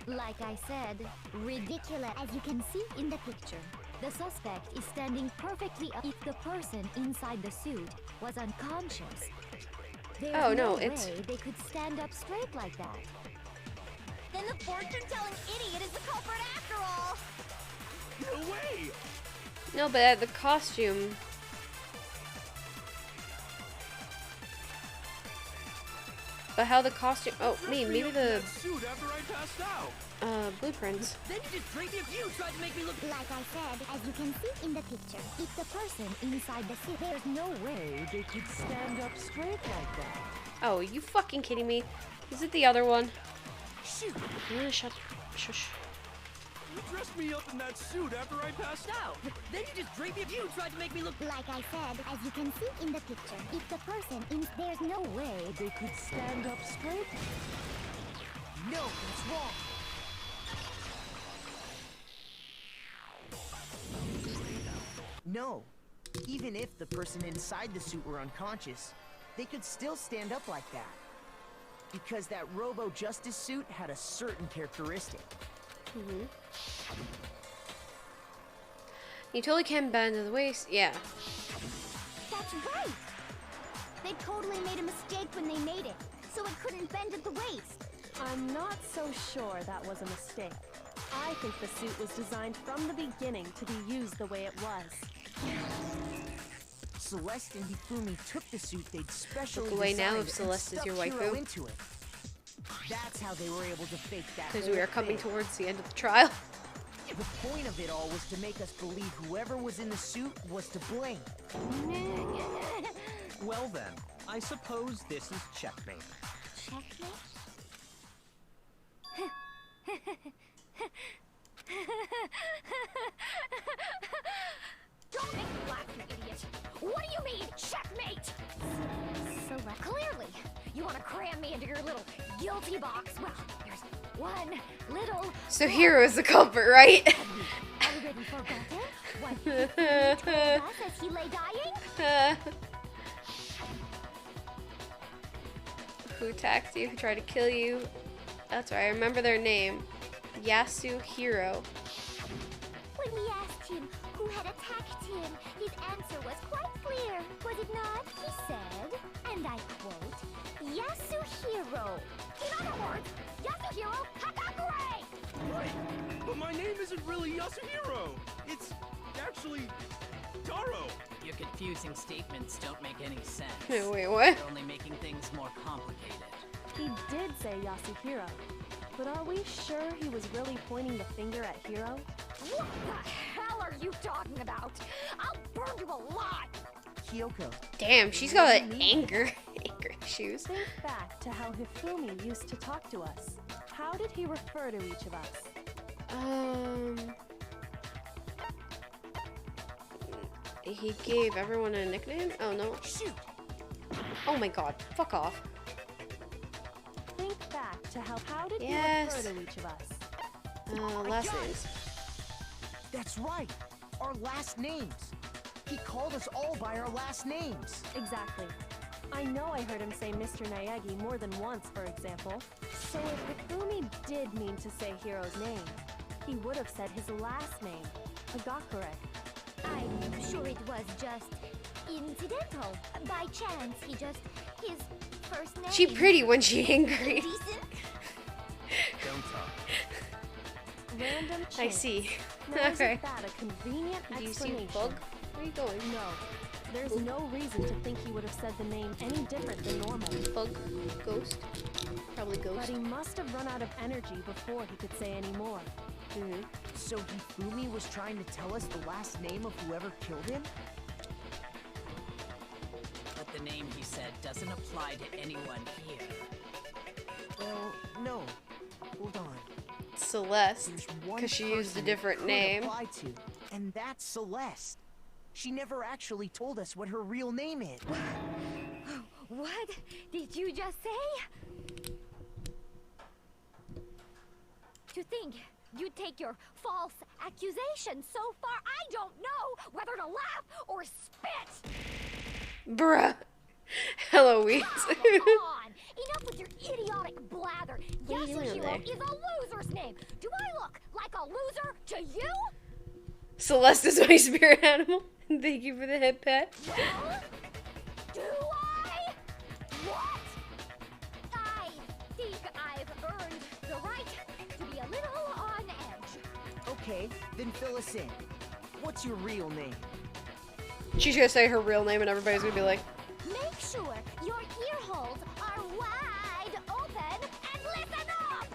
Like I said, ridiculous. As you can see in the picture, the suspect is standing perfectly up if the person inside the suit was unconscious. There's no way they could stand up straight like that. Then the fortune-telling idiot is the culprit after all! No way! No, but the costume... But how the costume... Oh, maybe the... Suit after I passed out. Blueprints. Then you just draped me. You tried to make me look... Like I said, as you can see in the picture, if the person inside the suit, there's no way they could stand up straight like that. Oh, are you fucking kidding me? Is it the other one? Shoot! Shut... Shush. You dressed me up in that suit after I passed out. Then you just draped me. You tried to make me look... Like I said, as you can see in the picture, if the person in... There's no way they could stand up straight. No, that's wrong. No. Even if the person inside the suit were unconscious, they could still stand up like that. Because that Robo-Justice suit had a certain characteristic. You totally can bend at the waist. Yeah. That's right! They totally made a mistake when they made it, so it couldn't bend at the waist. I'm not so sure that was a mistake. I think the suit was designed from the beginning to be used the way it was. Celeste and Hifumi took the suit they'd specially Look away now designed if Celeste and is your stuck waifu. Hiro into it. That's how they were able to fake that. Because we whole are coming thing. towards the end of the trial. The point of it all was to make us believe whoever was in the suit was to blame. Well then, I suppose this is checkmate. Checkmate? Don't make me laugh, you idiot! What do you mean, checkmate? Celeste. Clearly, you want to cram me into your little guilty box. Well, there's one little... So Hiro is the culprit, right? Already forgotten what Hifumi told us as he lay dying? Who attacked you? Who tried to kill you? That's right. I remember their name. Yasuhiro. When we asked him who had attacked him, his answer was quite clear, was it not? He said, and I quote, Yasuhiro. In other words, Yasuhiro Hakakure! Right, but my name isn't really Yasuhiro. It's actually Taro. Your confusing statements don't make any sense. Wait, what? You're only making things more complicated. He did say Yasuhiro, but are we sure he was really pointing the finger at Hiro? What the hell are you talking about? I'll burn you alive! Kyoko. Damn, she's got anger issues. Think back to how Hifumi used to talk to us. How did he refer to each of us? He gave everyone a nickname? Oh no. Shoot! Oh my god. Fuck off. Think back to how did Yes. he refer to each of us? Last names. That's right. Our last names. He called us all by our last names. Exactly. I know I heard him say Mr. Naegi more than once, for example. So if Hifumi did mean to say Hiro's name, he would have said his last name, Hagakure. I'm sure it was just incidental. By chance, his first name. She pretty when she angry. Decent. Don't talk. Random chance. I see. Now, isn't Alright. that a convenient Do you see explanation? Bug? Where are you going? No. There's no reason to think he would have said the name any different than normal. Bug? Ghost? Probably But Ghost. he must have run out of energy before he could say any more. So Hifumi was trying to tell us the last name of whoever killed him? But the name he said doesn't apply to anyone here. Well, no. Hold on. Celeste, There's one because she used a person different it could name. apply to, and that's Celeste. She never actually told us what her real name is. What did you just say? To think you'd take your false accusation so far, I don't know whether to laugh or spit. Bruh. Hello, Weeds. Come on! Enough with your idiotic blather. What are you doing over Yasuhiro there? is a loser's name. Do I look like a loser to you? Celeste is my spirit animal. Thank you for the head pat. Well, do I? What? I think I've earned the right to be a little on edge. Okay, then fill us in. What's your real name? She's gonna say her real name and everybody's gonna be like, Make sure your ear holes are wide open and listen up!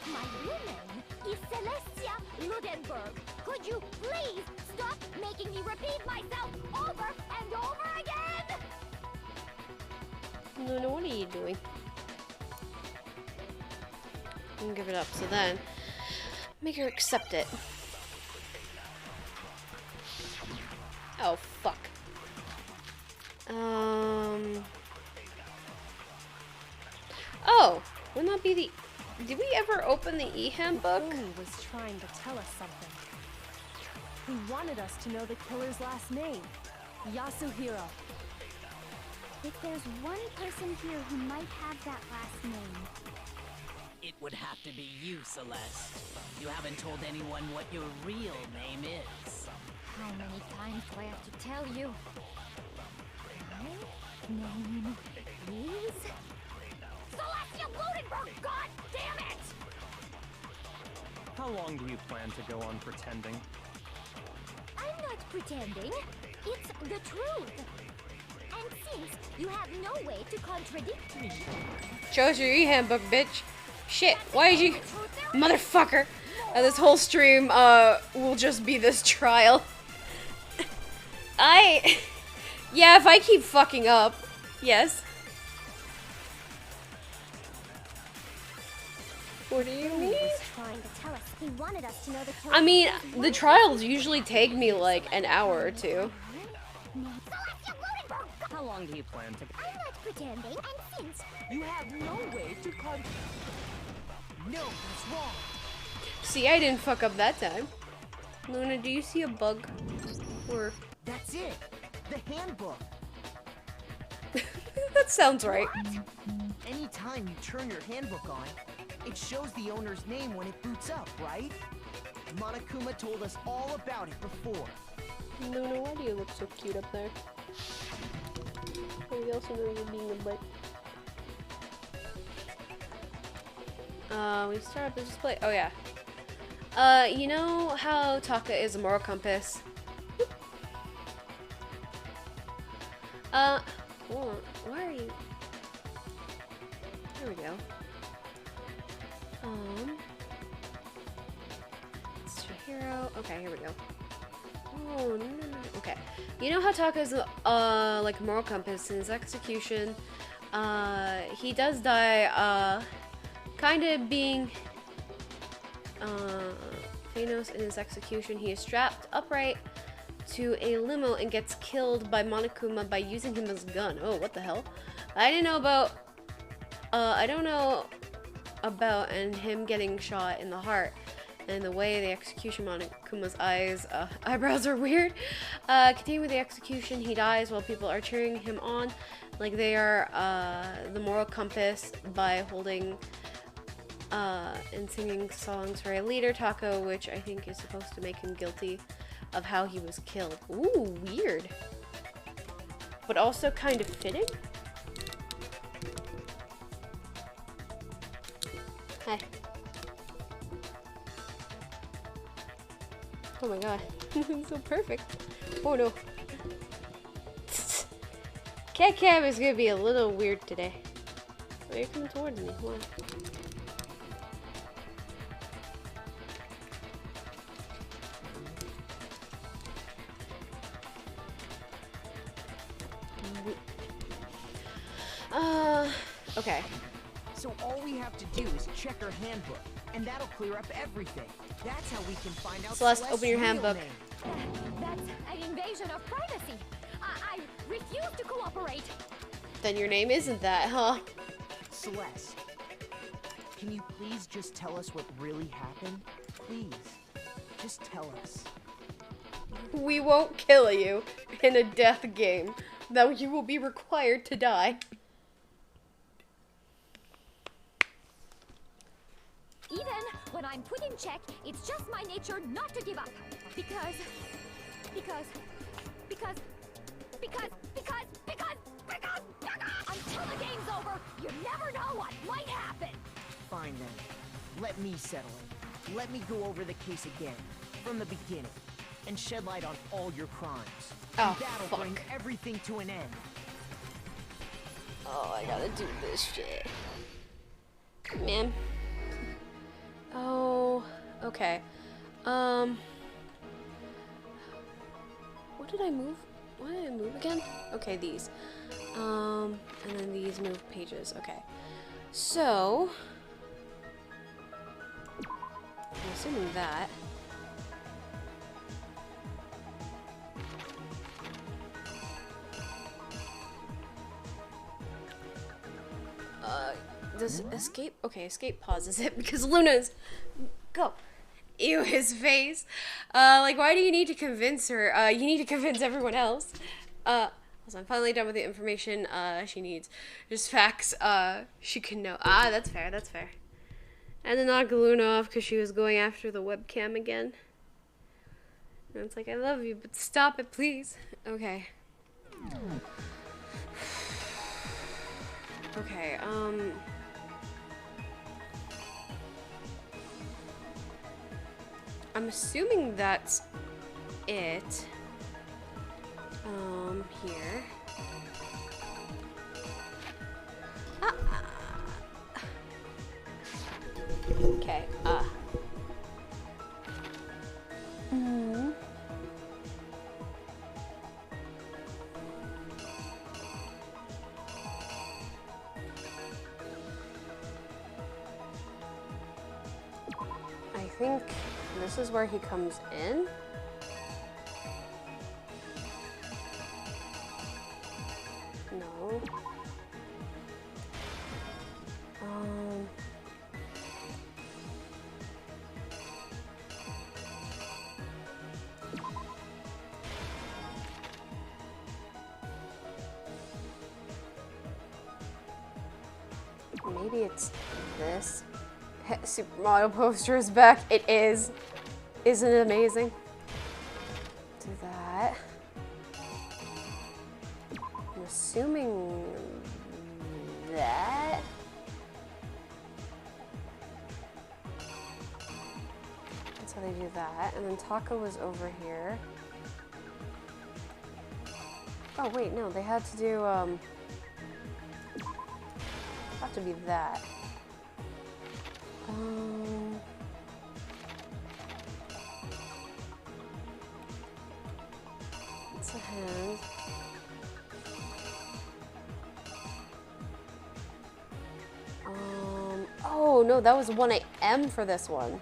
My real name is Celestia Ludenberg. Could you please stop making me repeat myself over and over again? Luna, what are you doing? I'm gonna give it up. So then, make her accept it. Oh, fuck. Oh, wouldn't that be the... Did we ever open the e-handbook? Whoooooa was trying to tell us something. He wanted us to know the killer's last name, Yasuhiro. If there's one person here who might have that last name, It would have to be you, Celeste. You haven't told anyone what your real name is. How many times do I have to tell you? My name is... Celestia Ludenberg! God damn it! How long do you plan to go on pretending? I'm not pretending. It's the truth. And since you have no way to contradict me, Show us your e-handbook, bitch. Shit, why did you... Motherfucker. This whole stream, will just be this trial. Yeah, if I keep fucking up. Yes. What do you Whoooooa mean? was trying to tell us. He wanted us to know the killer's I mean, name. the trials usually take me like an hour or two. Celestia Ludenberg! How long do you plan to... I'm not pretending, and since You have no way to No, that's wrong. See, I didn't fuck up that time. Luna, do you see a bug? Or... That's it. The handbook. That sounds right. Anytime you turn your handbook on, it shows the owner's name when it boots up, right? Monokuma told us all about it before. Luna, why do you look so cute up there? Oh, we also know you're being a butt. We start up the display. Oh, yeah. You know how Taka is a moral compass? Hold on. Why are you... There we go. It's your hero. Okay, here we go. Oh, no. Okay. You know how Taka's, like, moral compass in his execution? He does die, kind of being, Thanos in his execution. He is strapped upright to a limo and gets killed by Monokuma by using him as a gun. Oh, what the hell? I didn't know about, I don't know about and him getting shot in the heart. And the way the execution, Monokuma's eyebrows are weird. Continuing with the execution, he dies while people are cheering him on. Like they are the moral compass by holding and singing songs for a leader, Taco, which I think is supposed to make him guilty of how he was killed. Ooh, weird. But also kind of fitting. Hi. Oh my god. It's so perfect. Oh no. Cat Cab is gonna be a little weird today. Oh, you're coming towards me. Why? So So all we have to do is check her handbook, and that'll clear up everything. That's how we can find out Celeste, Celeste's open your real handbook. name. That's an invasion of privacy. I refuse to cooperate. Then your name isn't that, huh? Celeste, can you please just tell us what really happened? Please, just tell us. We won't kill you in a death game, though you will be required to die. Even when I'm put in check, it's just my nature not to give up. Because until the game's over, you never know what might happen. Fine then, let me settle it. Let me go over the case again, from the beginning, and shed light on all your crimes. Oh, And that'll fuck. bring everything to an end. Oh, I gotta do this shit. Man. Oh, okay. What did I move? What did I move again? Okay, these. And then these move pages. Okay. So, I'm assuming that. Does escape? Okay, escape pauses it because Luna's. Go. Ew, his face. Like, why do you need to convince her? You need to convince everyone else. Also, I'm finally done with the information she needs. Just facts she can know. Ah, that's fair, that's fair. And then knock Luna off because she was going after the webcam again. And it's like, I love you, but stop it, please. Okay. Okay, I'm assuming that's it. Here. Okay, I think this is where he comes in. No. Maybe it's this. Super Mario poster is back. It is. Isn't it amazing? Do that. I'm assuming that. That's how they do that. And then Taka was over here. Oh wait, no, they had to do have to be that. It's a hand. Oh no, that was 1 AM for this one.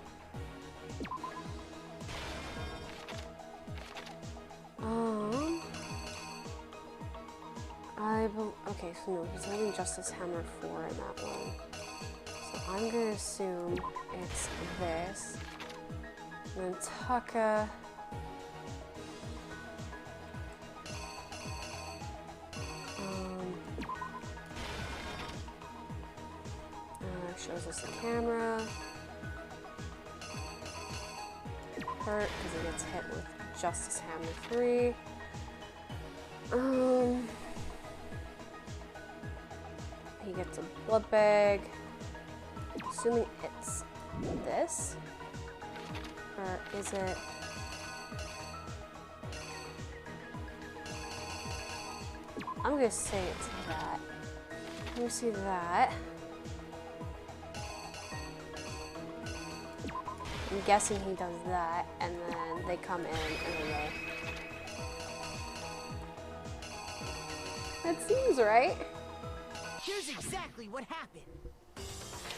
Okay, so no, he's having Justice Hammer 4 in that one. So I'm gonna assume it's this. And then Taka. Shows us the camera. Hurt because he gets hit with Justice Hammer 3. He gets a blood bag. Assuming it's this. Or is it? I'm gonna say it's that. Let me see that. I'm guessing he does that, and then they come in, and then they... That seems right. Here's exactly what happened.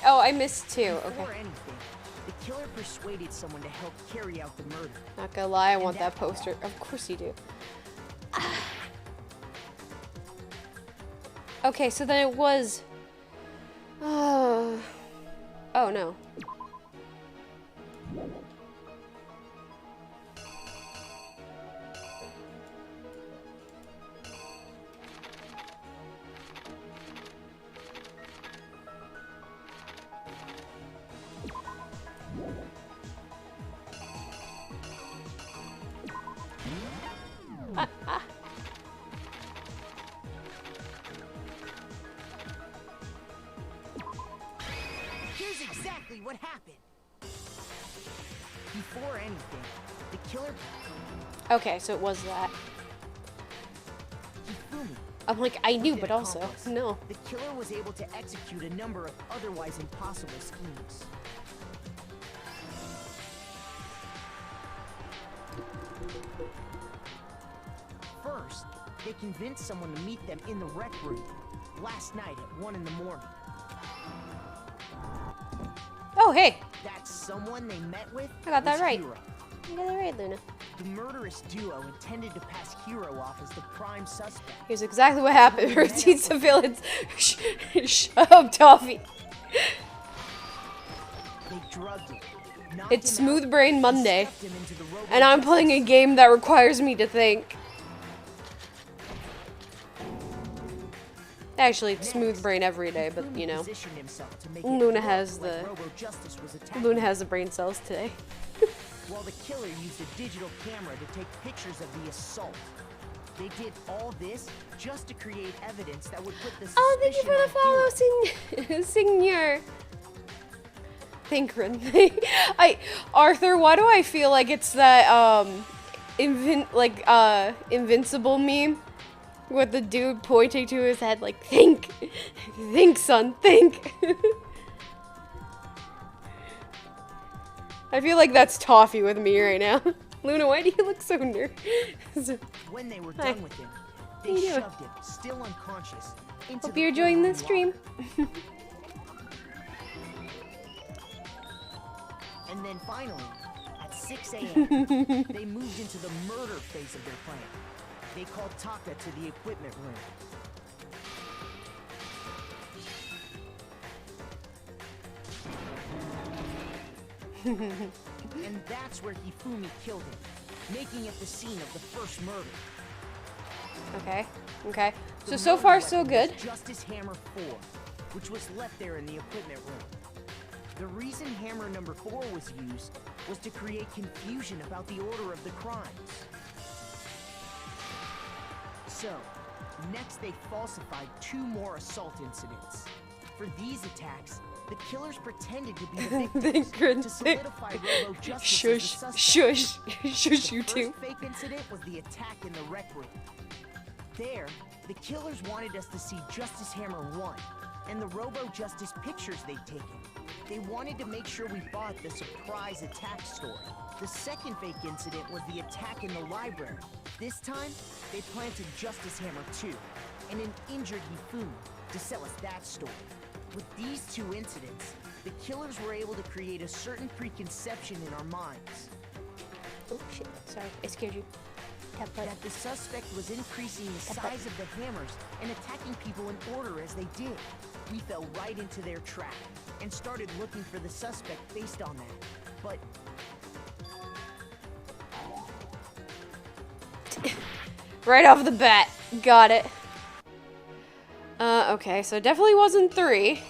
Oh, I missed two. Before Okay. anything, the killer persuaded someone to help carry out the murder. Not gonna lie, I want that poster. Of course you do. Okay, so then it was. Oh no. Here's exactly what happened. Before anything, the killer... Okay, so it was that. Hifumi, I'm like, I knew, an but also, accomplice. no. The killer was able to execute a number of otherwise impossible schemes. First, they convinced someone to meet them in the rec room last night at 1 in the morning. Oh, hey, That someone they met with I got that was right. Hiro. you got it right, Luna. The murderous duo intended to pass Hiro off as the prime suspect. Here's exactly what happened. Routine surveillance. Shut up, Toffee. They drugged him, knocked It's him Smooth out, Brain and Monday, stuffed him into the robot and I'm playing a game that requires me to think. Actually, it's Smooth Brain every day, but you know, positioned himself to make it Luna look has like the Robo-Justice was attacking Luna him, has the brain cells today. while the killer used a digital camera to take pictures of the assault. They did all this just to create evidence that would put the suspicion Oh, thank you for the on Hiro. follow, Senior. Thinkrin. Arthur, why do I feel like it's that invincible meme with the dude pointing to his head like, think, son, think. I feel like that's Toffee with me right now. Luna, why do you look so nervous? When they were Hi. done with him, How they you doing? shoved him, still unconscious, into Hope the you're enjoying pool this stream. water. And then finally, at 6 a.m., they moved into the murder phase of their plan. They called Taka to the equipment room. And that's where Hifumi killed him, making it the scene of the first murder. Okay, okay. The So murder far so weapon good. was Justice Hammer 4, which was left there in the equipment room. The reason hammer number 4 was used was to create confusion about the order of the crimes. So, next they falsified 2 more assault incidents. For these attacks, the killers pretended to be the victims to solidify Robo-Justice as the Shush, suspect. shush, shush, The you two. first fake incident was the attack in the rec room. There, the killers wanted us to see Justice Hammer 1 and the Robo-Justice pictures they'd taken. They wanted to make sure we bought the surprise attack story. The second fake incident was the attack in the library. This time, they planted Justice Hammer 2 and an injured Hifumi to sell us that story. With these 2 incidents, the killers were able to create a certain preconception in our minds. Oh shit, sorry, I scared you. Tap butt. That the suspect was increasing the size of the hammers and attacking people in order as they did. We fell right into their trap and started looking for the suspect based on that. But Right off the bat, got it. Okay, so it definitely wasn't 3.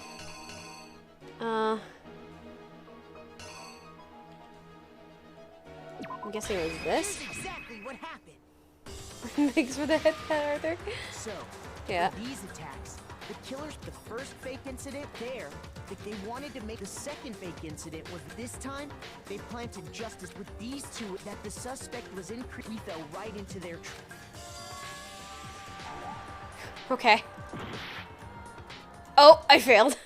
I'm guessing it was this. here's exactly what happened. Thanks for the head pat, Arthur. So, Yeah. for these attacks, the killers, the first fake incident there, they wanted to make the second fake incident was this time, they planted Justice with these 2 that the suspect was in. We fell right into their trap. Okay. Oh, I failed.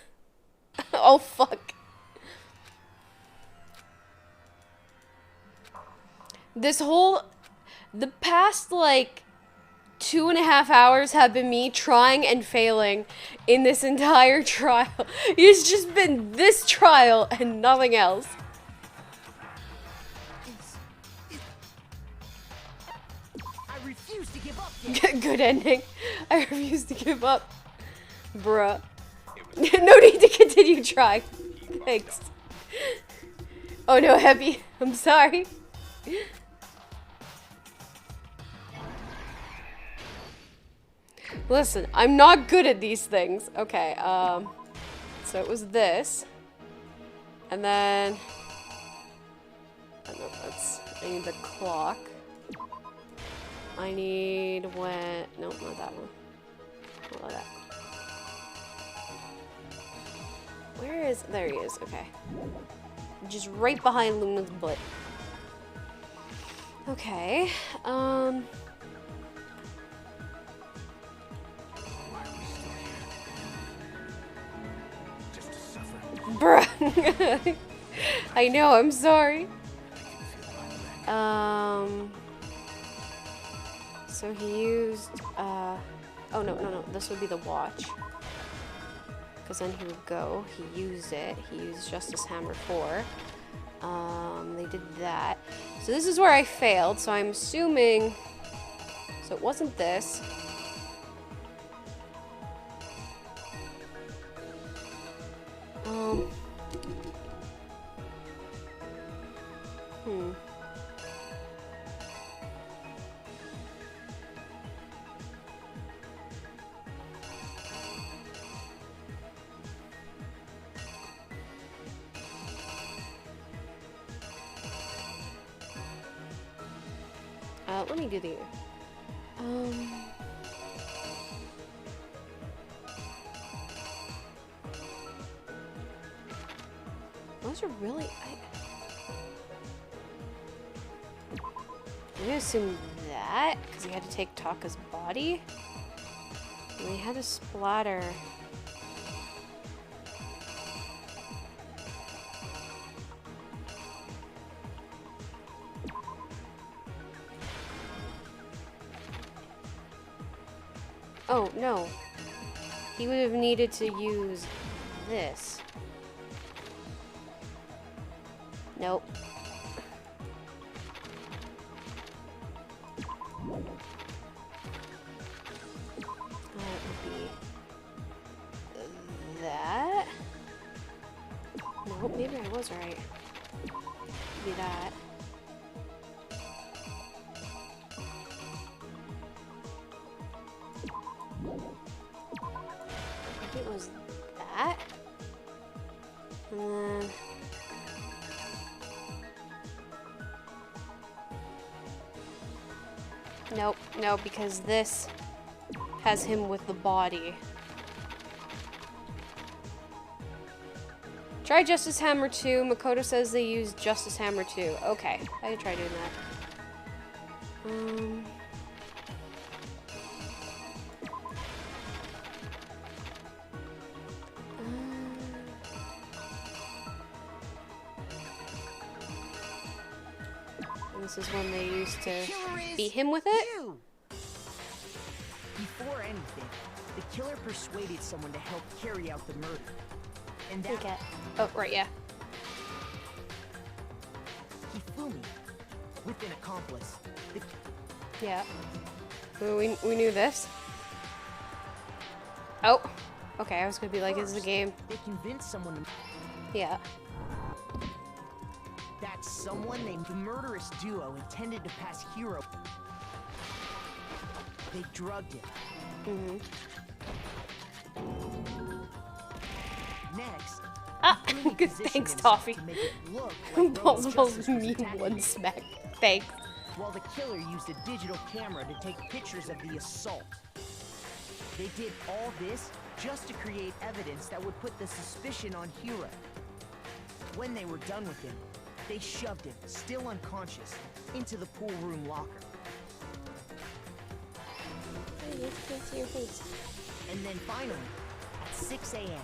Oh, fuck. The past, like, 2.5 hours have been me trying and failing in this entire trial. It's just been this trial and nothing else. I refuse to give up. Good ending. I refuse to give up. Bruh. No need to continue trying. Thanks. Oh no, Happy. I'm sorry. Listen, I'm not good at these things. Okay, so it was this. And then... I don't know if that's... I need the clock. I need when... Nope, not that one. Not that. Where is... There he is, okay. Just right behind Luna's butt. Okay, Bruh. I know, I'm sorry. So he used, oh no, this would be the watch. Because then he would go, he used it, he used Justice Hammer 4. They did that. So this is where I failed, so I'm assuming, so it wasn't this. Let me do the, those are really, I'm gonna assume that, because he had to take Taka's body, and he had to splatter. Oh, no. He would have needed to use this. Nope. That would be that. Nope, maybe I was right. Be that. It was that, and then nope, no, because this has him with the body. Try Justice Hammer 2. Makoto says they use Justice Hammer 2. Okay, I can try doing that. This is when they used to beat him with it. Before anything, the killer persuaded someone to help carry out the murder. And that... Oh, right, yeah. Hifumi, with an accomplice. Yeah. We knew this. Oh. Okay, I was gonna be like, is the game... They convinced someone to... Yeah. That someone named the murderous duo intended to pass Hiro. They drugged him. Next, good thanks, Toffee. Balls mean one smack. Thanks. While the killer used a digital camera to take pictures of the assault. They did all this just to create evidence that would put the suspicion on Hiro. When they were done with him, they shoved him, still unconscious, into the pool room locker. Can't see your face. And then finally, at 6 a.m.,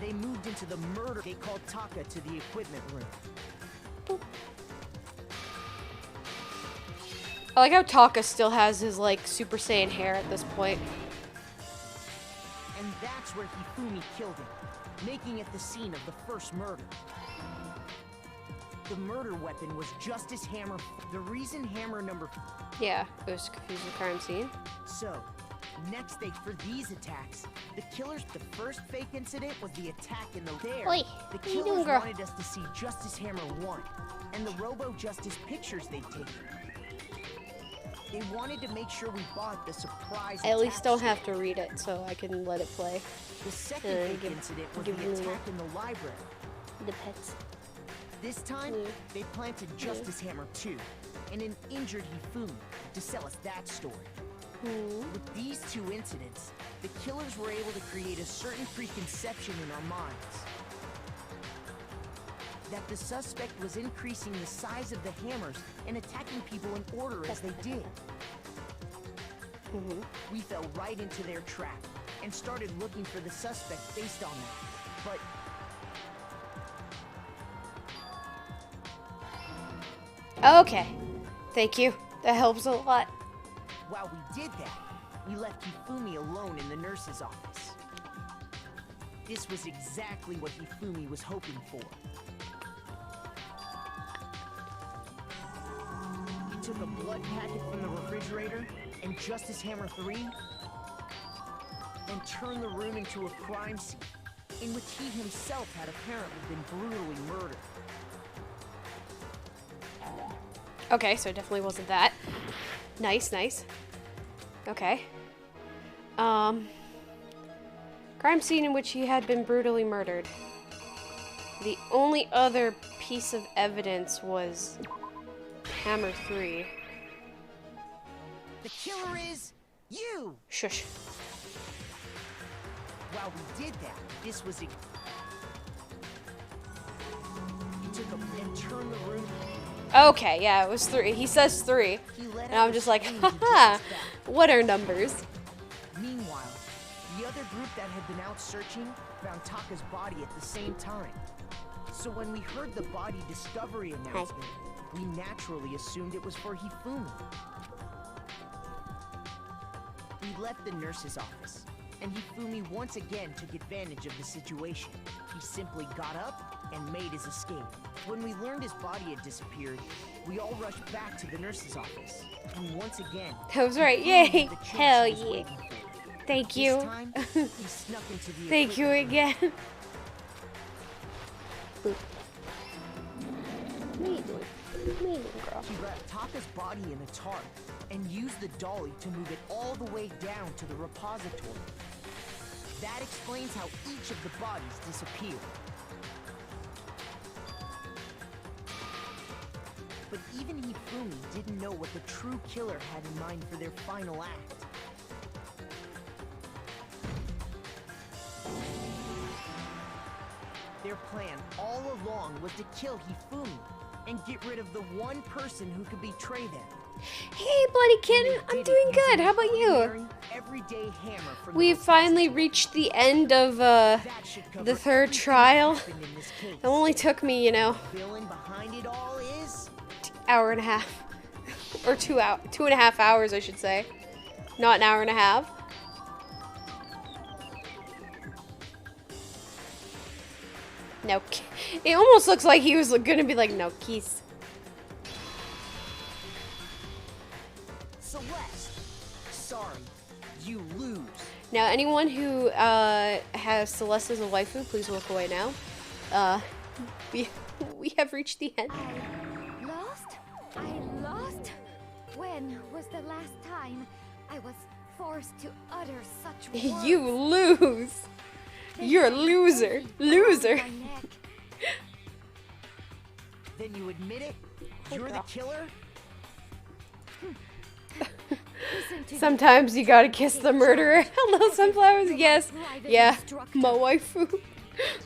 they moved into the murder. They called Taka to the equipment room. Boop. I like how Taka still has his, like, Super Saiyan hair at this point. And that's where Hifumi killed him, making it the scene of the first murder. The murder weapon was Justice Hammer. The reason Hammer number... Yeah, it was confused with crime scene. So, next day for these attacks, the first fake incident was the attack in the there. Oi, The what you doing, killers girl? wanted us to see Justice Hammer 1 and the Robo-Justice pictures they'd taken. They wanted to make sure we bought the surprise I at least attack don't story. have to read it, so I can let it play. The second and fake incident was give the me attack in the library. The pets. This time, they planted Justice Hammer 2 and an injured Hifumi to sell us that story. With these two incidents, the killers were able to create a certain preconception in our minds. That the suspect was increasing the size of the hammers and attacking people in order as they did. We fell right into their trap and started looking for the suspect based on that. But Okay. Thank you. That helps a lot. while we did that, we left Hifumi alone in the nurse's office. This was exactly what Hifumi was hoping for. He took a blood packet from the refrigerator and Justice Hammer 3 and turned the room into a crime scene in which he himself had apparently been brutally murdered. Okay, so it definitely wasn't that. Nice, nice. Okay. Crime scene in which he had been brutally murdered. The only other piece of evidence was Hammer 3. The killer is you! Shush. While we did that, this was He took a and turned the room. Okay, yeah, it was 3. He says 3. He let And out I'm a just like, scream to haha, Justice back. what are numbers? Meanwhile, the other group that had been out searching found Taka's body at the same time. So when we heard the body discovery announcement, we naturally assumed it was for Hifumi. We left the nurse's office, and Hifumi once again took advantage of the situation. He simply got up and made his escape. When we learned his body had disappeared, we all rushed back to the nurse's office. And once again, I was right. Hifumi Yay! had the kill Hell she was yeah. waiting for. Thank This you. time, he snuck into the Thank you equipment room. again. What are you doing? What are you doing, girl? He wrapped Taka's body in a tarp and used the dolly to move it all the way down to the repository. That explains how each of the bodies disappeared. But even Hifumi didn't know what the true killer had in mind for their final act. Their plan all along was to kill Hifumi and get rid of the one person who could betray them. Hey, bloody kitten, I'm doing good. How about you? Everyday hammer from the We finally repository. reached the end of That should cover the third everything trial. that happened in this case. It only took me, you know, Villain behind it all is hour and a half. Or 2.5 hours, I should say. Not an hour and a half. No, it almost looks like he was gonna be like, no, kiss. Celeste. Sorry, you lose. Now, anyone who has Celeste as a waifu, please walk away now. We have reached the end. I lost? I lost? When was the last time I was forced to utter such words? You lose. They You're a had loser. around Loser. my neck. Then you admit it? You're the girl. killer? Listen to Sometimes you gotta kiss the murderer. Hello, sunflowers. Yes. Yeah. My waifu.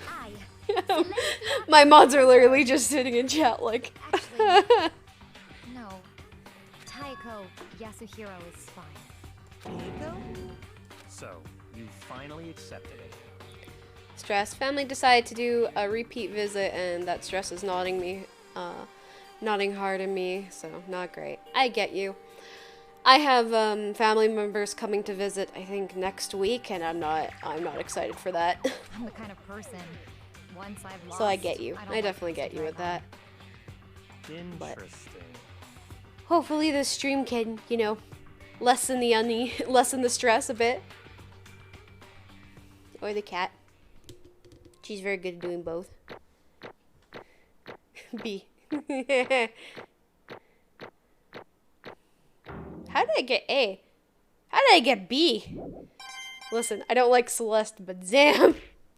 I, My mods are literally just sitting in chat like. actually, no. Taiko Yasuhiro is fine. Taiko? So, you finally accepted it. Stress. Family decided to do a repeat visit, and that stress is nodding hard at me, so not great. I get you. I have family members coming to visit, I think, next week, and I'm not excited for that. I'm the kind of person, once I've lost, So I get you. don't I like definitely to get you drag with that. Interesting. Hopefully this stream can, you know, lessen the stress a bit. Or the cat. She's very good at doing both. B. How did I get A? How did I get B? Listen, I don't like Celeste, but damn,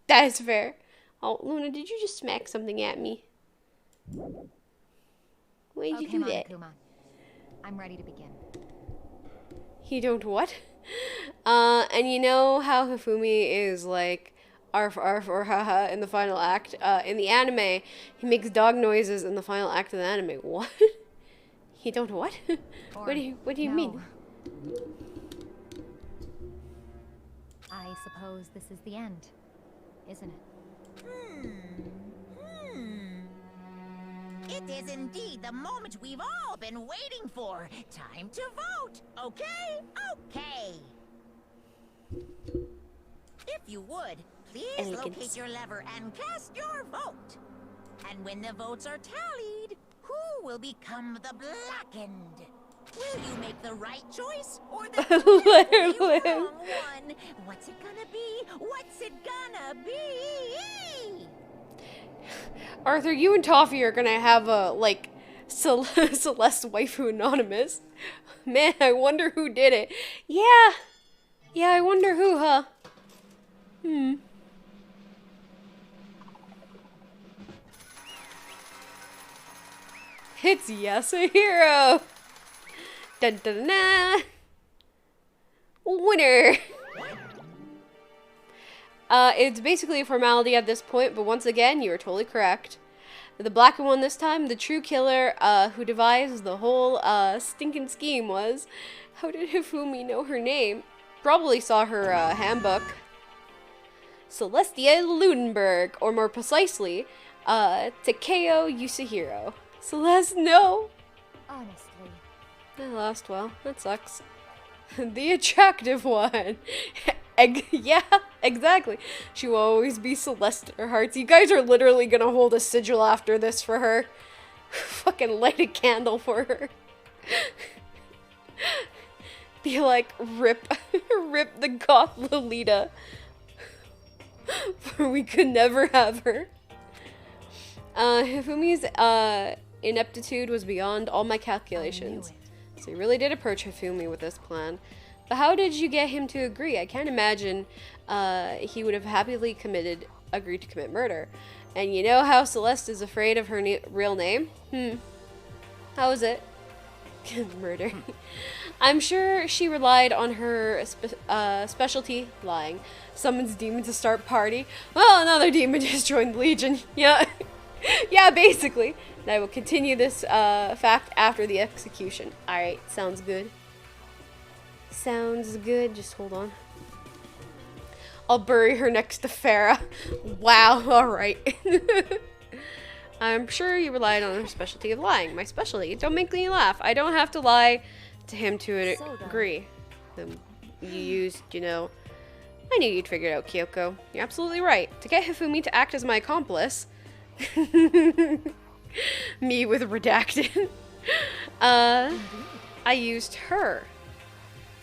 that is fair. Oh, Luna, did you just smack something at me? Why did you do that? Monokuma. I'm ready to begin. You don't what? And you know how Hifumi is like arf arf or haha in the final act? In the anime, he makes dog noises in the final act of the anime. What? You don't what? What do you mean? I suppose this is the end, isn't it? It is indeed the moment we've all been waiting for. Time to vote. Okay? Okay. If you would, please locate your lever and cast your vote. And when the votes are tallied, who will become the blackened? Will you make the right choice or the wrong one? What's it gonna be? What's it gonna be? Arthur, you and Toffee are gonna have a, like, Celeste waifu anonymous. Man, I wonder who did it. Yeah, I wonder who, huh? It's Yasuhiro! Dun dun dun! Winner! It's basically a formality at this point, but once again, you are totally correct. The black one this time, the true killer who devised the whole stinking scheme was... How did Hifumi know her name? Probably saw her handbook. Celestia Ludenberg, or more precisely, Takeo Yasuhiro. Celeste, no! Honestly. I lost, well, that sucks. The attractive one. Yeah, exactly. She will always be Celeste in our hearts. You guys are literally gonna hold a sigil after this for her. Fucking light a candle for her. Be like, rip the goth Lolita. For we could never have her. Hifumi's ineptitude was beyond all my calculations. So you really did approach Hifumi with this plan. But how did you get him to agree? I can't imagine he would have happily agreed to commit murder. And you know how Celeste is afraid of her real name? How is it? Murder. I'm sure she relied on her specialty, lying. Summons demon to start party. Well, another demon just joined the Legion. Yeah. Yeah, basically. And I will continue this fact after the execution. Alright, sounds good. Sounds good. Just hold on. I'll bury her next to Farah. Wow, alright. I'm sure you relied on her specialty of lying. My specialty? Don't make me laugh. I don't have to lie to him to agree. You used, you know... I knew you'd figure it out, Kyoko. You're absolutely right. To get Hifumi to act as my accomplice... Me with redacted. I used her.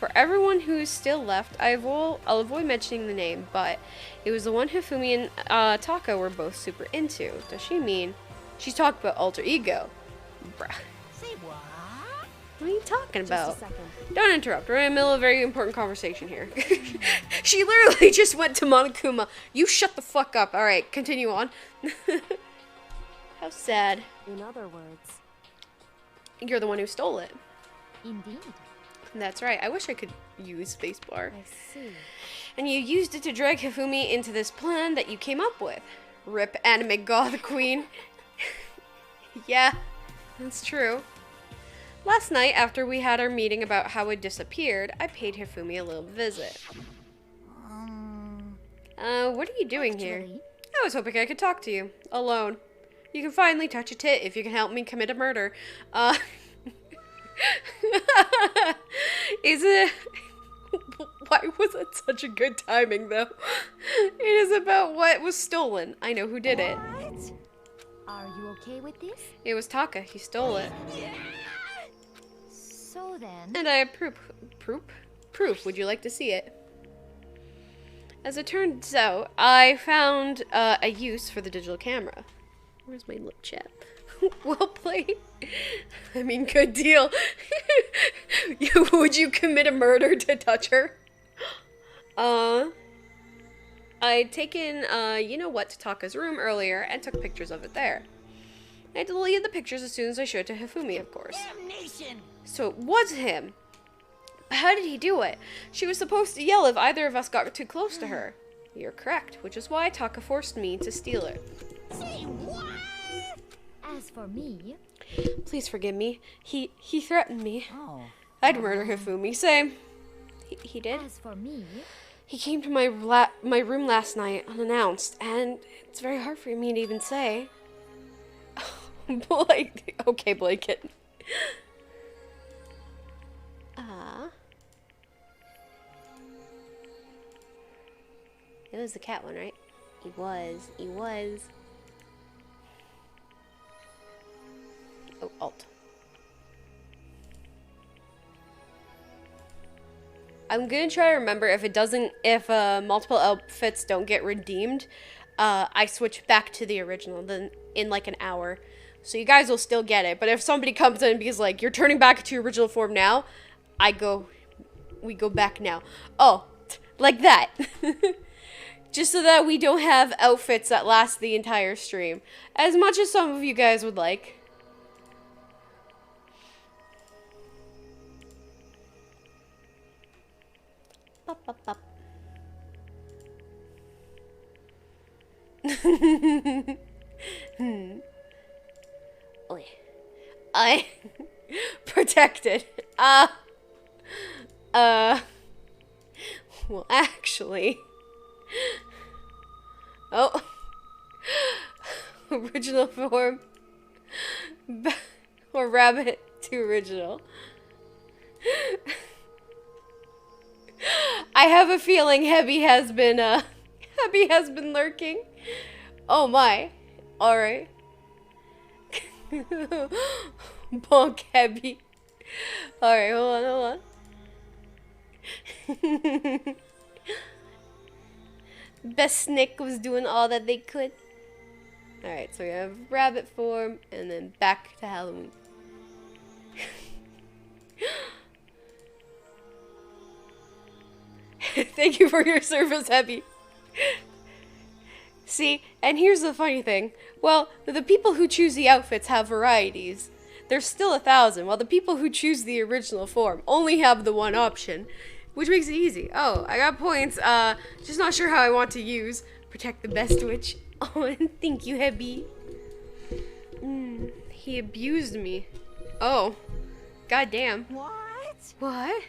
For everyone who's still left, I'll avoid mentioning the name, but it was the one Hifumi and Taka were both super into. Does she mean... She's talking about alter ego. Bruh. Say what? What are you talking about? Just a second. Don't interrupt. We're in the middle of a very important conversation here. She literally just went to Monokuma. You shut the fuck up. Alright, continue on. How sad. In other words, You're the one who stole it. Indeed. That's right. I wish I could use spacebar. I see. And you used it to drag Hifumi into this plan that you came up with. Rip anime goth queen. Yeah, that's true. Last night, after we had our meeting about how it disappeared, I paid Hifumi a little visit. What are you doing here? I was hoping I could talk to you. Alone. You can finally touch a tit if you can help me commit a murder. Is it? Why was it such a good timing, though? It is about what was stolen. I know who did it. What? Are you okay with this? It was Taka. He stole it. So then... And I have proof. Proof. Would you like to see it? As it turns out, I found a use for the digital camera. Where's my lip chat? Well played. I mean, good deal. Would you commit a murder to touch her? I'd taken, you know what, to Taka's room earlier and took pictures of it there. I deleted the pictures as soon as I showed to Hifumi, of course. Damnation! So it was him. But how did he do it? She was supposed to yell if either of us got too close to her. You're correct, which is why Taka forced me to steal it. Say what? As for me... Please forgive me. He threatened me. Oh. I'd murder Hifumi. Same. He did. As for me... He came to my room last night unannounced, and it's very hard for me to even say. Blake. Okay, Blanket. It was the cat one, right? He was. Oh, Alt. I'm gonna try to remember if multiple outfits don't get redeemed, I switch back to the original then in like an hour. So you guys will still get it. But if somebody comes in and because like, you're turning back to your original form now, we go back now. Oh, like that. Just so that we don't have outfits that last the entire stream. As much as some of you guys would like. I protected. Well, actually. Oh. Original form. Or rabbit to original. I have a feeling Hebby has been lurking. Oh my. Alright. Bonk Hebby. Alright, hold on. Best Nick was doing all that they could. Alright, so we have rabbit form and then back to Halloween. Thank you for your service, Hebby. See, and here's the funny thing. Well, the people who choose the outfits have varieties. There's still 1,000, while the people who choose the original form only have the one option, which makes it easy. Oh, I got points. Just not sure how I want to use protect the best witch. Oh, and thank you, Hebby. He abused me. Oh, goddamn. What?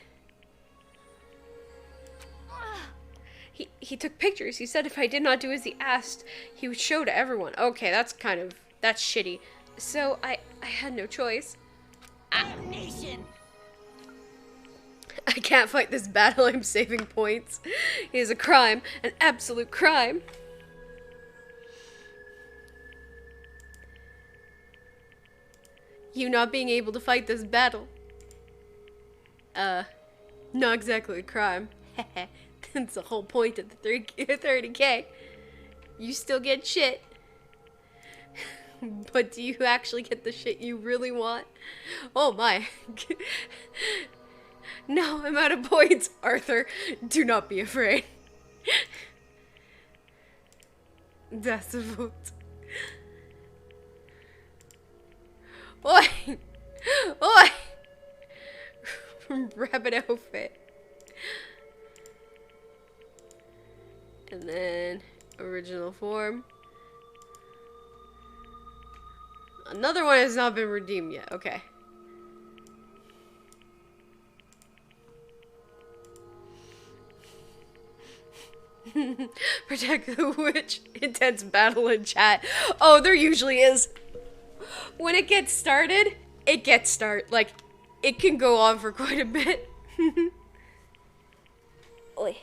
He took pictures. He said if I did not do as he asked, he would show to everyone. Okay, that's shitty. So I had no choice. Damnation! I can't fight this battle. I'm saving points. It is a crime, an absolute crime. You not being able to fight this battle. Not exactly a crime. That's the whole point of the 30K. You still get shit. But do you actually get the shit you really want? Oh my. No, I'm out of points, Arthur. Do not be afraid. That's a vote. Oi! Oi! Rabbit outfit. And then original form. Another one has not been redeemed yet. Okay. Protect the witch. Intense battle in chat. Oh, there usually is. When it gets started, like, it can go on for quite a bit. Oi.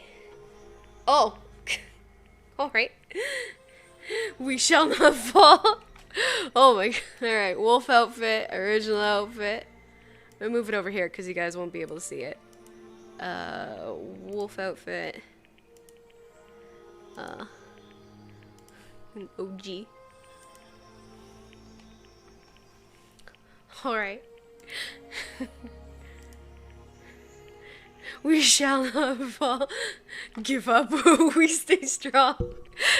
Oh. Alright. We shall not fall. Oh my god. Alright, wolf outfit, original outfit. I'm gonna move it over here because you guys won't be able to see it. Wolf outfit. An OG. Alright. We shall not fall. Give up. We stay strong.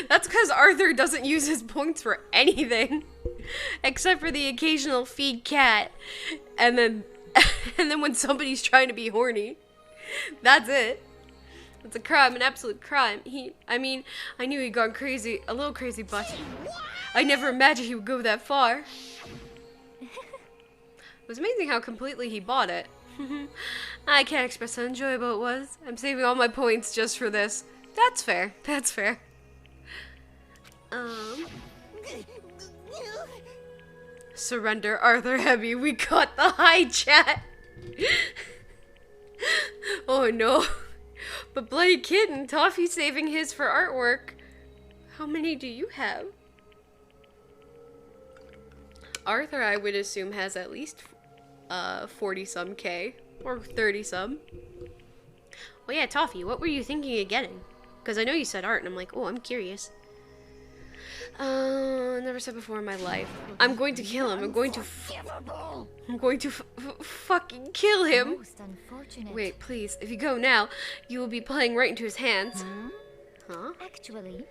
That's because Arthur doesn't use his points for anything. Except for the occasional feed cat. And then when somebody's trying to be horny. That's it. It's a crime, an absolute crime. I knew he'd gone crazy, a little crazy, but I never imagined he would go that far. It was amazing how completely he bought it. I can't express how enjoyable it was. I'm saving all my points just for this. That's fair. That's fair. Surrender, Arthur Heavy. We caught the high chat. Oh no. But Bloody Kitten, Toffee's saving his for artwork. How many do you have? Arthur, I would assume, has at least 40-some K. Or 30-some. Well, yeah, Toffee, what were you thinking of getting? Because I know you said art, and I'm like, oh, I'm curious. Never said before in my life. I'm going to kill him. I'm going to fucking kill him. Most unfortunate. Wait, please. If you go now, you will be playing right into his hands. Huh? Actually,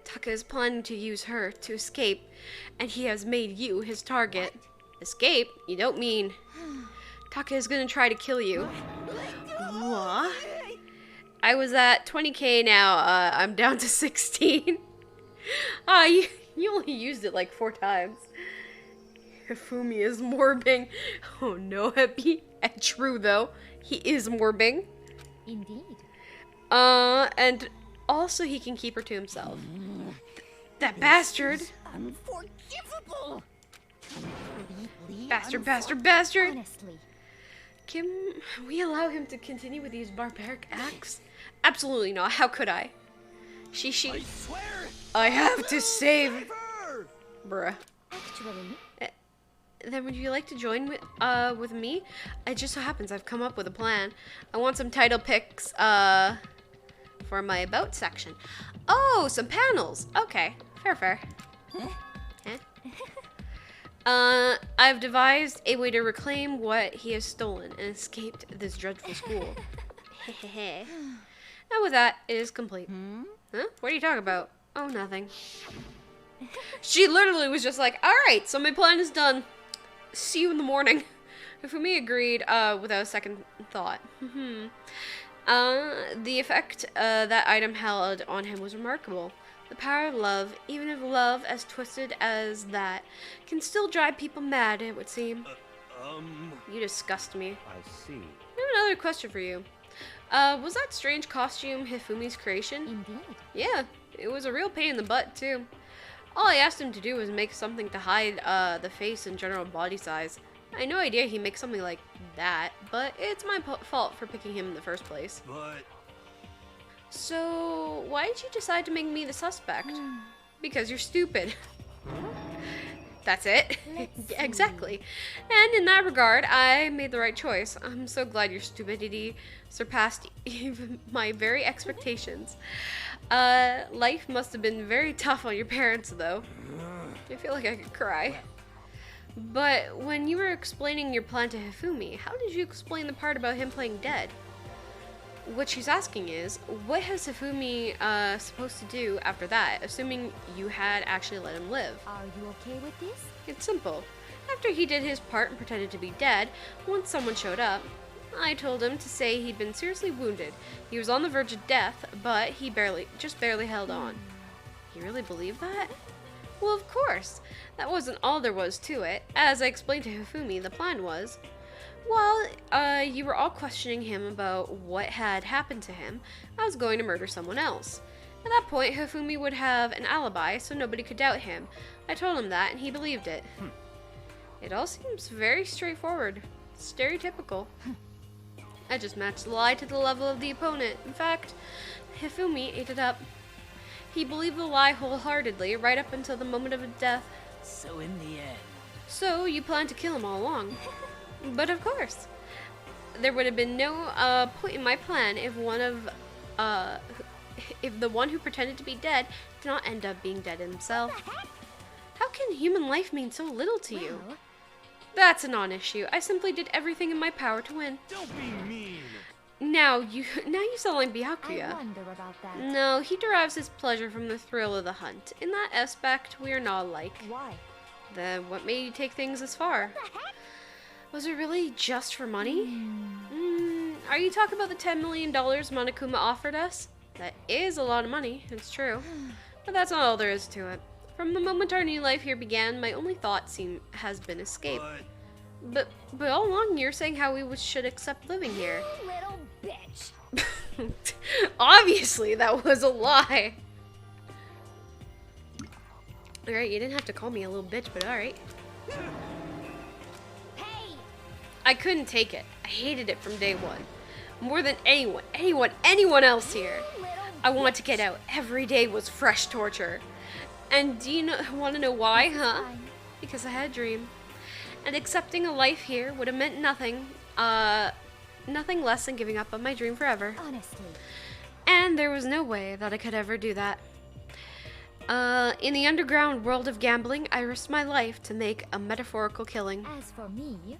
Taka is planning to use her to escape, and he has made you his target. Escape? You don't mean... Taka is gonna try to kill you. What? I was at 20k now. I'm down to 16. You only used it like 4 times. Hifumi is morbing. Oh no, Happy. True though. He is morbing. indeed. And also he can keep her to himself. That bastard. Unforgivable. Bastard. Honestly, Can we allow him to continue with these barbaric acts? Absolutely not. How could I? I swear. I have to save. Bruh. actually, Then would you like to join with me? It just so happens I've come up with a plan. I want some title picks for my about section. Oh, some panels. Okay, fair. I've devised a way to reclaim what he has stolen and escaped this dreadful school. And with that, it is complete. Huh? What are you talking about? Oh, nothing. She literally was just like, alright, so my plan is done. See you in the morning. Fumi agreed without a second thought. The effect that item held on him was remarkable. The power of love, even if love as twisted as that, can still drive people mad, it would seem. You disgust me. I see. I have another question for you. Was that strange costume Hifumi's creation? indeed. Yeah, it was a real pain in the butt, too. All I asked him to do was make something to hide the face and general body size. I had no idea he'd make something like that, but it's my fault for picking him in the first place. But So, why did you decide to make me the suspect? Because you're stupid. That's it. Yeah, exactly. And in that regard, I made the right choice. I'm so glad your stupidity surpassed even my very expectations. Life must have been very tough on your parents, though. I feel like I could cry. But when you were explaining your plan to Hifumi, how did you explain the part about him playing dead? What she's asking is, what has Hifumi supposed to do after that, assuming you had actually let him live? Are you okay with this? It's simple. After he did his part and pretended to be dead, once someone showed up, I told him to say he'd been seriously wounded. He was on the verge of death, but he just barely held on. You really believe that? Well, of course. That wasn't all there was to it. As I explained to Hifumi, the plan was, while you were all questioning him about what had happened to him, I was going to murder someone else. At that point, Hifumi would have an alibi, so nobody could doubt him. I told him that, and he believed it. It all seems very straightforward. Stereotypical. I just matched the lie to the level of the opponent. In fact, Hifumi ate it up. He believed the lie wholeheartedly, right up until the moment of his death. So in the end... So, you planned to kill him all along. But of course. There would have been no point in my plan if if the one who pretended to be dead did not end up being dead himself. How can human life mean so little to you? That's a non-issue. I simply did everything in my power to win. Don't be mean. Now you sound like Byakuya. I wonder about that. No, he derives his pleasure from the thrill of the hunt. In that aspect, we are not alike. Why? Then what made you take things as far? Was it really just for money? Are you talking about the $10 million Monokuma offered us? That is a lot of money, it's true. But that's not all there is to it. From the moment our new life here began, my only thought has been escape. But all along you're saying how we should accept living here. You little bitch. Obviously, that was a lie. Alright, you didn't have to call me a little bitch, but alright. Hey! I couldn't take it. I hated it from day one. More than anyone else here. I wanted to get out. Every day was fresh torture. And do you want to know why, huh? Because I had a dream. And accepting a life here would have meant nothing less than giving up on my dream forever. Honestly. And there was no way that I could ever do that. In the underground world of gambling, I risked my life to make a metaphorical killing. As for me...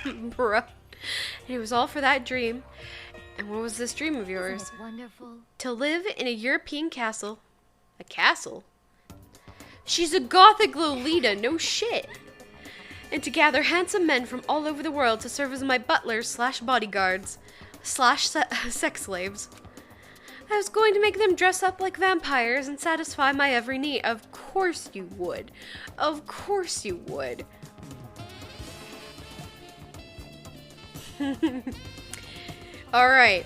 Bruh. It was all for that dream. And what was this dream of yours? Isn't it wonderful? To live in a European castle. A castle? She's a gothic Lolita, no shit. And to gather handsome men from all over the world to serve as my butlers / bodyguards / sex slaves. I was going to make them dress up like vampires and satisfy my every need. Of course you would. Of course you would. Alright.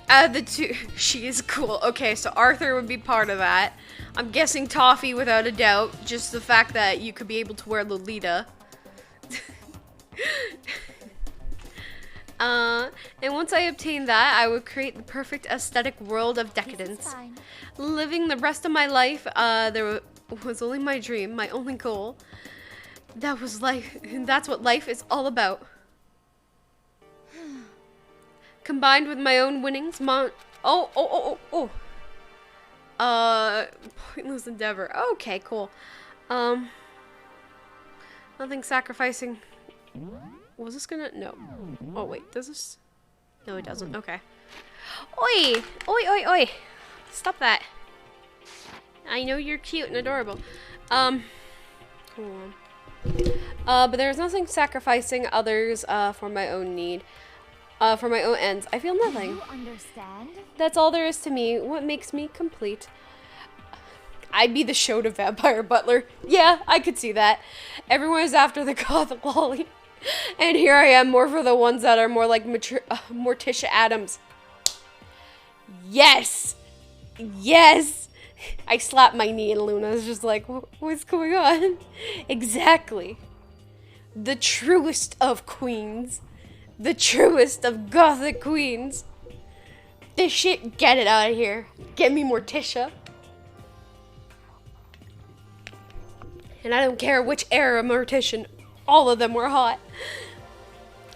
The two... She is cool. Okay, so Arthur would be part of that. I'm guessing Toffee without a doubt. Just the fact that you could be able to wear Lolita. And once I obtained that, I would create the perfect aesthetic world of decadence. Living the rest of my life, there was only my dream, my only goal. That was life. That's what life is all about. Combined with my own winnings, pointless endeavor. Okay, cool. Nothing sacrificing. Was this gonna? No. Oh wait, does this? No, it doesn't. Okay. Oi! Oi, oi, oi! Stop that. I know you're cute and adorable. Hold on. But there's nothing sacrificing others, for my own need. For my own ends. I feel nothing. You understand? That's all there is to me. What makes me complete. I'd be the Shota vampire butler. Yeah, I could see that. Everyone is after the gothic lolly. And here I am, more for the ones that are more like Morticia Adams. Yes! Yes! I slapped my knee and Luna was just like, what's going on? Exactly. The truest of queens. The truest of gothic queens. This shit, get it out of here. Get me Morticia. And I don't care which era Mortician. All of them were hot.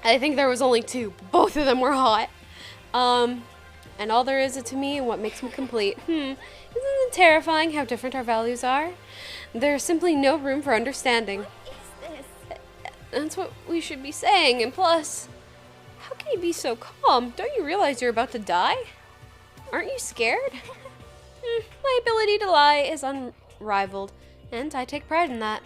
I think there was only two. Both of them were hot. And all there is to me and what makes me complete. Isn't it terrifying how different our values are? There's simply no room for understanding. What is this? That's what we should be saying. And plus, how can you be so calm? Don't you realize you're about to die? Aren't you scared? My ability to lie is unrivaled, and I take pride in that.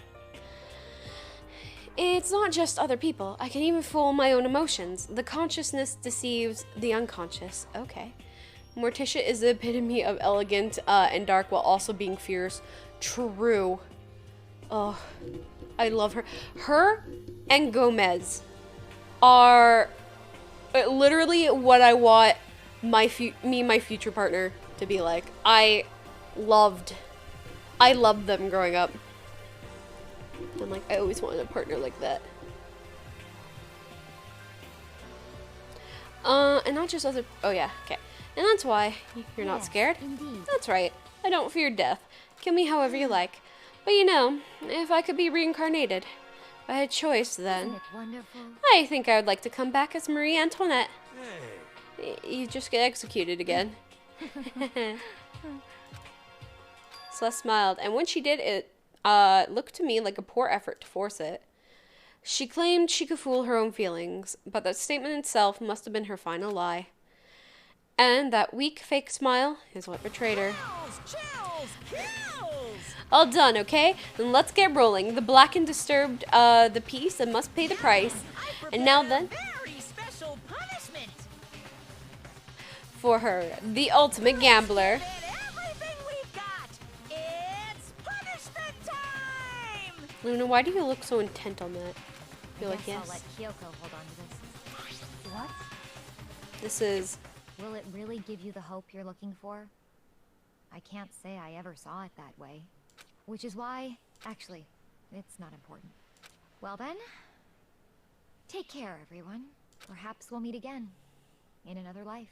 It's not just other people. I can even fool my own emotions. The consciousness deceives the unconscious. Okay. Morticia is the epitome of elegant and dark while also being fierce. True. Oh, I love her. Her and Gomez are literally what I want my future partner to be like. I loved them growing up. I'm like, I always wanted a partner like that. And not just other, oh yeah, okay. And that's why you're not Yes, scared. indeed. That's right. I don't fear death. Kill me however you like. But you know, if I could be reincarnated, if I had choice then, Isn't it wonderful? I think I would like to come back as Marie Antoinette. Hey, You just get executed again. Celeste smiled, and when she did, it looked to me like a poor effort to force it. She claimed she could fool her own feelings, but that statement itself must have been her final lie. And that weak, fake smile is what betrayed her. Chills, kills! All done, okay? Then let's get rolling. The black and disturbed the piece and must pay the price. And now then, Very special punishment. for her, the ultimate gambler. With everything we've got, it's punishment time! Luna, why do you look so intent on that? You're like, I'll yes. let Kyoko hold on to this. What? This is... Will it really give you the hope you're looking for? I can't say I ever saw it that way. Which is why, actually, it's not important. Well then, take care, everyone. Perhaps we'll meet again. In another life.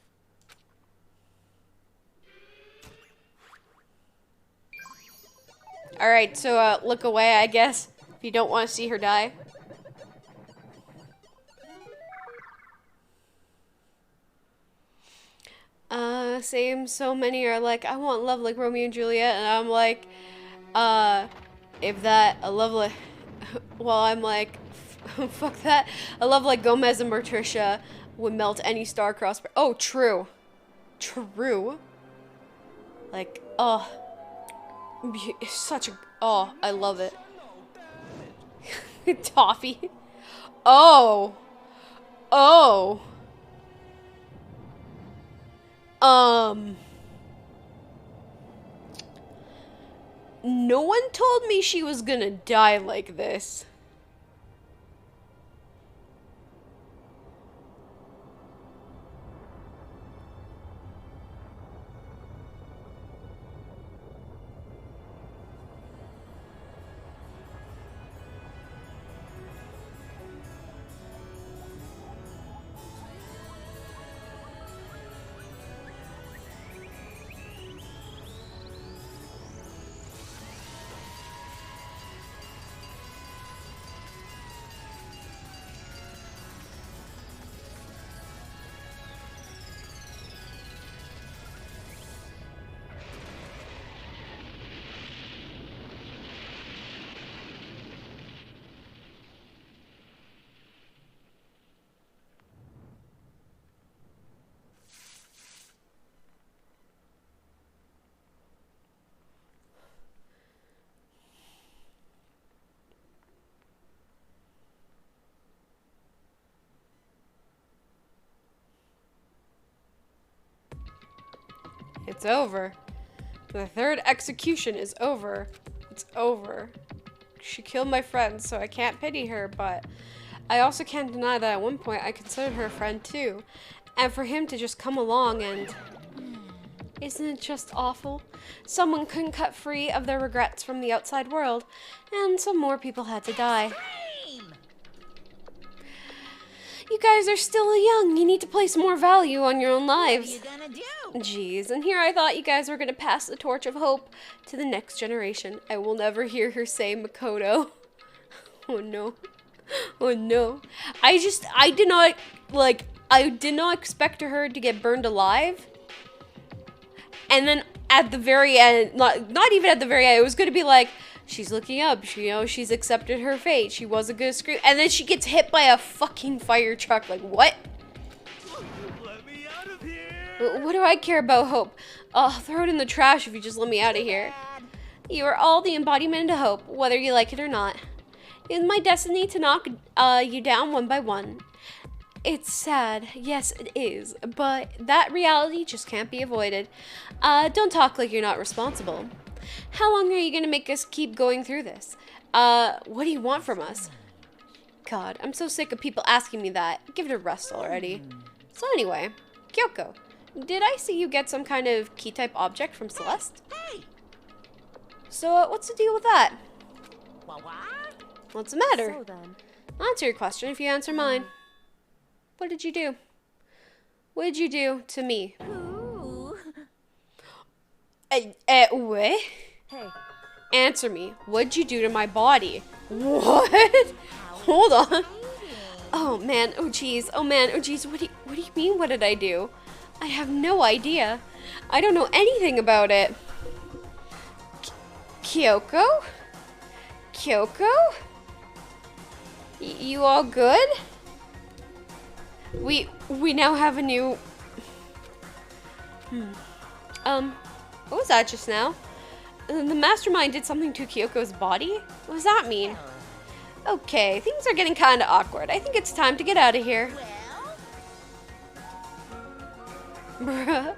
Alright, so look away, I guess, if you don't want to see her die. Same, so many are like, I want love like Romeo and Juliet, and I'm like, if that, a love like, well, I'm like, fuck that, a love like Gomez and Patricia would melt any star-crossed, oh, true, like, oh, it's such a, oh, I love it. Toffee, oh, no one told me she was gonna die like this. It's over. The third execution is over. It's over. She killed my friend, so I can't pity her, but I also can't deny that at one point I considered her a friend too. And for him to just come along and... Isn't it just awful? Someone couldn't cut free of their regrets from the outside world, and some more people had to die. You guys are still young. You need to place more value on your own lives. What are you gonna do? Jeez, and here I thought you guys were gonna pass the torch of hope to the next generation. I will never hear her say Makoto. Oh no. Oh no. I did not expect her to get burned alive. And then at the very end, not even at the very end, it was gonna be like, she's looking up, she's accepted her fate, she was a good scream, and then she gets hit by a fucking fire truck, like, what? let me out of here! What do I care about hope? I'll throw it in the trash if you just let me out of here. You are all the embodiment of hope, whether you like it or not. It is my destiny to knock you down one by one. It's sad, yes it is, but that reality just can't be avoided. Don't talk like you're not responsible. How long are you gonna make us keep going through this? What do you want from us? God, I'm so sick of people asking me that. Give it a rest already. So anyway, Kyoko, did I see you get some kind of key-type object from Celeste? Hey! So what's the deal with that? Whoa-wah? What's the matter? So then, I'll answer your question if you answer mine. What did you do? What did you do to me? Ooh. What? Hey, Answer me. What'd you do to my body? What? Hold on. Oh man, oh jeez, oh man, oh jeez, what do you mean, what did I do? I have no idea. I don't know anything about it. Kyoko? Kyoko? You all good? We now have a new... what was that just now? The mastermind did something to Kyoko's body? What does that mean? Okay, things are getting kind of awkward. I think it's time to get out of here. Bruh.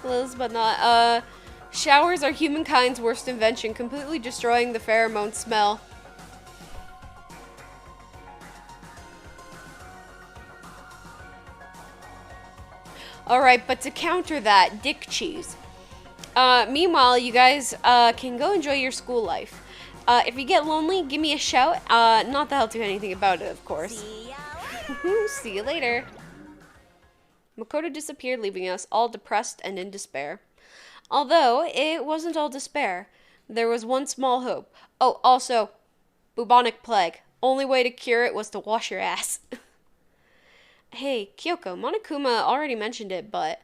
Liz, but not. Showers are humankind's worst invention, completely destroying the pheromone smell. Alright, but to counter that, dick cheese. Meanwhile, you guys can go enjoy your school life. If you get lonely, give me a shout. Not that I'll do anything about it, of course. See ya later. See you later. Makoto disappeared, leaving us all depressed and in despair. Although, it wasn't all despair. There was one small hope. Oh, also, bubonic plague. Only way to cure it was to wash your ass. Hey, Kyoko, Monokuma already mentioned it, but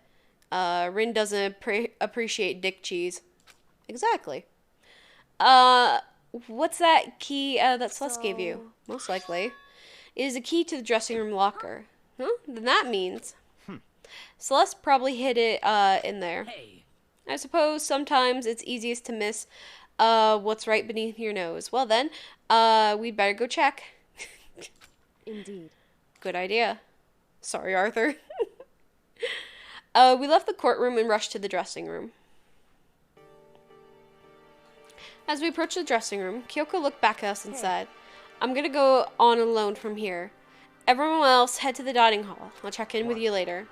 Rin doesn't appreciate dick cheese. Exactly. What's that key that Celeste gave you? Most likely. It is a key to the dressing room locker. Huh? Then that means... Celeste probably hid it in there. Hey, I suppose sometimes it's easiest to miss what's right beneath your nose. Well then, we'd better go check. indeed. Good idea. Sorry, Arthur. We left the courtroom and rushed to the dressing room. As we approached the dressing room, Kyoko looked back at us and said, I'm gonna go on alone from here. Everyone else head to the dining hall. I'll check in with you later.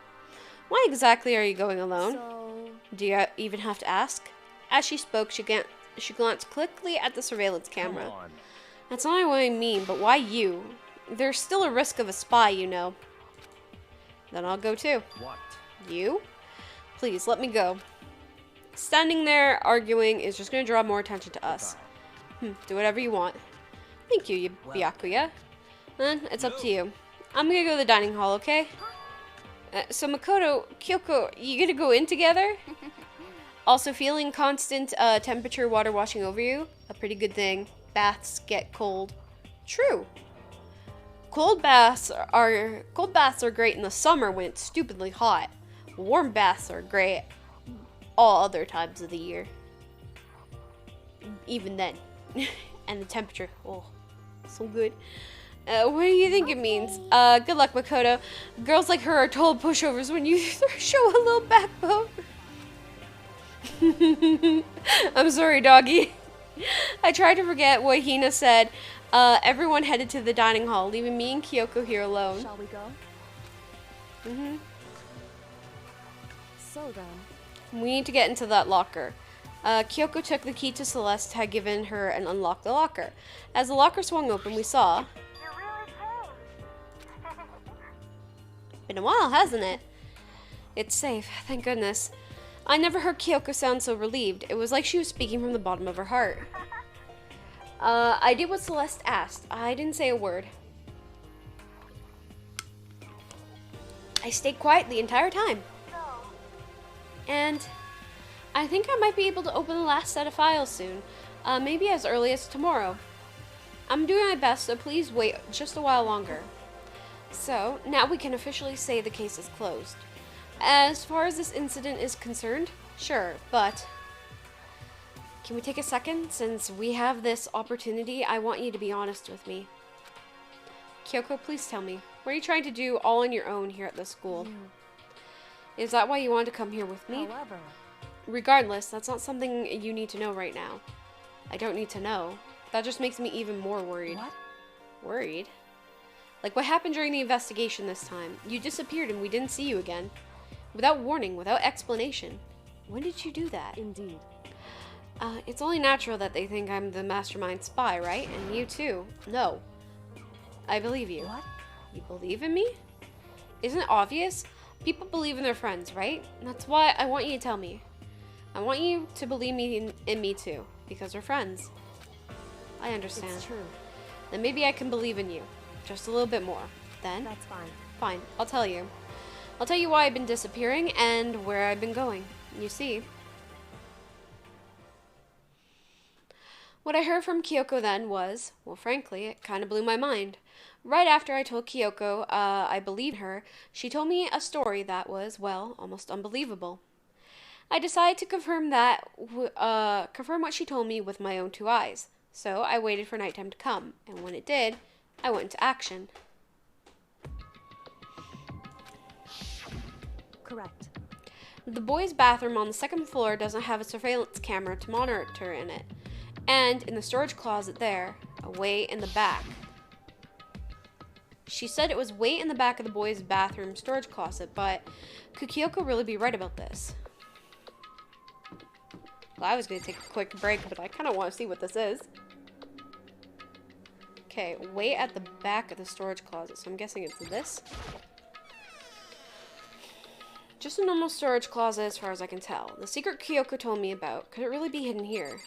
Why exactly are you going alone? So, Do you even have to ask? As she spoke, she glanced quickly at the surveillance camera. Come on. That's not what I mean, but why you? There's still a risk of a spy, you know. Then I'll go too. What? You? Please, let me go. Standing there arguing is just going to draw more attention to us. Do whatever you want. Thank you, Byakuya. Then, it's up to you. I'm going to go to the dining hall, okay? So Makoto, Kyoko, you gonna go in together? Also feeling constant temperature water washing over you? A pretty good thing. Baths get cold. True. Cold baths are great in the summer when it's stupidly hot. Warm baths are great all other times of the year. Even then. And the temperature, oh, so good. What do you think it means? Good luck, Makoto. Girls like her are total pushovers when you show a little backbone. I'm sorry, doggy. I tried to forget what Hina said. Everyone headed to the dining hall, leaving me and Kyoko here alone. shall we go? So then, We need to get into that locker. Kyoko took the key to Celeste had given her and unlocked the locker. As the locker swung open, we saw... Been a while, hasn't it? It's safe, thank goodness. I never heard Kyoko sound so relieved. It was like she was speaking from the bottom of her heart. I did what Celeste asked. I didn't say a word. I stayed quiet the entire time. And I think I might be able to open the last set of files soon. Maybe as early as tomorrow. I'm doing my best, so please wait just a while longer. So, now we can officially say the case is closed. As far as this incident is concerned, sure, but... Can we take a second? Since we have this opportunity, I want you to be honest with me. Kyoko, please tell me. What are you trying to do all on your own here at this school? Is that why you wanted to come here with me? however, Regardless, that's not something you need to know right now. I don't need to know. That just makes me even more worried. what? Worried? Like what happened during the investigation this time. You disappeared and we didn't see you again. Without warning, without explanation. When did you do that? Indeed. It's only natural that they think I'm the mastermind spy, right? And you too. No. I believe you. What? You believe in me? Isn't it obvious? People believe in their friends, right? That's why I want you to tell me. I want you to believe in me too, because we're friends. I understand. It's true. Then maybe I can believe in you. Just a little bit more. Then? That's fine. Fine, I'll tell you. I'll tell you why I've been disappearing and where I've been going. You see. What I heard from Kyoko then was, well, frankly, it kind of blew my mind. Right after I told Kyoko I believed her, she told me a story that was, well, almost unbelievable. I decided to confirm what she told me with my own 2 eyes. So I waited for nighttime to come, and when it did, I went into action. Correct. The boys' bathroom on the 2nd floor doesn't have a surveillance camera to monitor in it. And in the storage closet there, way in the back. She said it was way in the back of the boys' bathroom storage closet, but could Kyoko really be right about this? Well, I was going to take a quick break, but I kind of want to see what this is. Okay, way at the back of the storage closet, so I'm guessing it's this. Just a normal storage closet as far as I can tell. The secret Kyoko told me about, could it really be hidden here?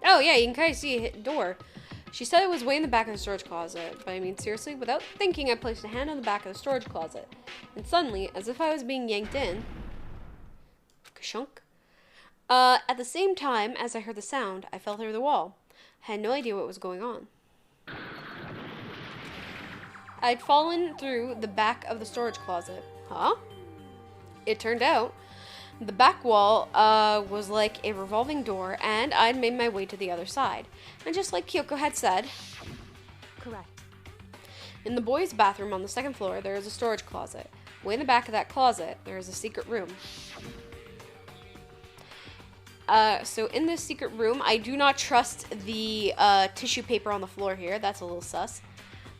Oh yeah, you can kind of see a door. She said it was way in the back of the storage closet, but I mean seriously, without thinking I placed a hand on the back of the storage closet. And suddenly, as if I was being yanked in, ka-shunk. At the same time as I heard the sound, I fell through the wall. I had no idea what was going on. I'd fallen through the back of the storage closet. Huh? It turned out the back wall was like a revolving door, and I'd made my way to the other side. And just like Kyoko had said, Correct. in the boys' bathroom on the 2nd floor, there is a storage closet. Way in the back of that closet, there is a secret room. So in this secret room, I do not trust the tissue paper on the floor here. That's a little sus.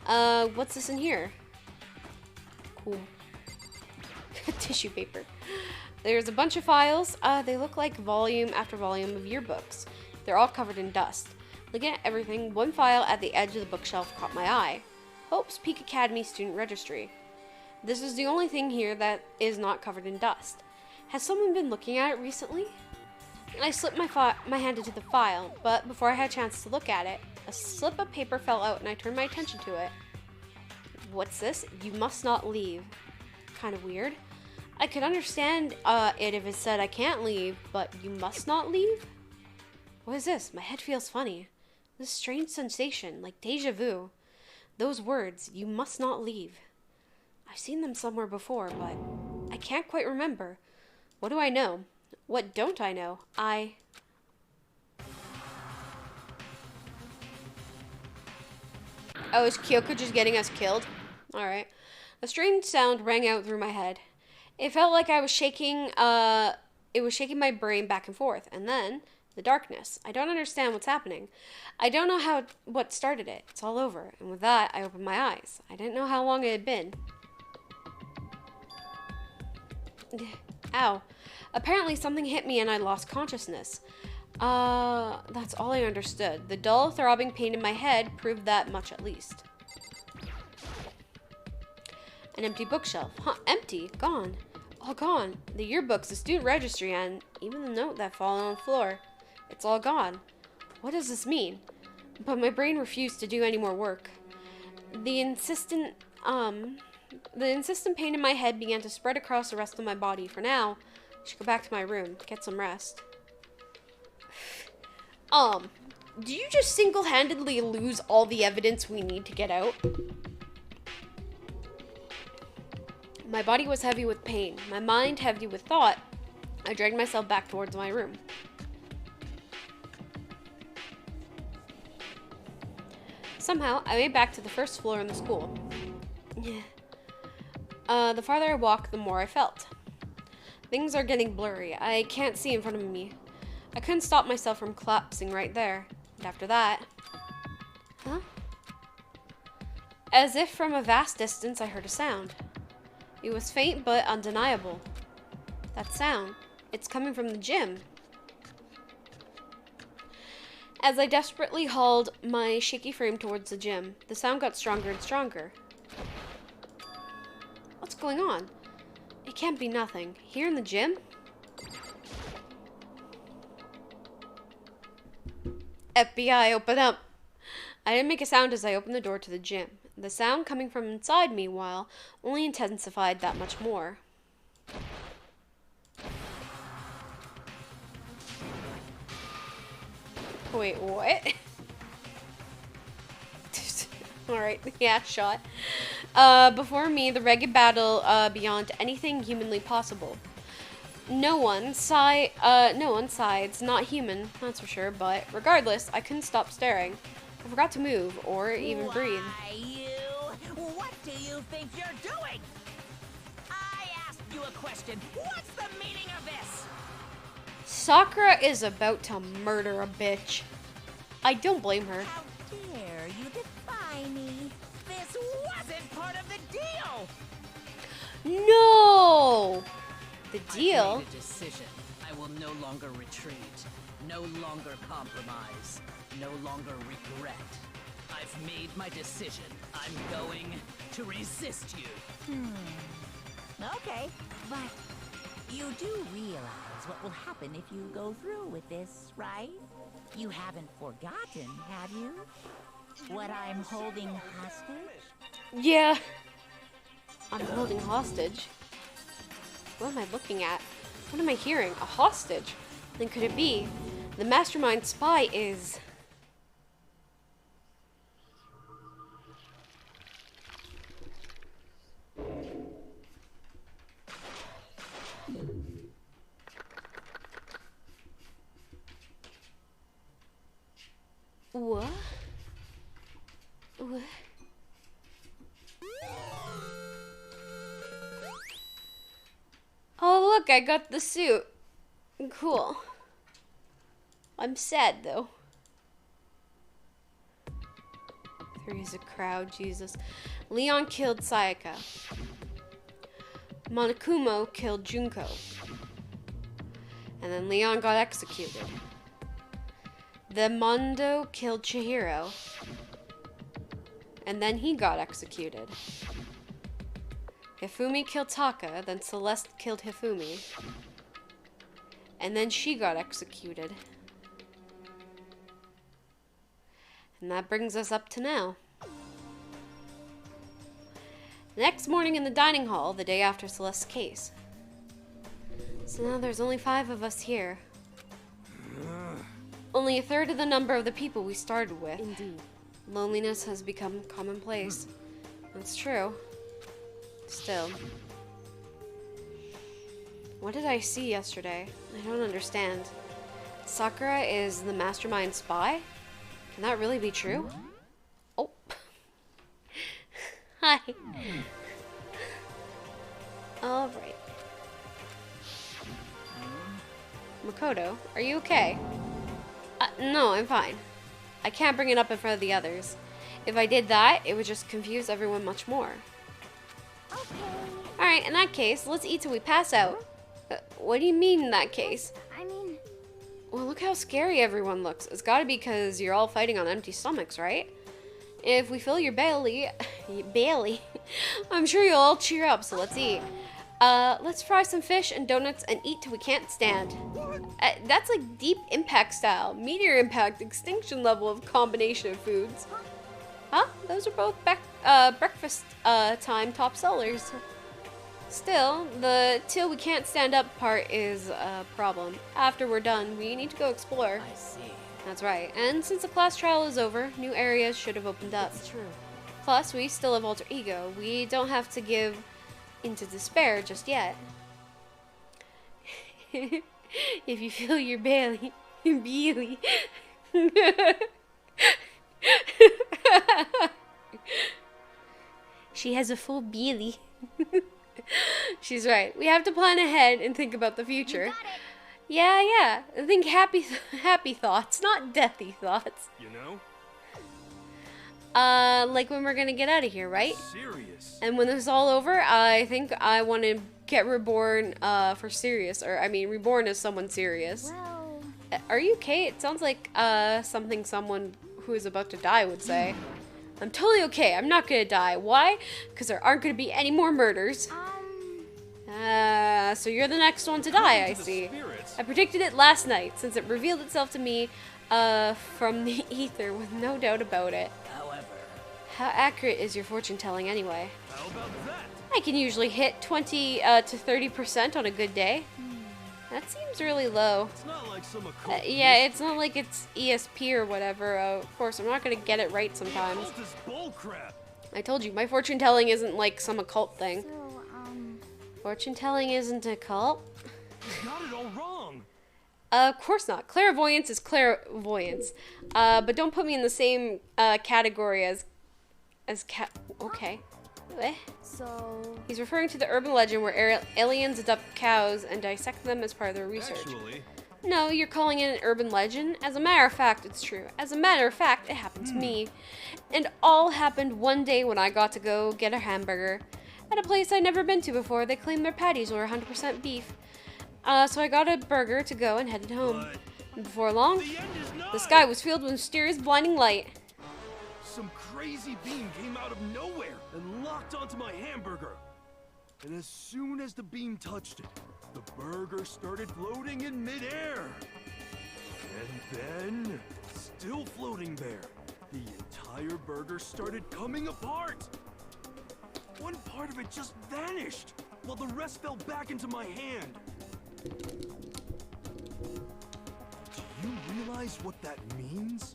What's this in here? Cool. Tissue paper. There's a bunch of files. They look like volume after volume of yearbooks. They're all covered in dust. Looking at everything, one file at the edge of the bookshelf caught my eye. Hope's Peak Academy Student Registry. This is the only thing here that is not covered in dust. Has someone been looking at it recently? I slipped my hand into the file, but before I had a chance to look at it, a slip of paper fell out and I turned my attention to it. What's this? You must not leave. Kind of weird. I could understand it if it said I can't leave, but you must not leave? What is this? My head feels funny. This strange sensation, like deja vu. Those words, you must not leave. I've seen them somewhere before, but I can't quite remember. What do I know? What don't I know? Oh, is Kyoko just getting us killed? Alright. A strange sound rang out through my head. It felt like I was shaking, it was shaking my brain back and forth. And then, the darkness. I don't understand what's happening. I don't know what started it. It's all over. And with that, I opened my eyes. I didn't know how long it had been. Ow. Apparently something hit me and I lost consciousness. That's all I understood. The dull, throbbing pain in my head proved that much at least. An empty bookshelf. Huh, empty. Gone. All gone. The yearbooks, the student registry, and even the note that fell on the floor. It's all gone. What does this mean? But my brain refused to do any more work. The insistent pain in my head began to spread across the rest of my body. For now, I should go back to my room, get some rest. Do you just single-handedly lose all the evidence we need to get out? My body was heavy with pain, my mind heavy with thought. I dragged myself back towards my room. Somehow, I made back to the first floor in the school. The farther I walked, the more I felt. Things are getting blurry. I can't see in front of me. I couldn't stop myself from collapsing right there. And after that... Huh? As if from a vast distance, I heard a sound. It was faint but undeniable. That sound, it's coming from the gym. As I desperately hauled my shaky frame towards the gym, the sound got stronger and stronger. going on? It can't be nothing. Here in the gym? FBI, open up! I didn't make a sound as I opened the door to the gym. The sound coming from inside, meanwhile, only intensified that much more. Wait, what? Alright, yeah, shot. Before me, the ragged battle beyond anything humanly possible. No one sides, not human, that's for sure, but regardless, I couldn't stop staring. I forgot to move, or even breathe. What do you think you're doing? I asked you a question. What's the meaning of this? Sakura is about to murder a bitch. I don't blame her. How dare you defy me? This wasn't part of the deal! No! The deal? I made a decision. I will no longer retreat. No longer compromise. No longer regret. I've made my decision. I'm going to resist you. Okay, but you do realize what will happen if you go through with this, right? You haven't forgotten, have you? What I'm holding hostage? Yeah. I'm holding hostage. What am I looking at? What am I hearing? A hostage? Then could it be? The mastermind spy is... What? What? Oh, look, I got the suit. Cool. I'm sad, though. There's a crowd, Jesus. Leon killed Sayaka. Monokuma killed Junko. And then Leon got executed. The Mondo killed Chihiro. And then he got executed. Hifumi killed Taka, then Celeste killed Hifumi. And then she got executed. And that brings us up to now. The next morning in the dining hall, the day after Celeste's case. So now there's only 5 of us here. Only a third of the number of the people we started with. Indeed. Loneliness has become commonplace. That's true. Still. What did I see yesterday? I don't understand. Sakura is the mastermind spy? Can that really be true? Oh. Hi. Alright. Makoto, are you okay? No, I'm fine. I can't bring it up in front of the others. If I did that, it would just confuse everyone much more. Okay. Alright, in that case, let's eat till we pass out. What do you mean in that case? I mean... Well, look how scary everyone looks. It's gotta be because you're all fighting on empty stomachs, right? If we fill your belly, I'm sure you'll all cheer up, so let's eat. Let's fry some fish and donuts and eat till we can't stand. That's like deep impact style, meteor impact, extinction level of combination of foods. Huh? Those are both breakfast time top sellers. Still, the till we can't stand up part is a problem. After we're done, we need to go explore. I see. That's right. And since the class trial is over, new areas should have opened up. It's true. Plus, we still have alter ego. We don't have to give into despair just yet. If you feel your belly, She has a full belly. She's right. We have to plan ahead and think about the future. Yeah. Think happy thoughts, not deathy thoughts. You know? Like when we're gonna get out of here, right? Serious. And when this is all over, I think I want to get reborn for serious, or I mean reborn as someone serious. Well... Are you okay? It sounds like something someone who is about to die would say. I'm totally okay. I'm not gonna die. Why? Because there aren't gonna be any more murders. So you're the next one to die, I see. I predicted it last night, since it revealed itself to me from the ether with no doubt about it. However, how accurate is your fortune telling anyway? How about that? I can usually hit 20 to 30% on a good day. That seems really low. It's not like some occult Yeah, it's not like it's ESP or whatever. Of course, I'm not gonna get it right sometimes. Occult is bullcrap. I told you, my fortune telling isn't like some occult thing. So, Fortune telling isn't a cult. You got it all wrong. Of course not. Clairvoyance is clairvoyance. But don't put me in the same category as okay. Eh? So, He's referring to the urban legend where aliens adopt cows and dissect them as part of their research. Actually, No, you're calling it an urban legend? As a matter of fact, it's true. As a matter of fact, it happened to me. And all happened one day when I got to go get a hamburger at a place I'd never been to before. They claimed their patties were 100% beef. So I got a burger to go and headed home. And before long, the end is nigh. the sky was filled with mysterious blinding light. Some crazy beam came out of nowhere and locked onto my hamburger. And as soon as the beam touched it, the burger started floating in midair. And then, still floating there, the entire burger started coming apart. One part of it just vanished, while the rest fell back into my hand. Do you realize what that means?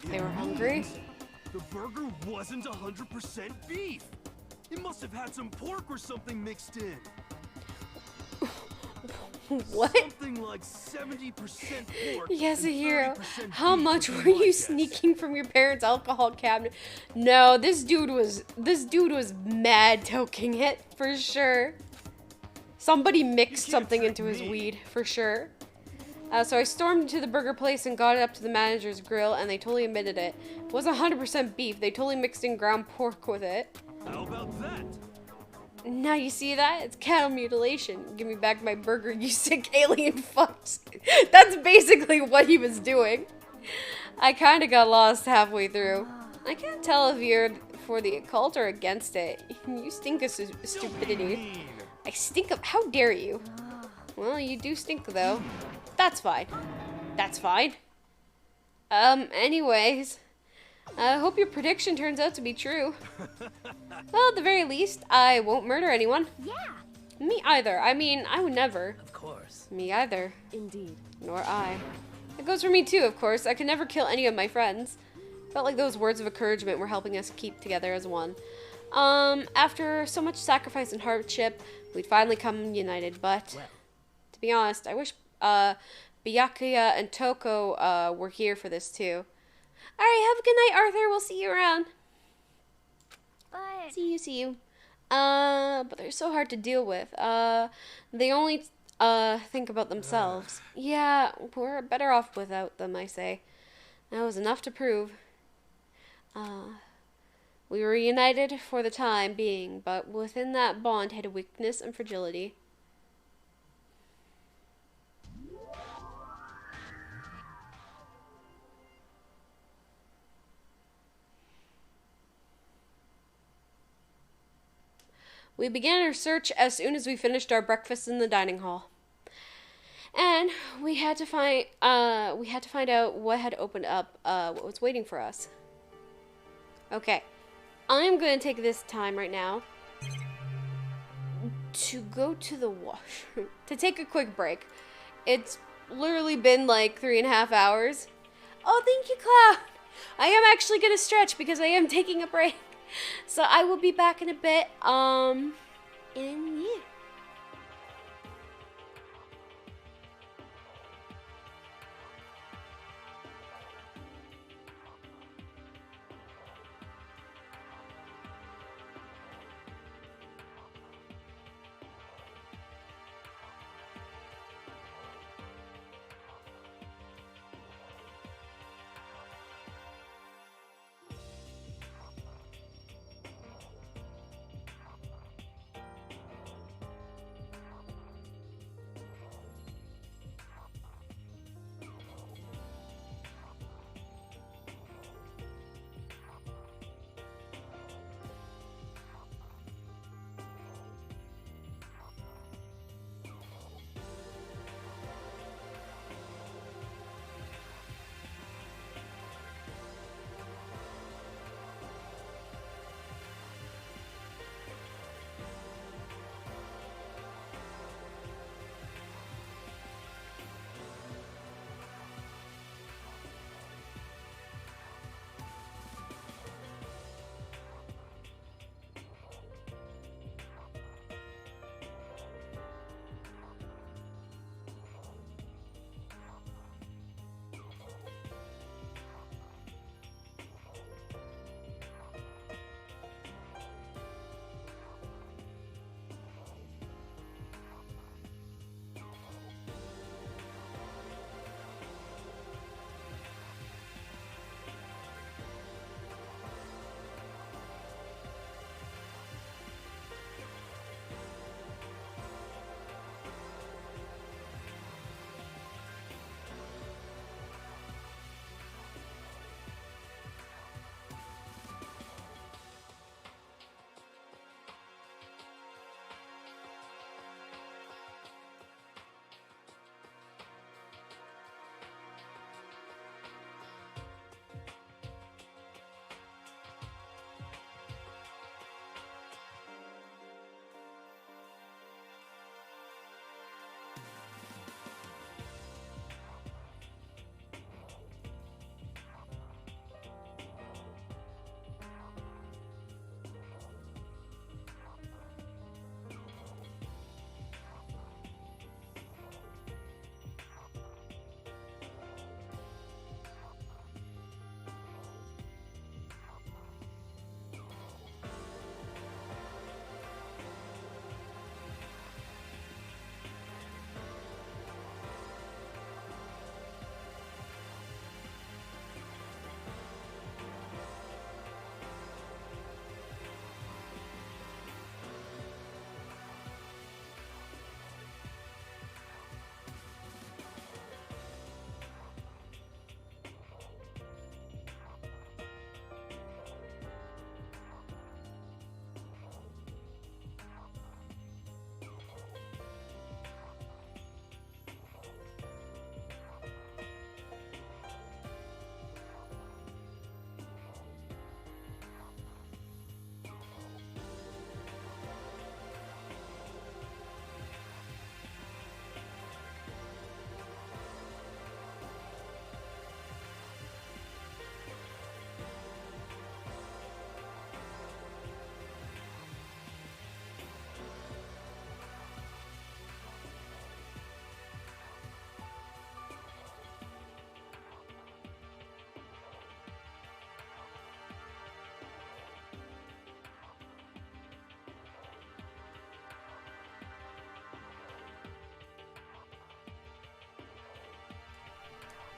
They It were hungry? means the burger wasn't 100% beef. It must have had some pork or something mixed in. What? Something like 70% pork. Yes, a and hero. 30% How beef much would were be my you guess. sneaking from your parents' alcohol cabinet? No, this dude was mad toking it for sure. Somebody mixed You can't something trick into his me. weed for sure. So I stormed into the burger place and got it up to the manager's grill, and they totally admitted it. It wasn't 100% beef. They totally mixed in ground pork with it. How about that? Now you see that? It's cattle mutilation. Give me back my burger, you sick alien fucks. That's basically what he was doing. I kind of got lost halfway through. I can't tell if you're for the occult or against it. You stink of stupidity. Mean. I stink of... How dare you? Well, you do stink, though. That's fine. That's fine. Anyways... I hope your prediction turns out to be true. Well, at the very least, I won't murder anyone. yeah. Me either. I mean, I would never. of course. Me either. indeed. Nor I. It goes for me too, of course. I could never kill any of my friends. Felt like those words of encouragement were helping us keep together as one. After so much sacrifice and hardship, we'd finally come united, but... Well, To be honest, I wish, Byakuya and Toko, were here for this too. Alright, have a good night, Arthur. We'll see you around. But See you. But they're so hard to deal with. They only, think about themselves. Yeah, we're better off without them, I say. That was enough to prove. We were united for the time being, but within that bond had a weakness and fragility. We began our search as soon as we finished our breakfast in the dining hall. And we had to find out what had opened up, what was waiting for us. Okay. I'm going to take this time right now to go to the washroom, to take a quick break. It's literally been like 3.5 hours. Oh, thank you, Cloud. I am actually going to stretch because I am taking a break. So I will be back in a bit. And yeah.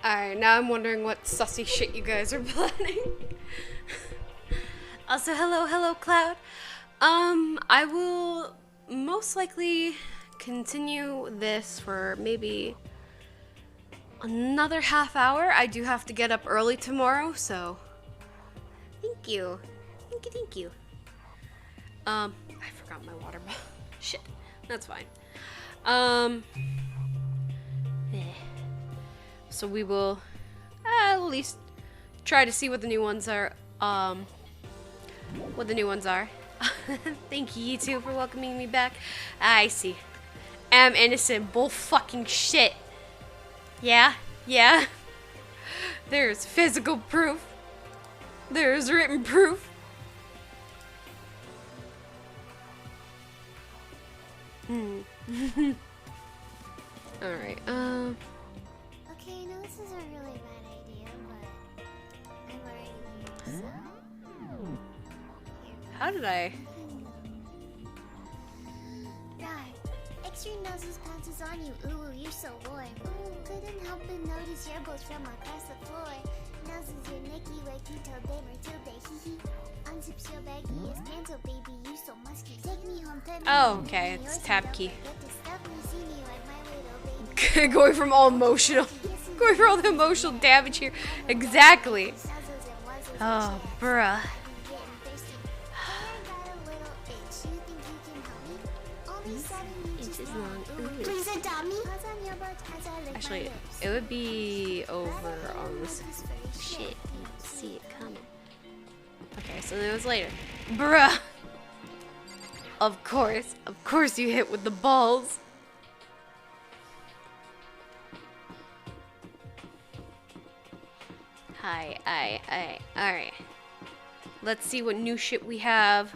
Alright, now I'm wondering what sussy shit you guys are planning. Also, hello, Cloud. I will most likely continue this for maybe another half hour. I do have to get up early tomorrow, so thank you. Thank you. I forgot my water bottle. Shit. That's fine. So we will at least try to see what the new ones are. Thank you, you two, for welcoming me back. I see. Am innocent. Bull fucking shit. Yeah. There's physical proof. There's written proof. Alright, Okay, I know this is a really bad idea, but I've already used some. how did I? Right. Extra noses pounces on you. Ooh, you're so warm. Couldn't help but notice your both from across the floor. Noses your nicky wacky till day Matilda hee hee. Unzips your baggy as panto baby, you so musky. Take me home, pet me. Oh, okay, it's tab key. Get to stuff me, see me like my little baby. Going from all emotional. Going for all the emotional damage here. Exactly. Oh, bruh. Inches long. Ooh. Please adopt me. Actually, it would be over on this shit. You see it coming. Okay, so it was later. Bruh. Of course you hit with the balls. Alright. Let's see what new shit we have.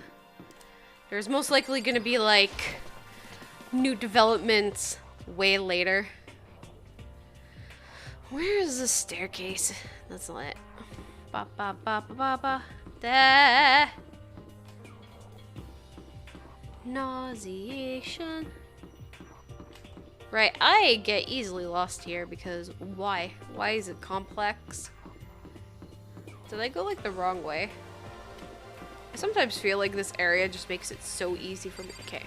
There's most likely gonna be like new developments way later. Where is the staircase? That's not it. Ba ba ba ba ba ba. Da. Nauseation. Right, I get easily lost here because why? Why is it complex? Did I go like the wrong way? I sometimes feel like this area just makes it so easy for me. Okay.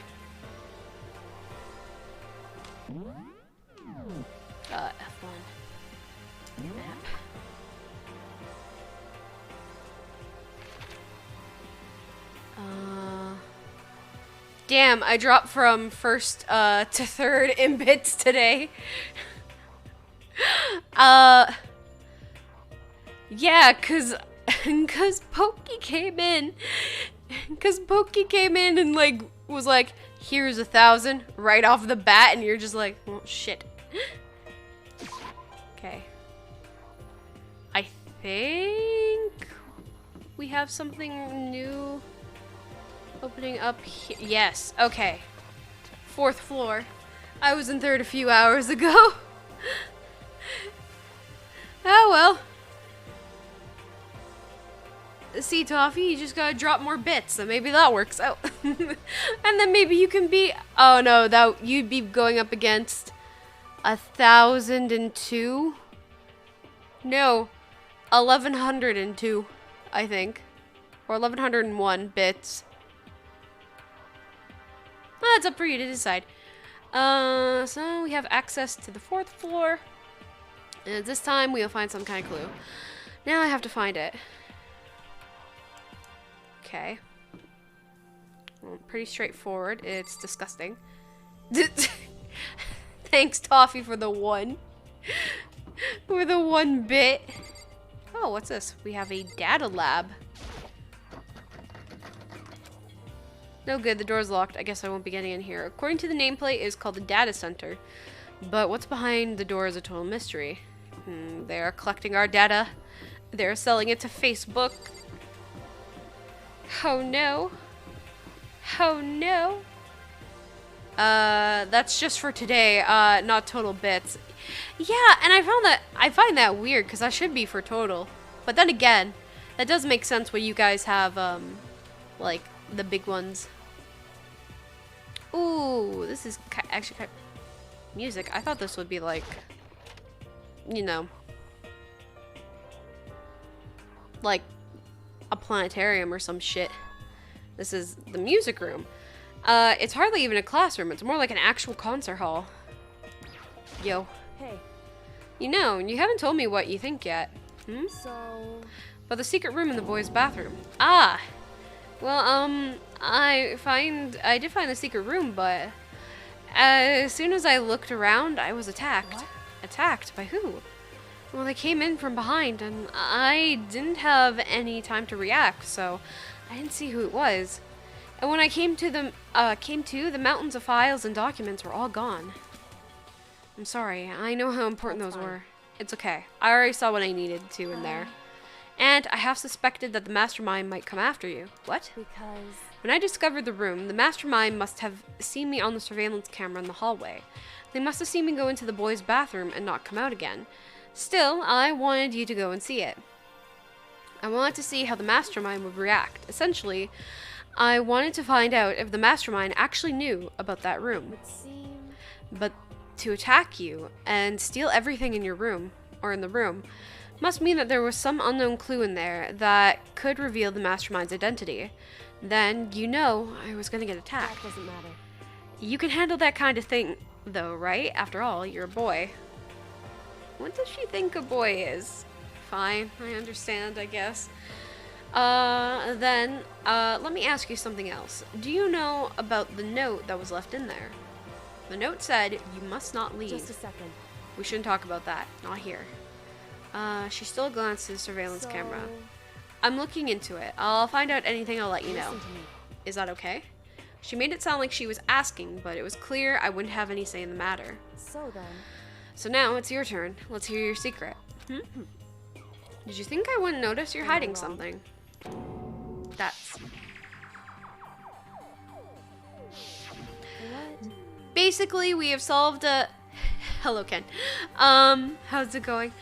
F1. Map. Damn, I dropped from first to third in bits today. Yeah, cause Pokey came in. Cause Pokey came in and like was like, here's 1,000 right off the bat, and you're just like, well, shit. Okay. I think we have something new opening up here. Yes, okay. 4th floor. I was in 3rd a few hours ago. Oh well. See, Toffee, you just gotta drop more bits, so maybe that works out. And then maybe you can be... Oh no, that you'd be going up against 1,002? No, 1,102, I think. Or 1,101 bits. That's up for you to decide. So we have access to the 4th floor. And this time we'll find some kind of clue. Now I have to find it. Okay. Well, pretty straightforward. It's disgusting. Thanks, Toffee, for the one. For the 1 bit. Oh, what's this? We have a data lab. No good, the door's locked. I guess I won't be getting in here. According to the nameplate, it's called the data center. But what's behind the door is a total mystery. They're collecting our data. They're selling it to Facebook. Oh no. Oh no. That's just for today, not total bits. Yeah, and I find that weird because that should be for total. But then again, that does make sense when you guys have like the big ones. Ooh, this is actually kind of music. I thought this would be like, you know, like a planetarium or some shit. This is the music room. It's hardly even a classroom. It's more like an actual concert hall. Yo. Hey. You know, you haven't told me what you think yet. Hmm? So... But the secret room in the boys' bathroom. Ah! Well, I did find the secret room, but as soon as I looked around, I was attacked. What? Attacked? By who? Well, they came in from behind, and I didn't have any time to react, so I didn't see who it was. And when I came to, the mountains of files and documents were all gone. I'm sorry. I know how important those were. It's okay. I already saw what I needed to in there. And I have suspected that the mastermind might come after you. What? Because... When I discovered the room, the mastermind must have seen me on the surveillance camera in the hallway. They must have seen me go into the boys' bathroom and not come out again. Still, I wanted you to go and see it. I wanted to see how the mastermind would react. Essentially, I wanted to find out if the mastermind actually knew about that room. It would seem... But to attack you and steal everything in your room, or in the room, must mean that there was some unknown clue in there that could reveal the mastermind's identity. Then, you know, I was gonna get attacked. That doesn't matter. You can handle that kind of thing, though, right? After all, you're a boy. What does she think a boy is? Fine, I understand, I guess. Then, let me ask you something else. Do you know about the note that was left in there? The note said, you must not leave. Just a second. We shouldn't talk about that. Not here. She still glanced at the surveillance camera. I'm looking into it. I'll find out anything, I'll let you know. Listen to me. Is that okay? She made it sound like she was asking, but it was clear I wouldn't have any say in the matter. So then... So now it's your turn. Let's hear your secret. Hmm? Did you think I wouldn't notice you're hiding something? That's... What? Basically, we have solved a... Hello, Ken. How's it going?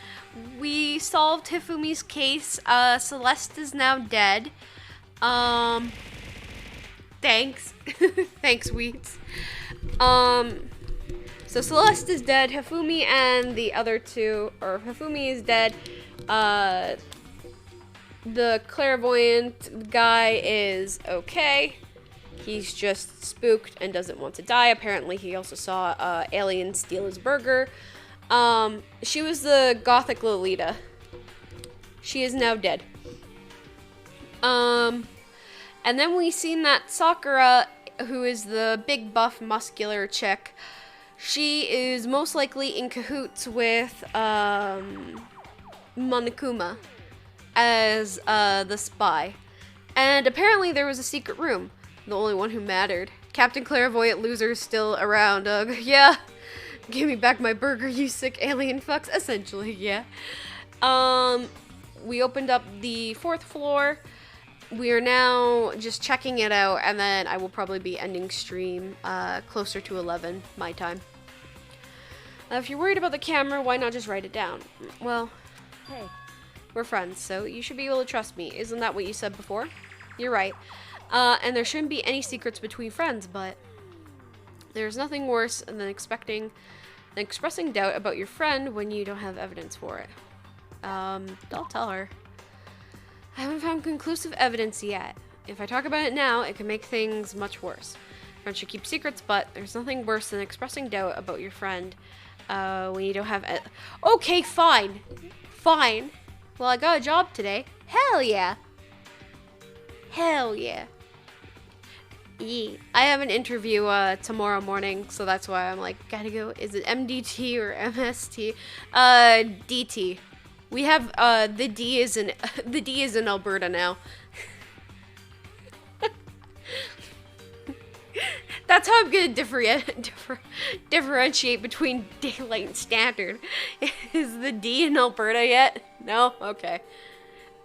We solved Hifumi's case. Celeste is now dead. Thanks. Thanks, Wheats. So Celeste is dead. Hifumi and the other two, or Hifumi is dead. The clairvoyant guy is okay. He's just spooked and doesn't want to die. Apparently, he also saw alien steal his burger. She was the gothic Lolita. She is now dead. And then we seen that Sakura, who is the big buff muscular chick, she is most likely in cahoots with Monokuma as the spy. And apparently there was a secret room, the only one who mattered. Captain Clairvoyant Loser is still around. Yeah, give me back my burger, you sick alien fucks. Essentially, yeah. We opened up the 4th floor. We are now just checking it out, and then I will probably be ending stream closer to 11 my time. If you're worried about the camera, why not just write it down? Well, Hey. we're friends, so you should be able to trust me. Isn't that what you said before? You're right. And there shouldn't be any secrets between friends, but there's nothing worse than expressing doubt about your friend when you don't have evidence for it. I'll tell her. I haven't found conclusive evidence yet. If I talk about it now, it can make things much worse. Friends should keep secrets, but there's nothing worse than expressing doubt about your friend when you don't have... Okay, fine. Fine. Well, I got a job today. Hell yeah. Hell yeah. Yeah. I have an interview tomorrow morning, so that's why I'm like, gotta go. Is it MDT or MST? DT. We have the D is in Alberta now. That's how I'm gonna differentiate between daylight and standard. Is the D in Alberta yet? No? Okay.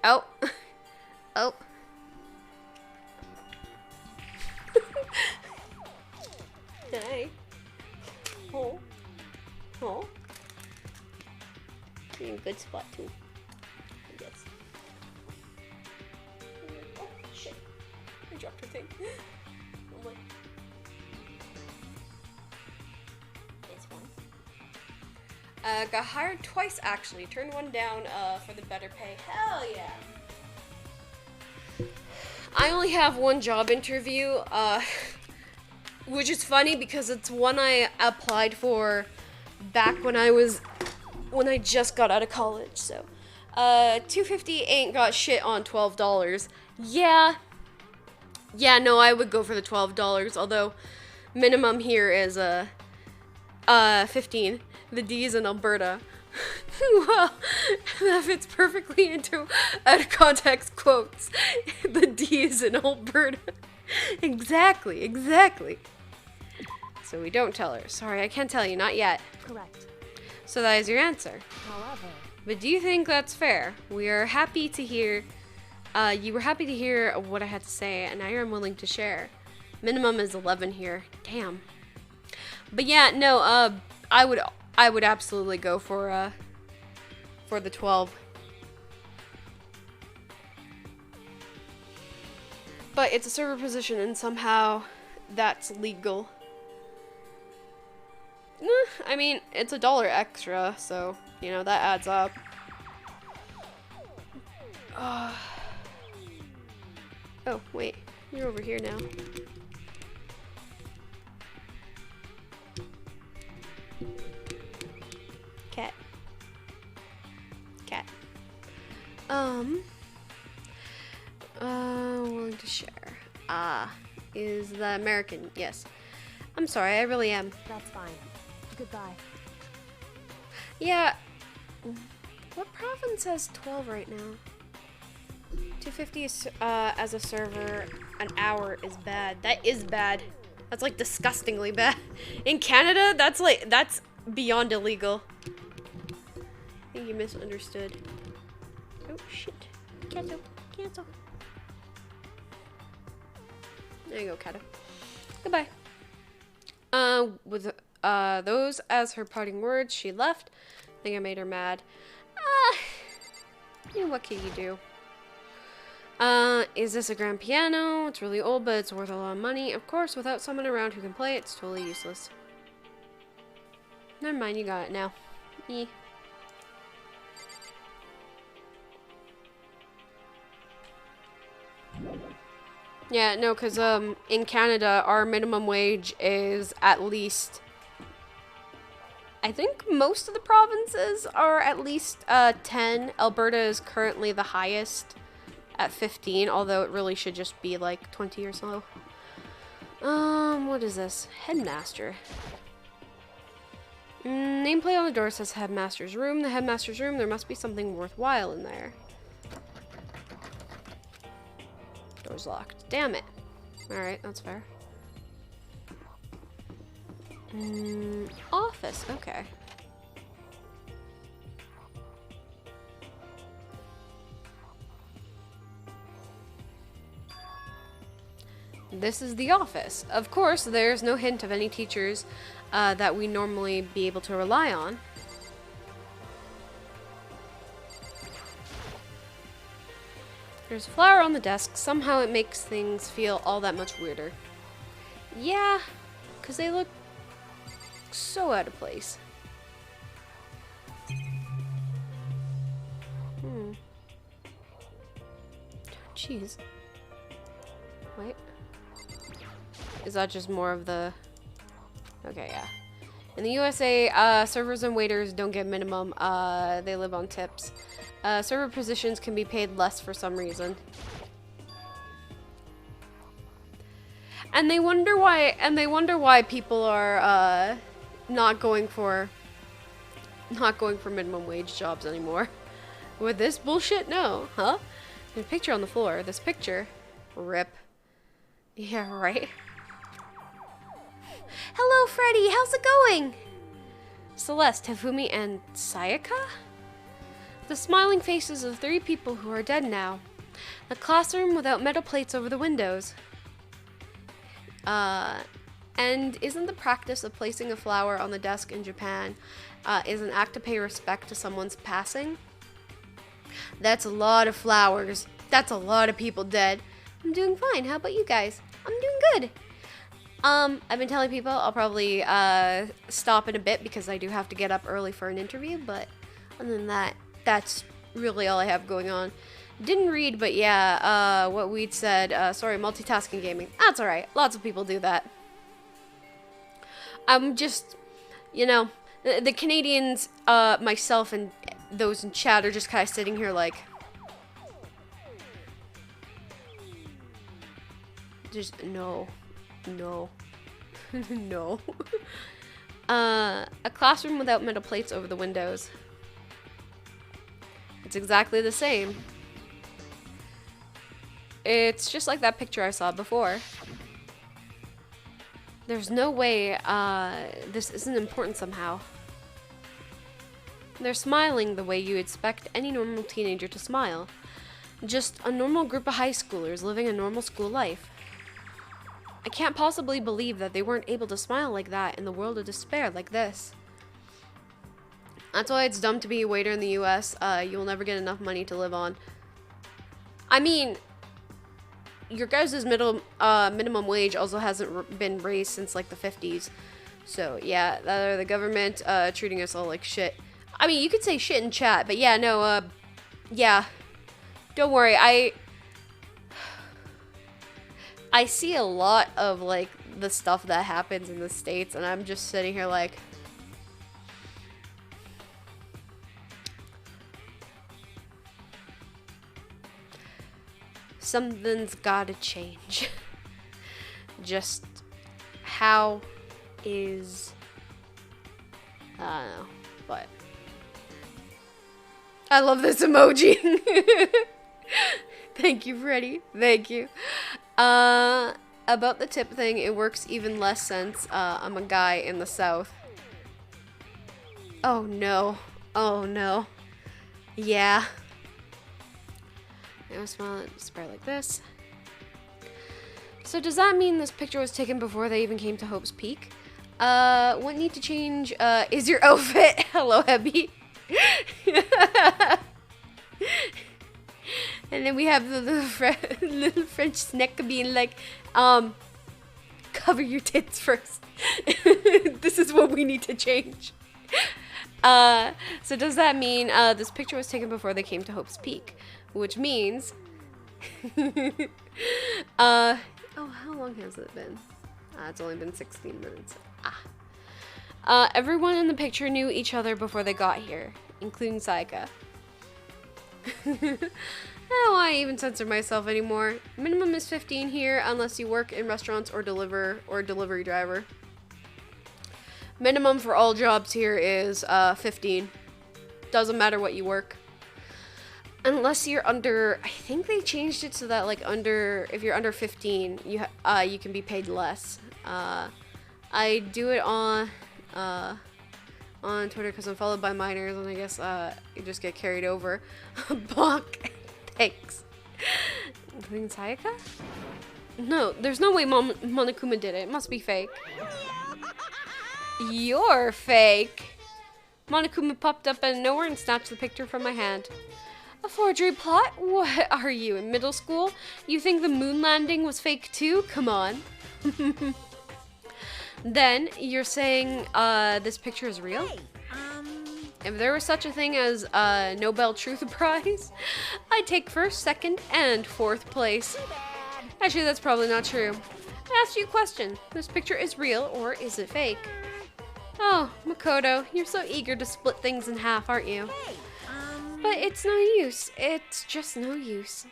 Oh. Oh. Hey. Oh. Oh. You're in a good spot too. I guess. Oh shit. I dropped her thing. Oh my. It's fun. Got hired twice actually. Turned one down for the better pay. Hell yeah. I only have one job interview, which is funny because it's one I applied for back when I just got out of college. So, $2.50 ain't got shit on $12. Yeah, no, I would go for the $12. Although minimum here is 15. The D is in Alberta. Well, that fits perfectly into out of context quotes. The D is in Alberta. Exactly. So we don't tell her. Sorry, I can't tell you, not yet. Correct. So that is your answer. However, But do you think that's fair? We are happy to hear, you were happy to hear what I had to say, and now you're unwilling to share. Minimum is 11 here. Damn. But yeah, no, I would absolutely go for the 12. But it's a server position, and somehow that's legal. I mean, it's $1 extra, so, you know, that adds up. Oh, wait. You're over here now. Cat. Willing to share. Is the American? Yes. I'm sorry, I really am. that's fine. Goodbye. Yeah. What province has 12 right now? 250 is, as a server, an hour is bad. That is bad. That's like disgustingly bad. In Canada, that's beyond illegal. I think you misunderstood. Oh shit. Cancel. There you go, Kato. Goodbye. With those as her parting words, she left. I think I made her mad. What can you do? Is this a grand piano? It's really old, but it's worth a lot of money. Of course, without someone around who can play, it's totally useless. Never mind, you got it now. Yeah, no, because in Canada, our minimum wage is at least... I think most of the provinces are at least 10. Alberta is currently the highest at 15, although it really should just be like 20 or so. What is this? Headmaster. Nameplate on the door says Headmaster's room. The Headmaster's room, there must be something worthwhile in there. Door's locked. Damn it. Alright, that's fair. Office, okay. This is the office. Of course, there's no hint of any teachers that we normally be able to rely on. There's a flower on the desk. Somehow it makes things feel all that much weirder. Yeah, because they look so out of place. Jeez. Wait. Is that just more of the... Okay, yeah. In the USA, servers and waiters don't get minimum. They live on tips. Server positions can be paid less for some reason. And they wonder why people are not going for minimum wage jobs anymore. With this bullshit? No. Huh? There's a picture on the floor. This picture. Rip. Yeah, right. Hello, Freddy. How's it going? Celeste, Hifumi, and Sayaka? The smiling faces of 3 people who are dead now. The classroom without metal plates over the windows. And isn't the practice of placing a flower on the desk in Japan is an act to pay respect to someone's passing? That's a lot of flowers. That's a lot of people dead. I'm doing fine. How about you guys? I'm doing good. I've been telling people I'll probably stop in a bit because I do have to get up early for an interview, but other than that, that's really all I have going on. Didn't read, but yeah, what we'd said, sorry, multitasking gaming. That's alright. Lots of people do that. I'm just, you know, the Canadians, myself and those in chat are just kind of sitting here like, just, no, no, no. A classroom without metal plates over the windows. It's exactly the same. It's just like that picture I saw before. There's no way this isn't important somehow. They're smiling the way you expect any normal teenager to smile. Just a normal group of high schoolers living a normal school life. I can't possibly believe that they weren't able to smile like that in the world of despair like this. That's why it's dumb to be a waiter in the US. You'll never get enough money to live on. I mean, your guys' minimum wage also hasn't been raised since like the 50s. So yeah, the government treating us all like shit. I mean, you could say shit in chat, but yeah, no, yeah. Don't worry, I see a lot of like the stuff that happens in the States, and I'm just sitting here like, something's gotta change. Just how is, I don't know, but I love this emoji. Thank you, Freddy. Thank you. About the tip thing, it works even less since I'm a guy in the South. Oh no. Oh no. Yeah. I smile and spray like this. So does that mean this picture was taken before they even came to Hope's Peak? What need to change is your outfit. Hello, Hebby. And then we have the little French snack being like, cover your tits first. This is what we need to change. So does that mean this picture was taken before they came to Hope's Peak? Which means, oh, how long has it been? It's only been 16 minutes. Everyone in the picture knew each other before they got here, including Sayaka. I don't want to even censor myself anymore. Minimum is 15 here, unless you work in restaurants or delivery driver. Minimum for all jobs here is 15. Doesn't matter what you work. Unless you're under, I think they changed it so that like if you're under 15, you can be paid less. I do it on Twitter because I'm followed by minors, and I guess you just get carried over. Bonk. Thanks. Including Sayaka? No, there's no way Monokuma did it. It must be fake. You're fake. Monokuma popped up out of nowhere and snatched the picture from my hand. A forgery plot? What are you, in middle school? You think the moon landing was fake too? Come on. Then, you're saying this picture is real? Hey, If there was such a thing as a Nobel Truth Prize, I'd take first, second, and fourth place. Actually, that's probably not true. I asked you a question. This picture is real, or is it fake? Oh, Makoto, you're so eager to split things in half, aren't you? hey, But it's no use. It's just no use.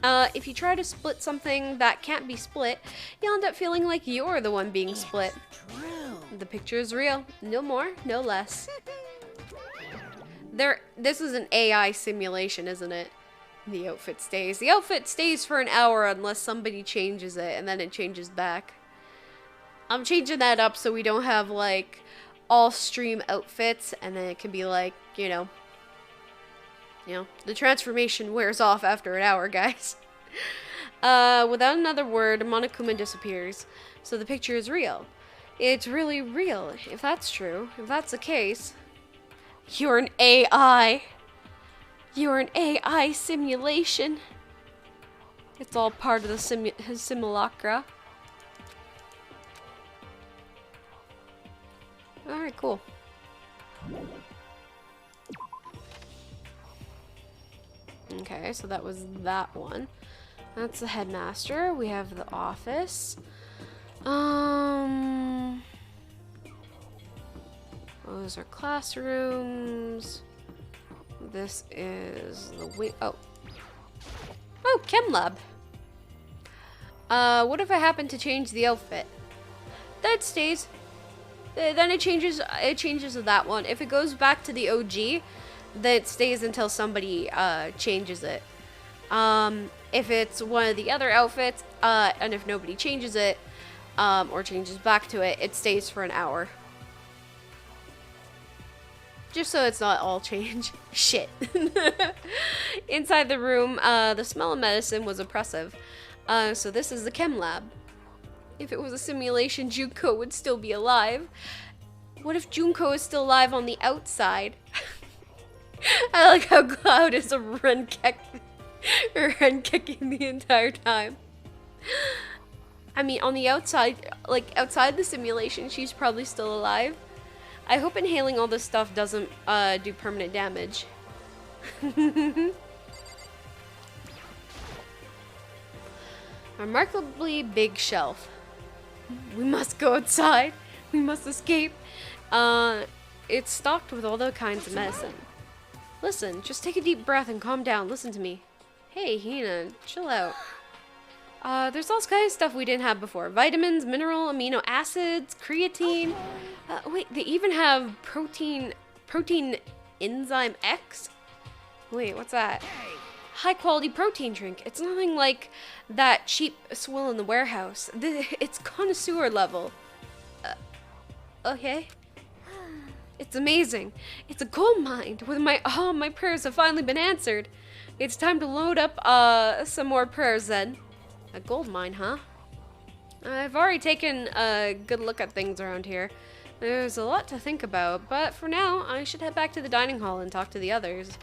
If you try to split something that can't be split, you'll end up feeling like you're the one being split. true. The picture is real. No more, no less. This is an AI simulation, isn't it? The outfit stays. The outfit stays for an hour unless somebody changes it, and then it changes back. I'm changing that up so we don't have, like, all stream outfits, and then it can be like, you know, the transformation wears off after an hour, guys. Without another word, Monokuma disappears. So the picture is real. It's really real. If that's true, if that's the case, you're an AI. You're an AI simulation. It's all part of the simulacra. Alright, cool. Okay, so that was that one. That's the headmaster. We have the office. Those are classrooms. This is the wing. Oh, chem lab. What if I happen to change the outfit? That stays. Then it changes to that one. If it goes back to the OG, then it stays until somebody changes it. If it's one of the other outfits, and if nobody changes it, or changes back to it, it stays for an hour. Just so it's not all change. Shit. Inside the room, the smell of medicine was oppressive. So this is the chem lab. If it was a simulation, Junko would still be alive. What if Junko is still alive on the outside? I like how Cloud is a run kicking the entire time. I mean, on the outside, like outside the simulation, she's probably still alive. I hope inhaling all this stuff doesn't do permanent damage. Remarkably big shelf. We must go outside. We must escape. It's stocked with all the kinds of medicine. Listen, just take a deep breath and calm down. Listen to me. Hey, Hina, chill out. There's all kinds of stuff we didn't have before. Vitamins, mineral, amino acids, creatine. Wait, they even have protein enzyme X? Wait, what's that? High quality protein drink. It's nothing like that cheap swill in the warehouse. It's connoisseur level. Okay. It's amazing. It's a gold mine. With my prayers have finally been answered. It's time to load up some more prayers then. A gold mine, huh? I've already taken a good look at things around here. There's a lot to think about, but for now, I should head back to the dining hall and talk to the others.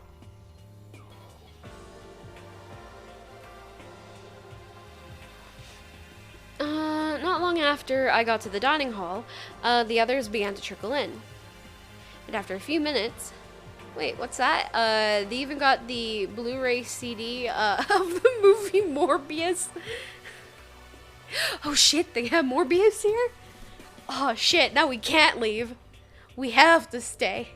Not long after I got to the dining hall, the others began to trickle in. And after a few minutes... Wait, what's that? They even got the Blu-ray CD of the movie Morbius. Oh shit, they have Morbius here? Oh shit, now we can't leave. We have to stay.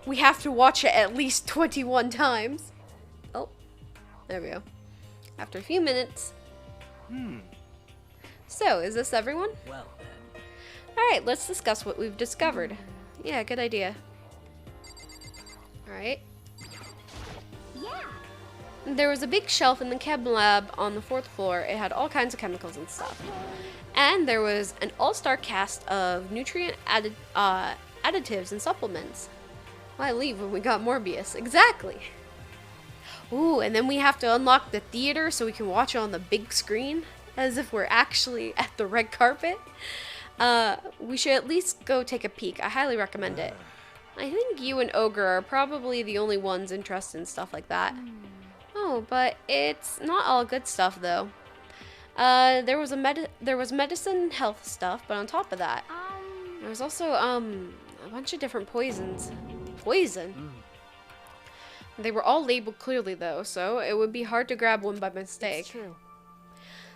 We have to watch it at least 21 times. Oh, there we go. After a few minutes... So, is this everyone? Well then. Alright, let's discuss what we've discovered. Yeah, good idea. Alright. Yeah. There was a big shelf in the chem lab on the 4th floor. It had all kinds of chemicals and stuff. And there was an all-star cast of nutrient additives and supplements. Why leave when we got Morbius? Exactly. Ooh, and then we have to unlock the theater so we can watch it on the big screen, as if we're actually at the red carpet. We should at least go take a peek. I highly recommend it. I think you and Ogre are probably the only ones interested in stuff like that. Oh, but it's not all good stuff though. There was medicine and health stuff, but on top of that, there was also a bunch of different poisons. Poison? They were all labeled clearly though, so it would be hard to grab one by mistake. It's true.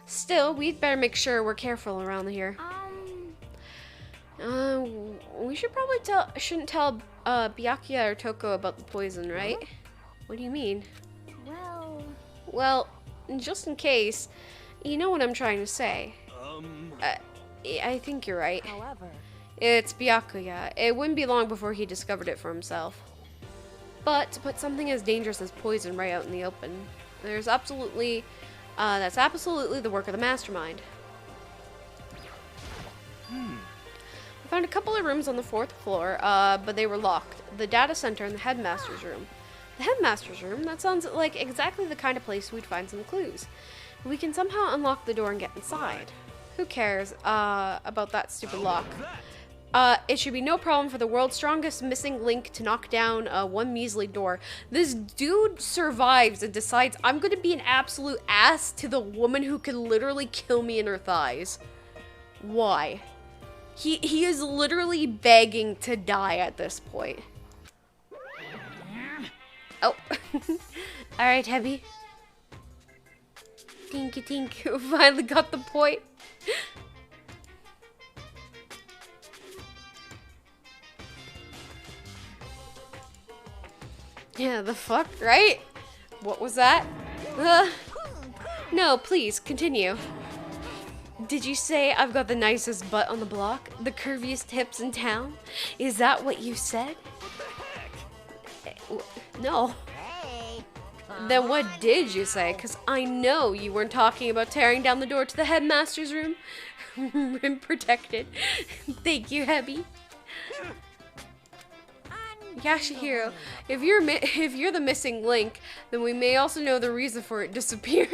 Still, we'd better make sure we're careful around here. We should probably shouldn't tell Byakuya or Toko about the poison, right? What do you mean? Well, just in case, you know what I'm trying to say. I think you're right. However, it's Byakuya. It wouldn't be long before he discovered it for himself. But to put something as dangerous as poison right out in the open, that's absolutely the work of the mastermind. I found a couple of rooms on the 4th floor, but they were locked. The data center and the headmaster's room. The headmaster's room? That sounds like exactly the kind of place we'd find some clues. We can somehow unlock the door and get inside. Who cares about that stupid lock? It should be no problem for the world's strongest missing link to knock down one measly door. This dude survives and decides, I'm gonna be an absolute ass to the woman who can literally kill me in her thighs. Why? He is literally begging to die at this point. Oh. Alright, Hebby. Tinky tink. Finally got the point. Yeah, the fuck, right? What was that? No, please, continue. Did you say I've got the nicest butt on the block? The curviest hips in town? Is that what you said? No. Hey. Then what did you say? Because I know you weren't talking about tearing down the door to the headmaster's room. Room protected. Thank you, Hebby. Yashihiro, if you're the missing link, then we may also know the reason for it disappearing.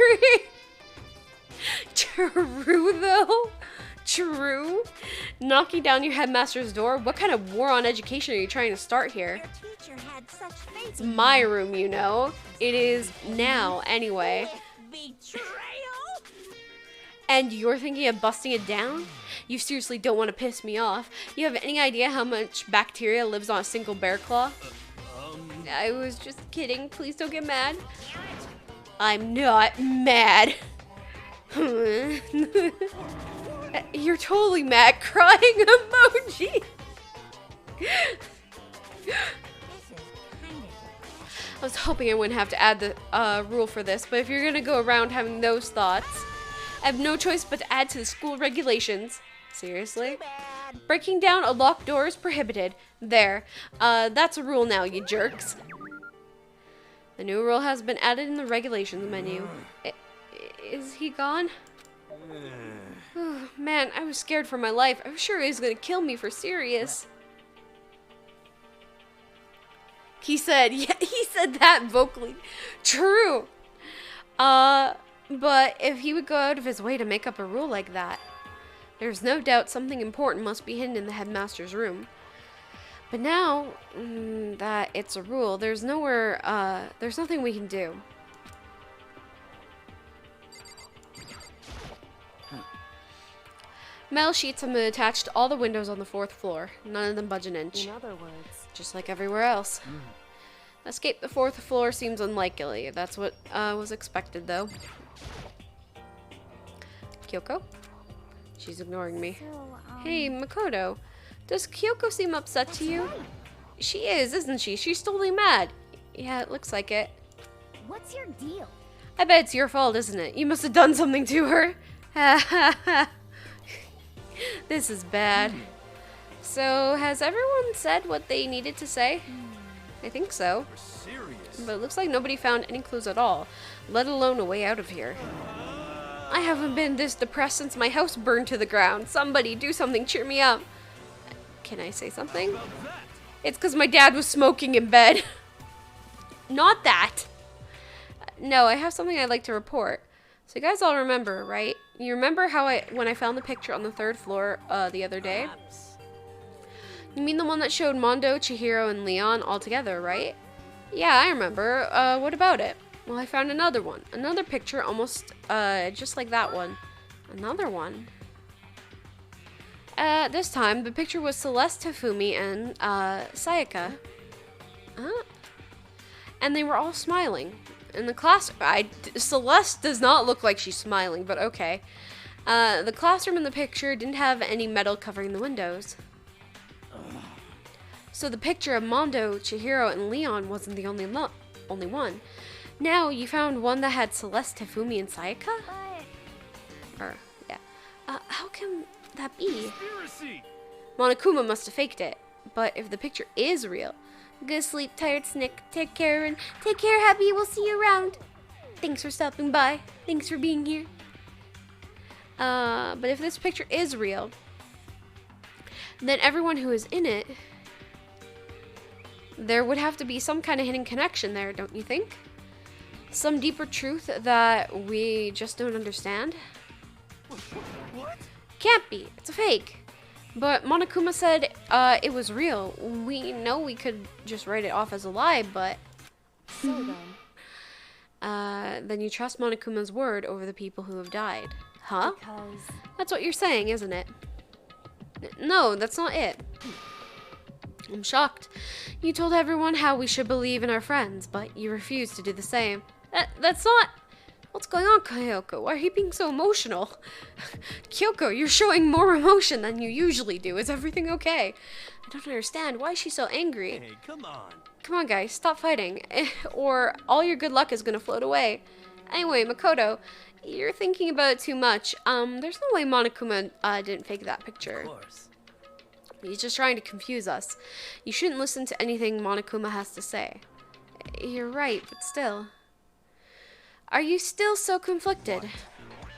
True, though. True. Knocking down your headmaster's door? What kind of war on education are you trying to start here? Your teacher had such faith. It's my room, you know. It is now, anyway. Betrayal? And you're thinking of busting it down? You seriously don't want to piss me off. You have any idea how much bacteria lives on a single bear claw? I was just kidding. Please don't get mad. I'm not mad. You're totally mad. Crying emoji. I was hoping I wouldn't have to add the rule for this, but if you're gonna go around having those thoughts, I have no choice but to add to the school regulations. Seriously? Breaking down a locked door is prohibited. There. That's a rule now, you jerks. The new rule has been added in the regulations menu. Is he gone? Oh, man, I was scared for my life. I was sure he was gonna kill me for serious. He said, yeah, he said that vocally. True. But if he would go out of his way to make up a rule like that, there's no doubt something important must be hidden in the headmaster's room. But now that it's a rule, there's nothing we can do. Metal sheets have been attached to all the windows on the 4th floor. None of them budge an inch. In other words, Just like everywhere else. Escape the 4th floor seems unlikely. That's what was expected, though. Kyoko? She's ignoring me. Hey, Makoto. Does Kyoko seem upset to you? She is, isn't she? She's totally mad. Yeah, it looks like it. What's your deal? I bet it's your fault, isn't it? You must have done something to her. Ha ha ha. This is bad. So, has everyone said what they needed to say? I think so. But it looks like nobody found any clues at all, let alone a way out of here. I haven't been this depressed since my house burned to the ground. Somebody do something, cheer me up. Can I say something? It's because my dad was smoking in bed. Not that. No, I have something I'd like to report. So you guys all remember, right? You remember how when I found the picture on the 3rd floor the other day? You mean the one that showed Mondo, Chihiro, and Leon all together, right? Yeah, I remember. What about it? Well, I found another one. Another picture almost just like that one. Another one. This time, the picture was Celeste, Tafumi, and Sayaka. And they were all smiling. In the class, Celeste does not look like she's smiling, but okay. The classroom in the picture didn't have any metal covering the windows. So the picture of Mondo, Chihiro, and Leon wasn't the only one. Now, you found one that had Celeste, Tafumi, and Sayaka? Yeah. How can that be? Monokuma must have faked it. But if the picture is real... Good sleep, tired Snick. Take care, and take care, Happy. We'll see you around. Thanks for stopping by. Thanks for being here. But if this picture is real, then everyone who is in it, there would have to be some kind of hidden connection there, don't you think? Some deeper truth that we just don't understand? What? Can't be. It's a fake. But Monokuma said it was real. We know we could just write it off as a lie, but... so then you trust Monokuma's word over the people who have died. Huh? because That's what you're saying, isn't it? No, that's not it. I'm shocked. You told everyone how we should believe in our friends, but you refused to do the same. That's not... What's going on, Kyoko? Why are you being so emotional? Kyoko, you're showing more emotion than you usually do. Is everything okay? I don't understand. Why is she so angry? Hey, come on. Come on, guys. Stop fighting. Or all your good luck is going to float away. Anyway, Makoto, you're thinking about it too much. There's no way Monokuma didn't fake that picture. Of course. He's just trying to confuse us. You shouldn't listen to anything Monokuma has to say. You're right, but still... Are you still so conflicted?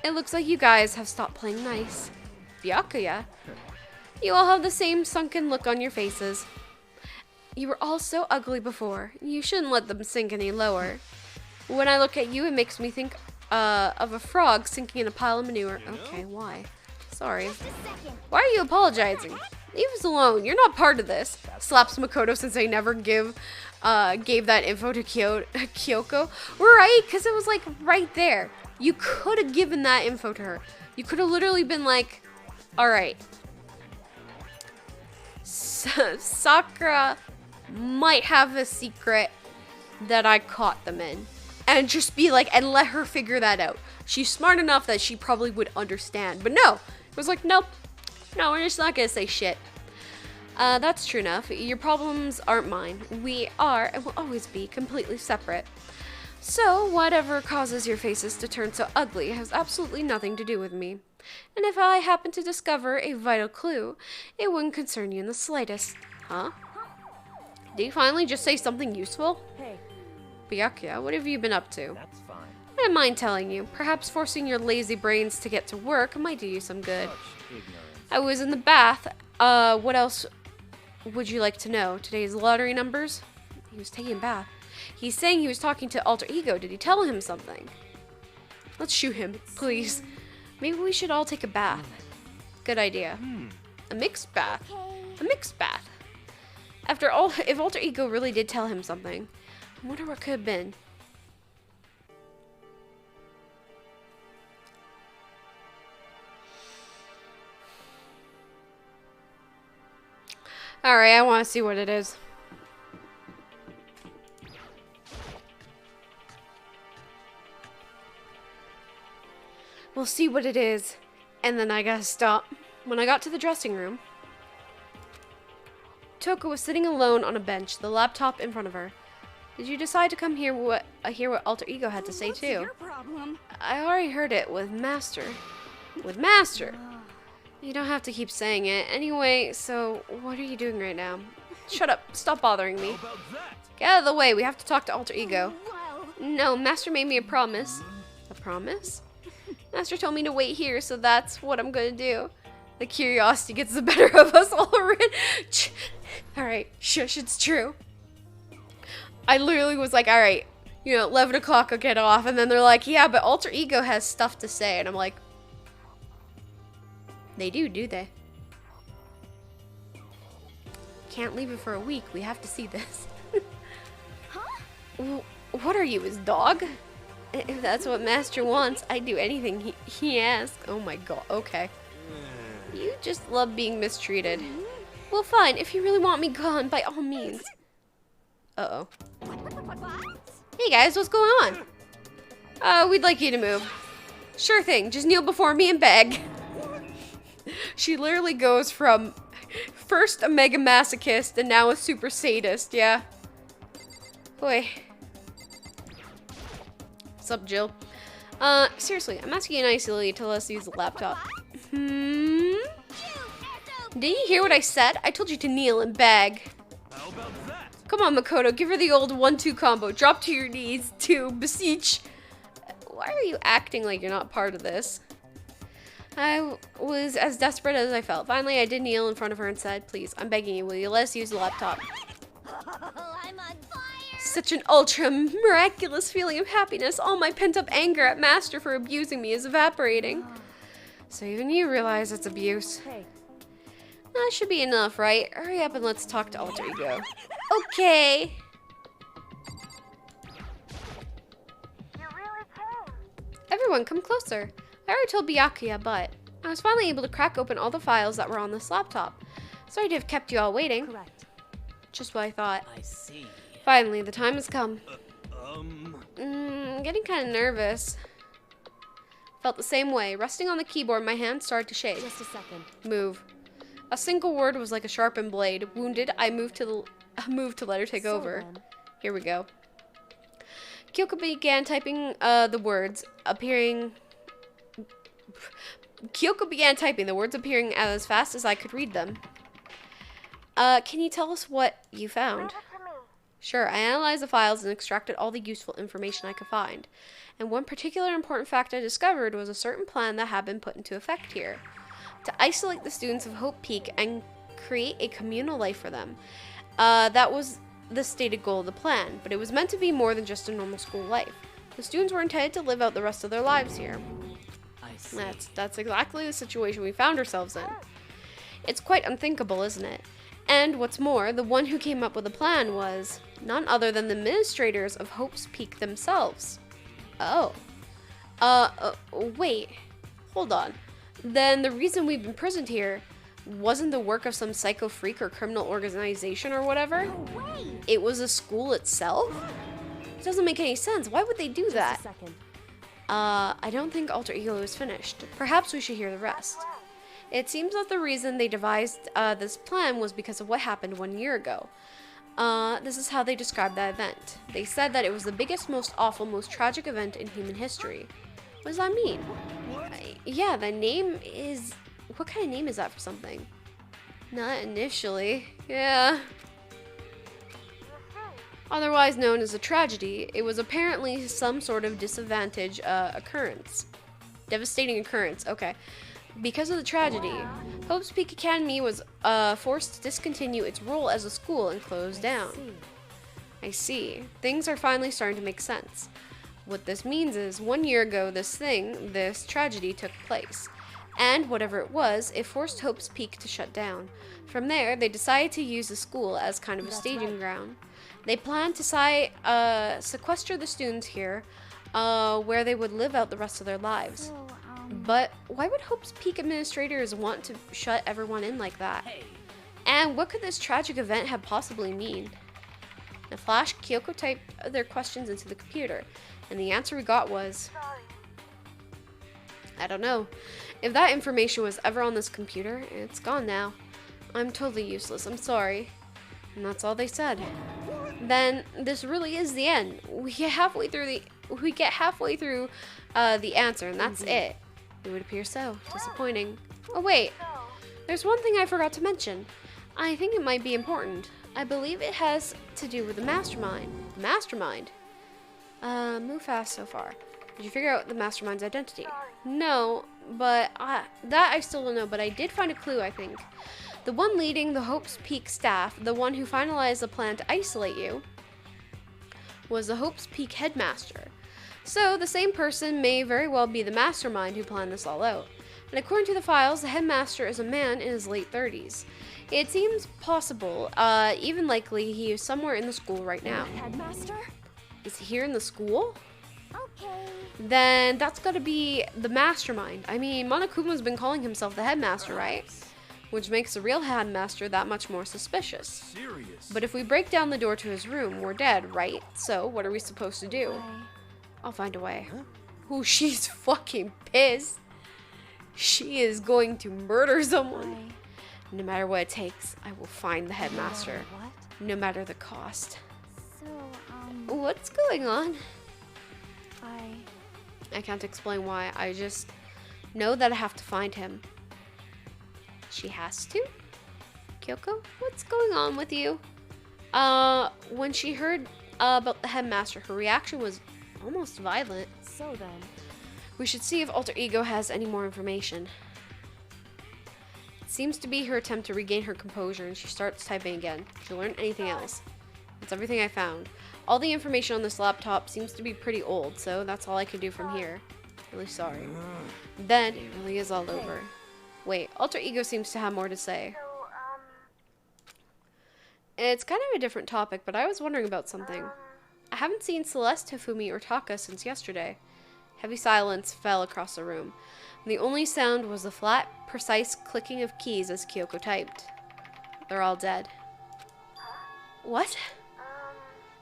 It looks like you guys have stopped playing nice. Byakuya? You all have the same sunken look on your faces. You were all so ugly before. You shouldn't let them sink any lower. When I look at you, it makes me think of a frog sinking in a pile of manure. Okay, why? Sorry. Why are you apologizing? Leave us alone. You're not part of this. Slaps Makoto since they never gave that info to Kyoko. Right? Because it was like right there. You could have given that info to her. You could have literally been like, alright. Sakura might have a secret that I caught them in. And just be like, and let her figure that out. She's smart enough that she probably would understand. But no. It was like, nope. No, we're just not gonna say shit. That's true enough. Your problems aren't mine. We are, and will always be, completely separate. So, whatever causes your faces to turn so ugly has absolutely nothing to do with me. And if I happen to discover a vital clue, it wouldn't concern you in the slightest. Huh? Did you finally just say something useful? Hey. Byakuya, what have you been up to? That's fine. I don't mind telling you. Perhaps forcing your lazy brains to get to work might do you some good. I was in the bath. What else would you like to know? Today's lottery numbers? He was taking a bath. He's saying he was talking to Alter Ego. Did he tell him something? Let's shoot him, please. Maybe we should all take a bath. Good idea. A mixed bath. A mixed bath. After all, if Alter Ego really did tell him something, I wonder what could have been. Alright, I want to see what it is. We'll see what it is. And then I gotta stop. When I got to the dressing room, Toko was sitting alone on a bench, the laptop in front of her. Did you decide to come hear what Alter Ego had to say too? What's your problem? I already heard it with Master. With Master? You don't have to keep saying it. Anyway, so what are you doing right now? Shut up. Stop bothering me. Get out of the way. We have to talk to Alter Ego. No, Master made me a promise. A promise? Master told me to wait here, so that's what I'm going to do. The curiosity gets the better of us already. Alright, shush, it's true. I literally was like, alright, 11 o'clock I'll get off. And then they're like, yeah, but Alter Ego has stuff to say. And I'm like, they do they? Can't leave it for a week. We have to see this. Huh? Well, what are you, his dog? If that's what Master wants, I'd do anything he asks. Oh my god, okay. You just love being mistreated. Well, fine. If you really want me gone, by all means. Uh-oh. Hey guys, what's going on? We'd like you to move. Sure thing. Just kneel before me and beg. She literally goes from first a mega masochist and now a super sadist, yeah. Boy. What's up, Jill? Seriously, I'm asking you nicely to let us use the laptop. Did you hear what I said? I told you to kneel and beg. How about that? Come on, Makoto, give her the old 1-2 combo. Drop to your knees to beseech. Why are you acting like you're not part of this? I was as desperate as I felt. Finally, I did kneel in front of her and said, please, I'm begging you, will you let us use the laptop? I'm on fire! Such an ultra miraculous feeling of happiness. All my pent-up anger at Master for abusing me is evaporating. So even you realize it's abuse. Hey. That should be enough, right? Hurry up and let's talk to Alter Ego. Okay. You really came. Everyone, come closer. I already told Byakuya, but I was finally able to crack open all the files that were on this laptop. Sorry to have kept you all waiting. Correct. Just what I thought. I see. Finally, the time has come. Um... Getting kind of nervous. Felt the same way. Resting on the keyboard, my hand started to shake. Just a second. Move. A single word was like a sharpened blade. Wounded, I moved to let her take over. Then. Here we go. Kyoko began typing the words, appearing as fast as I could read them. Can you tell us what you found? Sure, I analyzed the files and extracted all the useful information I could find. And one particular important fact I discovered was a certain plan that had been put into effect here. To isolate the students of Hope Peak and create a communal life for them. That was the stated goal of the plan, but it was meant to be more than just a normal school life. The students were intended to live out the rest of their lives here. I see. That's exactly the situation we found ourselves in. It's quite unthinkable, isn't it? And what's more, the one who came up with the plan was none other than the administrators of Hope's Peak themselves. Oh. Wait. Hold on. Then the reason we've been imprisoned here wasn't the work of some psycho freak or criminal organization or whatever. No way! It was a school itself? It doesn't make any sense. Why would they do that? Just a second. I don't think Alter Ego is finished. Perhaps we should hear the rest. It seems that the reason they devised this plan was because of what happened 1 year ago. This is how they described that event. They said that it was the biggest, most awful, most tragic event in human history. What does that mean? Yeah, the name is... What kind of name is that for something? Not initially. Yeah. Otherwise known as a tragedy, it was apparently some sort of devastating occurrence, okay. Because of the tragedy, Hope's Peak Academy was forced to discontinue its role as a school and close down. I see. Things are finally starting to make sense. What this means is, 1 year ago this tragedy took place. And whatever it was, it forced Hope's Peak to shut down. From there, they decided to use the school as kind of a staging ground. They planned to sequester the students here, where they would live out the rest of their lives. But why would Hope's Peak administrators want to shut everyone in like that? Hey. And what could this tragic event have possibly mean? In a flash, Kyoko typed their questions into the computer, and the answer we got was... I don't know. If that information was ever on this computer, it's gone now. I'm totally useless, I'm sorry. And that's all they said. Then, this really is the end. We get halfway through the answer, and that's it. It would appear so. Disappointing. Oh wait, there's one thing I forgot to mention. I think it might be important. I believe it has to do with the mastermind. The mastermind? Move fast so far. Did you figure out the mastermind's identity? No, but that I still don't know, but I did find a clue, I think. The one leading the Hope's Peak staff, the one who finalized the plan to isolate you, was the Hope's Peak headmaster. So, the same person may very well be the mastermind who planned this all out. And according to the files, the headmaster is a man in his late 30s. It seems possible, even likely, he is somewhere in the school right now. Headmaster? Is he here in the school? Okay. Then that's gotta be the mastermind. I mean, Monokuma's been calling himself the headmaster, right? Which makes the real headmaster that much more suspicious. Serious? But if we break down the door to his room, we're dead, right? So, what are we supposed to do? I'll find a way. Ooh, she's fucking pissed. She is going to murder someone. No matter what it takes, I will find the headmaster. What? No matter the cost. So, What's going on? I I can't explain why. I just know that I have to find him. She has to? Kyoko? What's going on with you? When she heard about the headmaster, her reaction was almost violent. So then... We should see if Alter Ego has any more information. It seems to be her attempt to regain her composure, and she starts typing again. Did you learn anything else? That's everything I found. All the information on this laptop seems to be pretty old, so that's all I can do from here. Really sorry. Then it really is all over. Wait, Alter Ego seems to have more to say. It's kind of a different topic, but I was wondering about something. I haven't seen Celeste, Hifumi, or Taka since yesterday. Heavy silence fell across the room. And the only sound was the flat, precise clicking of keys as Kyoko typed. They're all dead. What?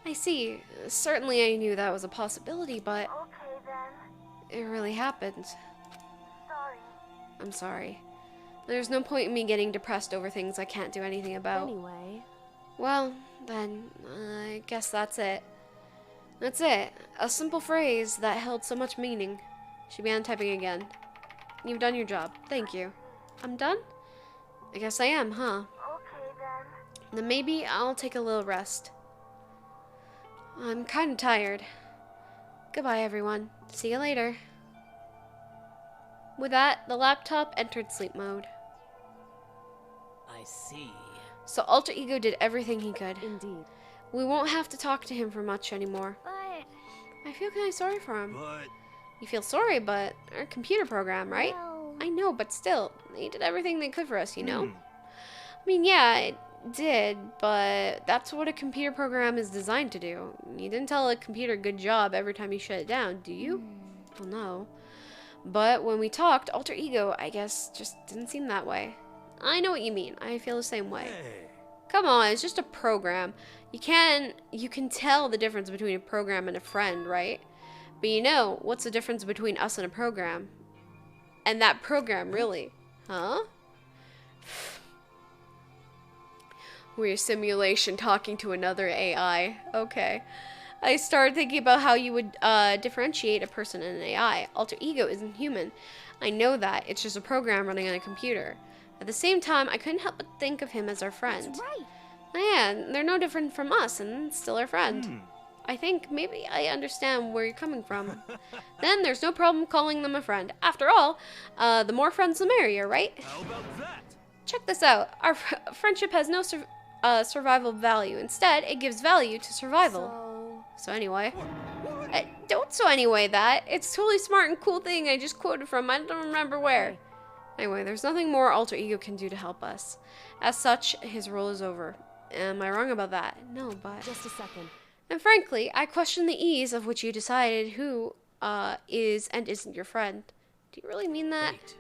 I see. Certainly I knew that was a possibility, but... Okay then. It really happened. Sorry. I'm sorry. There's no point in me getting depressed over things I can't do anything about. Anyway, Well, then, I guess that's it. That's it. A simple phrase that held so much meaning. She began typing again. You've done your job. Thank you. I'm done? I guess I am, huh? Okay then. Then maybe I'll take a little rest. I'm kind of tired. Goodbye, everyone. See you later. With that, the laptop entered sleep mode. I see. So Alter Ego did everything he could. indeed. We won't have to talk to him for much anymore. But I feel kind of sorry for him. But You feel sorry, but our computer program, right? well, I know, but still, they did everything they could for us, you know? Hmm. I mean, yeah, it did, but that's what a computer program is designed to do. You didn't tell a computer good job every time you shut it down, do you? Well, no. But when we talked, Alter Ego, I guess, just didn't seem that way. I know what you mean. I feel the same way. hey, Come on, it's just a program. You can tell the difference between a program and a friend, right? But you know, what's the difference between us and a program? And that program, really. Huh? We're a simulation talking to another AI. Okay. I started thinking about how you would differentiate a person and an AI. Alter Ego isn't human. I know that. It's just a program running on a computer. At the same time, I couldn't help but think of him as our friend. that's right. Yeah, they're no different from us and still our friend. Hmm. I think maybe I understand where you're coming from. Then there's no problem calling them a friend. After all, the more friends the merrier, right? How about that? Check this out. Our friendship has no survival value. Instead, it gives value to survival. So anyway. Don't so anyway that. It's totally smart and cool thing I just quoted from. I don't remember where. Anyway, there's nothing more Alter Ego can do to help us. As such, his role is over. Am I wrong about that? No, but... Just a second. And frankly, I question the ease of which you decided who is and isn't your friend. Do you really mean that? Wait.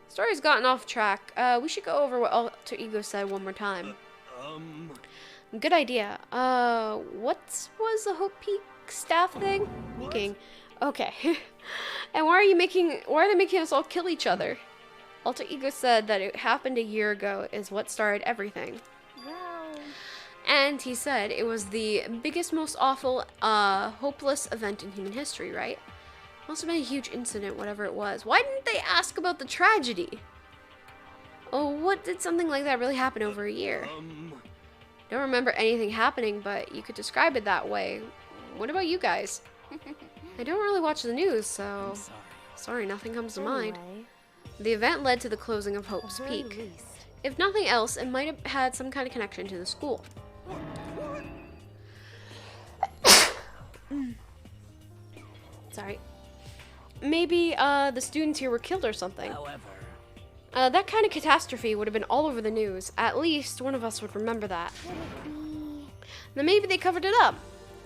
Story's gotten off track. We should go over what Alter Ego said one more time. Good idea. What was the Hope Peak staff thing? What? King. Okay. And why are they making us all kill each other? Alter Ego said that it happened a year ago is what started everything. Well, And he said it was the biggest, most awful, hopeless event in human history, right? Must have been a huge incident, whatever it was. Why didn't they ask about the tragedy? Oh, what did something like that really happen over a year? Don't remember anything happening, but you could describe it that way. What about you guys? I don't really watch the news, so... I'm sorry. Sorry, nothing comes to mind. Anyway, The event led to the closing of at Hope's the very Peak. least, If nothing else, it might have had some kind of connection to the school. Sorry. Maybe the students here were killed or something. However, That kind of catastrophe would have been all over the news. At least one of us would remember that. could it be? Then maybe they covered it up.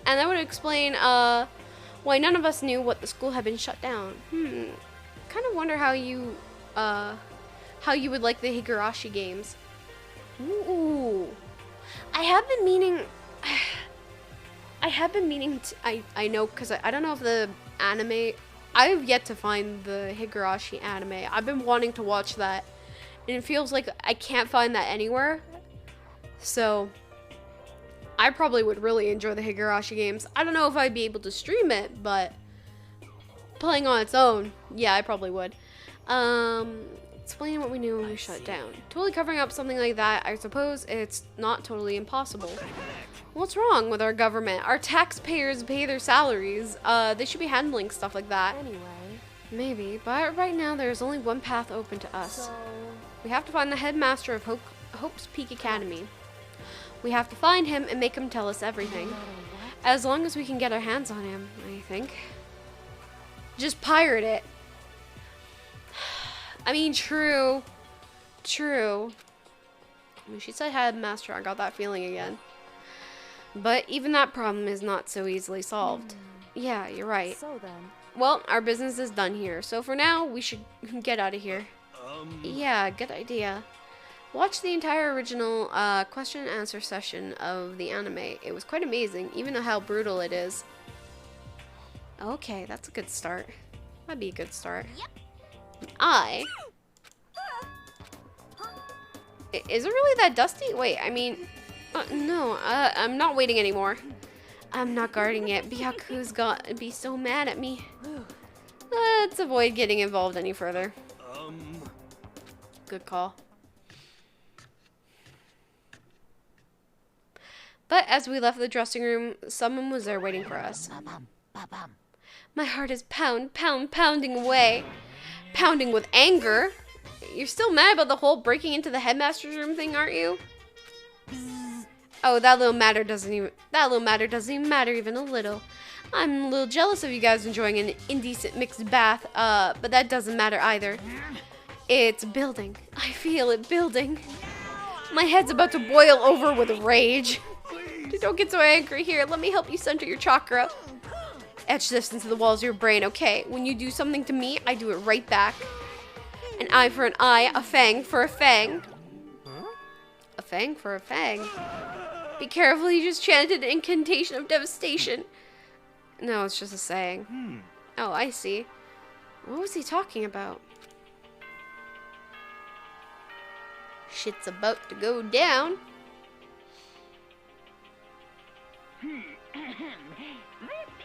And that would explain why none of us knew what the school had been shut down. Kind of wonder how you would like the Higurashi games. Ooh. I have been meaning to, I know, because I don't know if the anime, I've yet to find the Higurashi anime. I've been wanting to watch that, and it feels like I can't find that anywhere. So, I probably would really enjoy the Higurashi games. I don't know if I'd be able to stream it, but playing on its own, yeah, I probably would. Explaining what we knew when we shut it down. Totally covering up something like that, I suppose it's not totally impossible. What's wrong with our government? Our taxpayers pay their salaries. They should be handling stuff like that. anyway, Maybe, but right now there's only one path open to us. so We have to find the headmaster of Hope's Peak Academy. We have to find him and make him tell us everything. no matter what, As long as we can get our hands on him, I think. Just pirate it. I mean, true. True. When she said headmaster, I got that feeling again. But even that problem is not so easily solved. Yeah, you're right. so then, Well, our business is done here, so for now, we should get out of here. Yeah, good idea. Watch the entire original question and answer session of the anime. It was quite amazing, even though how brutal it is. Okay, that's a good start. That'd be a good start. Is it really that dusty? Wait, I mean, no, I'm not waiting anymore. I'm not guarding it. Byaku's gonna be so mad at me. Let's avoid getting involved any further. Good call. But as we left the dressing room, someone was there waiting for us. My heart is pounding away. Pounding with anger. You're still mad about the whole breaking into the headmaster's room thing, aren't you? Oh, that little matter doesn't even matter even a little. I'm a little jealous of you guys enjoying an indecent mixed bath, but that doesn't matter either. It's building. I feel it building. My head's about to boil over with rage. Don't get so angry. Here, let me help you center your chakra. Etch this into the walls of your brain, okay? When you do something to me, I do it right back. An eye for an eye, a fang for a fang. A fang for a fang. Be careful, he just chanted an incantation of devastation. No, it's just a saying. Oh, I see. What was he talking about? Shit's about to go down. This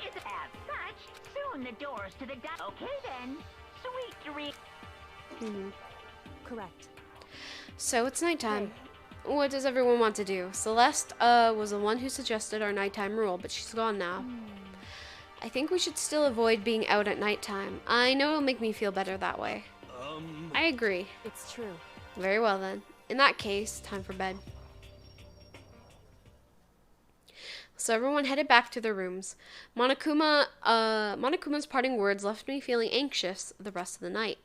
is as such. Soon the doors to the okay then. Sweet dream. Correct. So it's nighttime. What does everyone want to do? Celeste was the one who suggested our nighttime rule, but she's gone now. I think we should still avoid being out at nighttime. I know it'll make me feel better that way. I agree. It's true. Very well then. In that case, time for bed. So everyone headed back to their rooms. Monokuma's parting words left me feeling anxious the rest of the night.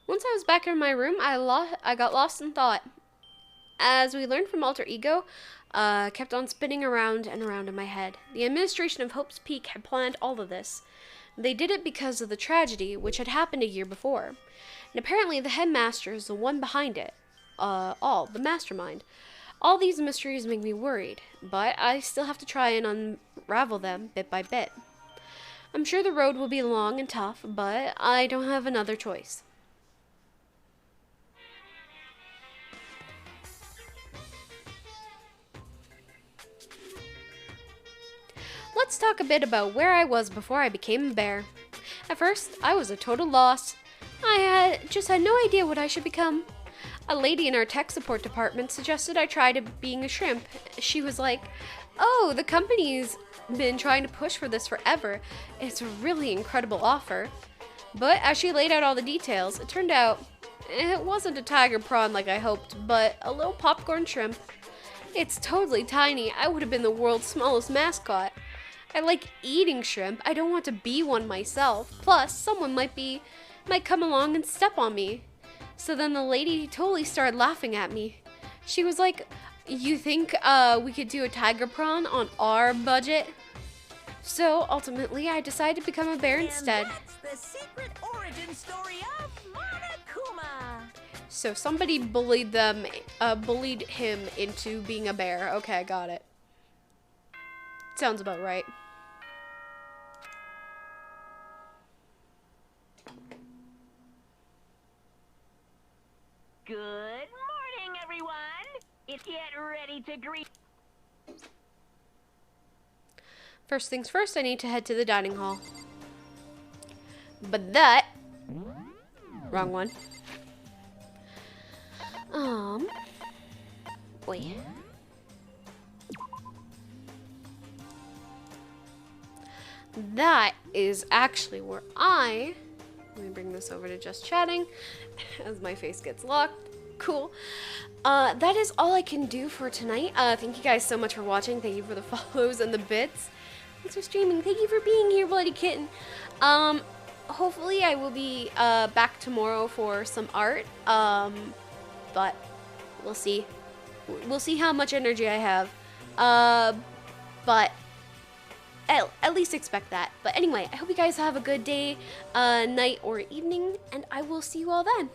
Once I was back in my room, I got lost in thought. As we learned from Alter Ego, kept on spinning around and around in my head. The administration of Hope's Peak had planned all of this. They did it because of the tragedy which had happened a year before. And apparently the headmaster is the one behind it. The mastermind. All these mysteries make me worried, but I still have to try and unravel them bit by bit. I'm sure the road will be long and tough, but I don't have another choice. Let's talk a bit about where I was before I became a bear. At first, I was a total loss. I just had no idea what I should become. A lady in our tech support department suggested I try being a shrimp. She was like, "Oh, the company's been trying to push for this forever. It's a really incredible offer." But as she laid out all the details, it turned out it wasn't a tiger prawn like I hoped, but a little popcorn shrimp. It's totally tiny. I would have been the world's smallest mascot. I like eating shrimp. I don't want to be one myself. Plus, someone might come along and step on me. So then the lady totally started laughing at me. She was like, "You think we could do a tiger prawn on our budget?" So ultimately, I decided to become a bear instead. That's the secret origin story of Monokuma. So somebody bullied him into being a bear. Okay, I got it. Sounds about right. Good morning, everyone. It's get ready to greet. First things first, I need to head to the dining hall. But that... Wrong one. Wait. That is actually where let me bring this over to just chatting as my face gets locked. Cool. That is all I can do for tonight. Thank you guys so much for watching. Thank you for the follows and the bits. Thanks for streaming. Thank you for being here, Bloody Kitten. Hopefully I will be back tomorrow for some art. But we'll see. We'll see how much energy I have. But at least expect that. But anyway, I hope you guys have a good day, night, or evening, and I will see you all then.